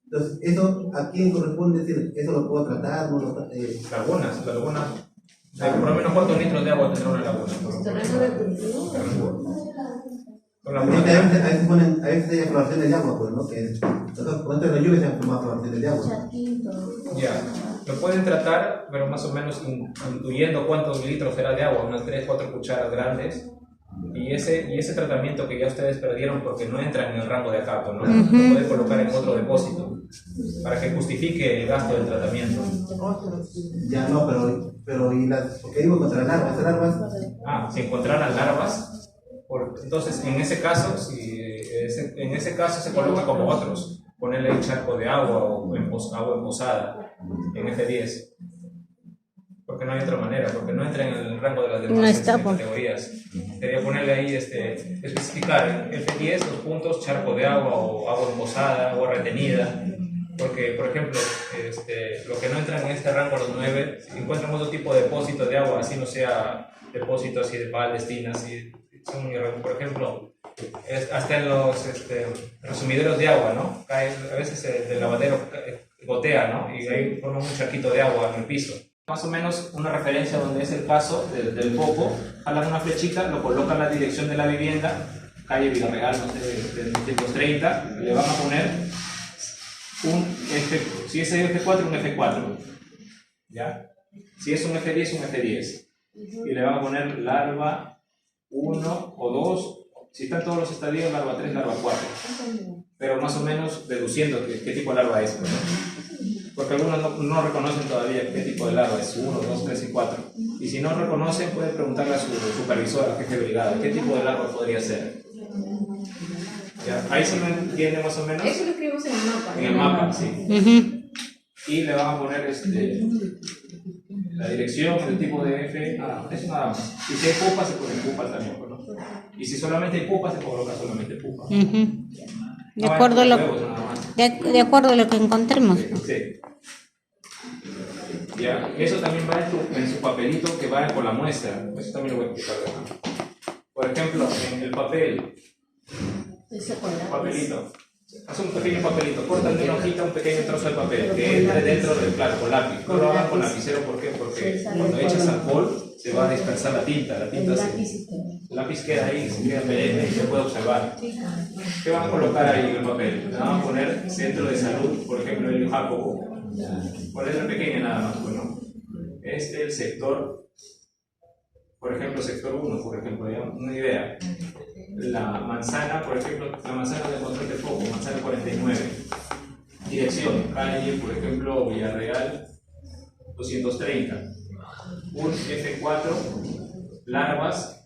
Entonces, ¿eso a quién corresponde decir? ¿Eso lo puedo tratar? ¿No lo, Lagunas. Por lo menos ¿cuántos litros de agua tendrá una laguna? Terreno de cultivo. Con a veces hay floraciones de agua, pues, ¿no? Que nosotros, cuando entra la lluvia se han formado floraciones de agua. Ya, lo pueden tratar, pero más o menos intuyendo cuántos litros será de agua, unas 3-4 cucharas grandes. Y ese tratamiento que ya ustedes perdieron porque no entra en el rango de acato, ¿no? Lo pueden colocar en otro depósito para que justifique el gasto del tratamiento. Ya no, pero ¿y las? Porque digo contra larvas, ¿las larvas? Si encontraran larvas, entonces en ese caso, se coloca como otros, ponerle un charco de agua o agua embosada en F10. Porque no hay otra manera, porque no entra en el rango de las demás categorías. Sería ponerle ahí, especificar en F10 los puntos, charco de agua o agua embosada, agua retenida. Porque, por ejemplo, lo que no entra en este rango, los 9, si encuentran otro tipo de depósito de agua, así no sea depósito así de palestinas, por ejemplo, hasta en los sumideros de agua, ¿no? Cae, a veces el lavadero gotea, ¿no? Y ahí forma un charquito de agua en el piso. Más o menos una referencia donde es el caso del foco, jalan una flechita, lo colocan en la dirección de la vivienda, calle Villarreal, no sé, del 230, y le van a poner si es F4, un F4, ¿ya? Si es un F10, un F10, y le van a poner larva 1 o 2, si están todos los estadios, larva 3, larva 4, pero más o menos deduciendo qué tipo de larva es, ¿no? Porque algunos no reconocen todavía qué tipo de larva es, 1, 2, 3 y 4. Y si no reconocen, pueden preguntarle a su supervisor, al jefe de brigada, qué tipo de larva podría ser. ¿Ya? Ahí se lo entiende más o menos. Eso lo escribimos en el mapa. En el mapa, sí. Y le van a poner la dirección, el tipo de F, eso nada más. Y si hay pupa, se pone pupa también, ¿no? Y si solamente hay pupa, se coloca solamente pupa. De acuerdo a lo que encontremos. Sí. Ya, eso también va en su papelito que va con la muestra. Eso también lo voy a explicar. Por ejemplo, en el papelito. Haz un pequeño papelito, cortan de una hojita un pequeño trozo de papel que entre dentro del plato con lápiz. No lo hagan con lapicero, ¿por qué? Porque cuando echas alcohol se va a dispersar la tinta. El lápiz queda ahí, se queda perenne y se puede observar. ¿Qué van a colocar ahí en el papel? Le van a poner centro de salud, por ejemplo, el Jacobo. Por letra pequeña nada más, bueno. Este es el sector, por ejemplo, sector 1, por ejemplo, ya una idea. La manzana, por ejemplo, la manzana de control de foco, manzana 49. Dirección, calle, por ejemplo, Villarreal 230. Un F4, larvas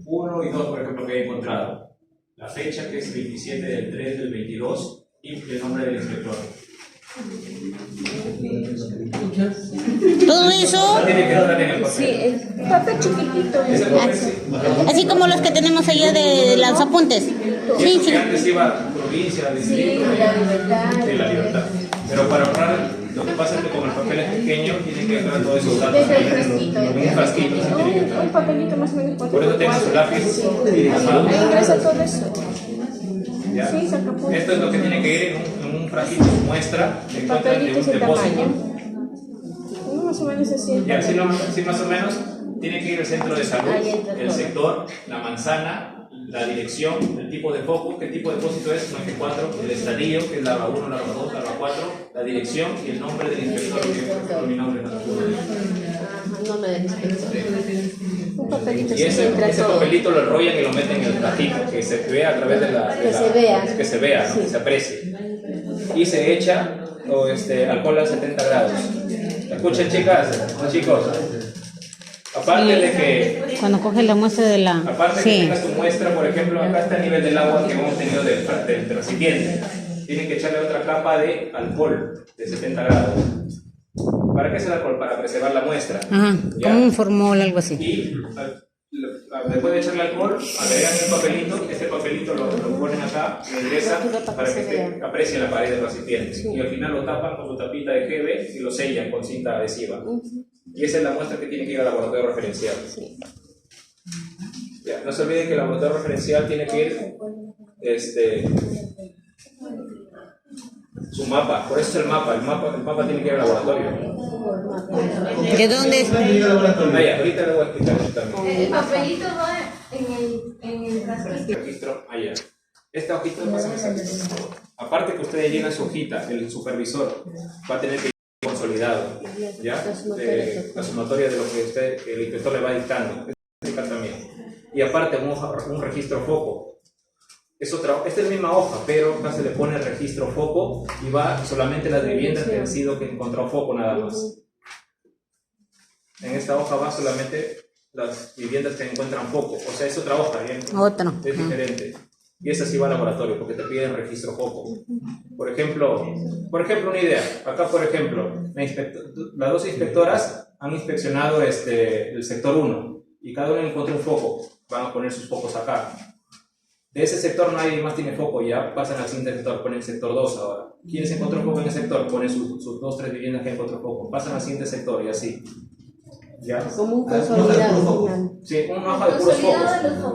1 y 2, por ejemplo, que he encontrado. La fecha, que es 27 del 3 del 22, y el nombre del inspector. Todo eso, Tiene que entrar en el papel. Sí, el papel chiquitito. así como los que tenemos allá de los apuntes. Sí, sí. Antes iba provincia, distrito, y la libertad. Pero para ahorrar, lo que pasa es que como el papel es pequeño, tienen que entrar todos esos datos. Desde el frasquito. Un frasquito, sí, tiene que entrar. Un papelito más o menos 4 Por eso tengo su lápiz dibujado. Ahí ingresa todo eso. ¿Ya? Sí, saca puntos. Esto es lo que tiene que ir en un frasquito muestra de El encuentran de papelito un es el depósito. tamaño. Más o menos así. Ya, sí, más o menos tiene que ir el centro de salud, Ahí entra el todo. sector, la manzana, la dirección, el tipo de foco, qué tipo de depósito es, un F4, el estadio, que es larva 1, larva 2, larva 4, la dirección y el nombre del inspector, que es mi nombre. Nombre del inspector. Un papelito Y así entra ese todo. papelito lo enrollan y lo meten en el platito, que se vea a través de la... Que se vea. Que se vea, ¿no? Sí. Que se aprecie. Y se echa alcohol a 70 grados. ¿Escuchan, chicas? Chicos. Aparte de que... Cuando coges la muestra de la... Aparte que tengas tu muestra, por ejemplo, acá está el nivel del agua que hemos tenido del recipiente. Tienen que echarle otra capa de alcohol de 70 grados. ¿Para qué es el alcohol? Para preservar la muestra. Ajá, ¿Ya? como un formol, algo así. Y después de echarle alcohol, agregan un papelito. Este papelito lo ponen acá, lo ingresan para que aprecie la pared del recipiente. Y al final lo tapan con su tapita de GB y lo sellan con cinta adhesiva. Y esa es la muestra que tiene que ir al laboratorio referencial. Ya, no se olviden que el laboratorio referencial tiene que ir su mapa, por eso es el mapa tiene que ir al laboratorio. ¿De dónde es? Ahorita le voy a explicar eso también. El papelito va en el Registro, allá. Esta hojita es más exacto. Aparte que ustedes llenan su hojita, el supervisor va a tener que ir consolidado, ¿ya? La sumatoria de lo que el inspector le va dictando. También. Y aparte un registro foco. Esta es la misma hoja, pero acá se le pone el registro foco y va solamente las viviendas que han sido que encontró foco nada más. En esta hoja va solamente las viviendas que encuentran foco. O sea, es otra hoja, ¿bien? Otro. Es diferente. Y esa sí va al laboratorio porque te piden registro foco. Por ejemplo, una idea. Acá, por ejemplo, las dos inspectoras han inspeccionado el sector 1 y cada uno encontró un foco. Van a poner sus focos acá. De ese sector nadie más tiene foco, ya pasan al siguiente sector, ponen el sector 2 ahora. ¿Quiénes encontró foco en el sector? Ponen sus 2-3 viviendas que encontró foco. Pasan al siguiente sector y así. ¿Ya? Como un consolidado. Sí, una hoja de puros focos.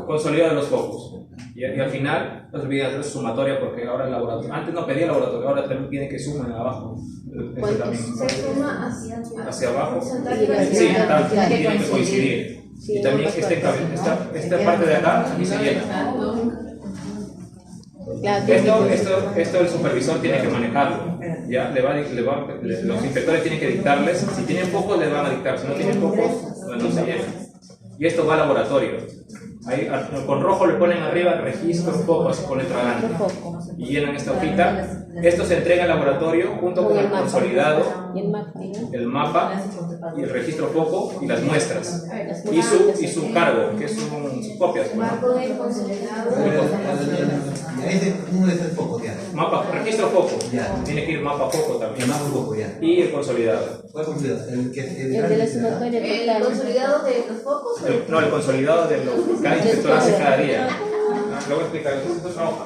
Consolidado de los focos. Y al final, no se olviden hacer sumatoria porque ahora el laboratorio. Antes no pedía laboratorio, ahora también piden que sumen abajo. Se suma hacia abajo. Sí, tienen que coincidir. Y también esta parte de acá, aquí se llena. Esto el supervisor tiene que manejarlo. ¿Ya? Los inspectores tienen que dictarles. Si tienen pocos, les van a dictar. Si no tienen pocos, no se llena. Y esto va al laboratorio. Ahí, con rojo le ponen arriba registro foco, así con letra grande. Y llenan esta hojita. Esto se entrega al laboratorio junto con el consolidado, el mapa y el registro foco y las muestras. Y su cargo, que son sus copias. Uno es el foco, ya. Mapa, registro foco. Ya. Tiene que ir mapa foco también. El mapa foco, ya. Y el consolidado. ¿Cuál consolidado? El de la sumatoria total. ¿El consolidado de los focos? No, el consolidado de lo que cada inspector hace cada día. Lo voy a explicar, esto es otra hoja.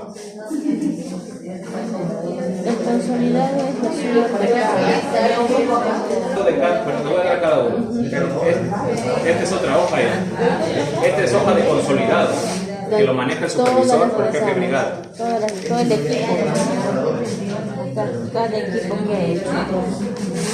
El consolidado es la Bueno, te voy a dar cada uno. Esta es otra hoja ya. Esta es hoja de consolidado, que lo maneja el supervisor por jefe de brigada. Todo el equipo. Cada equipo que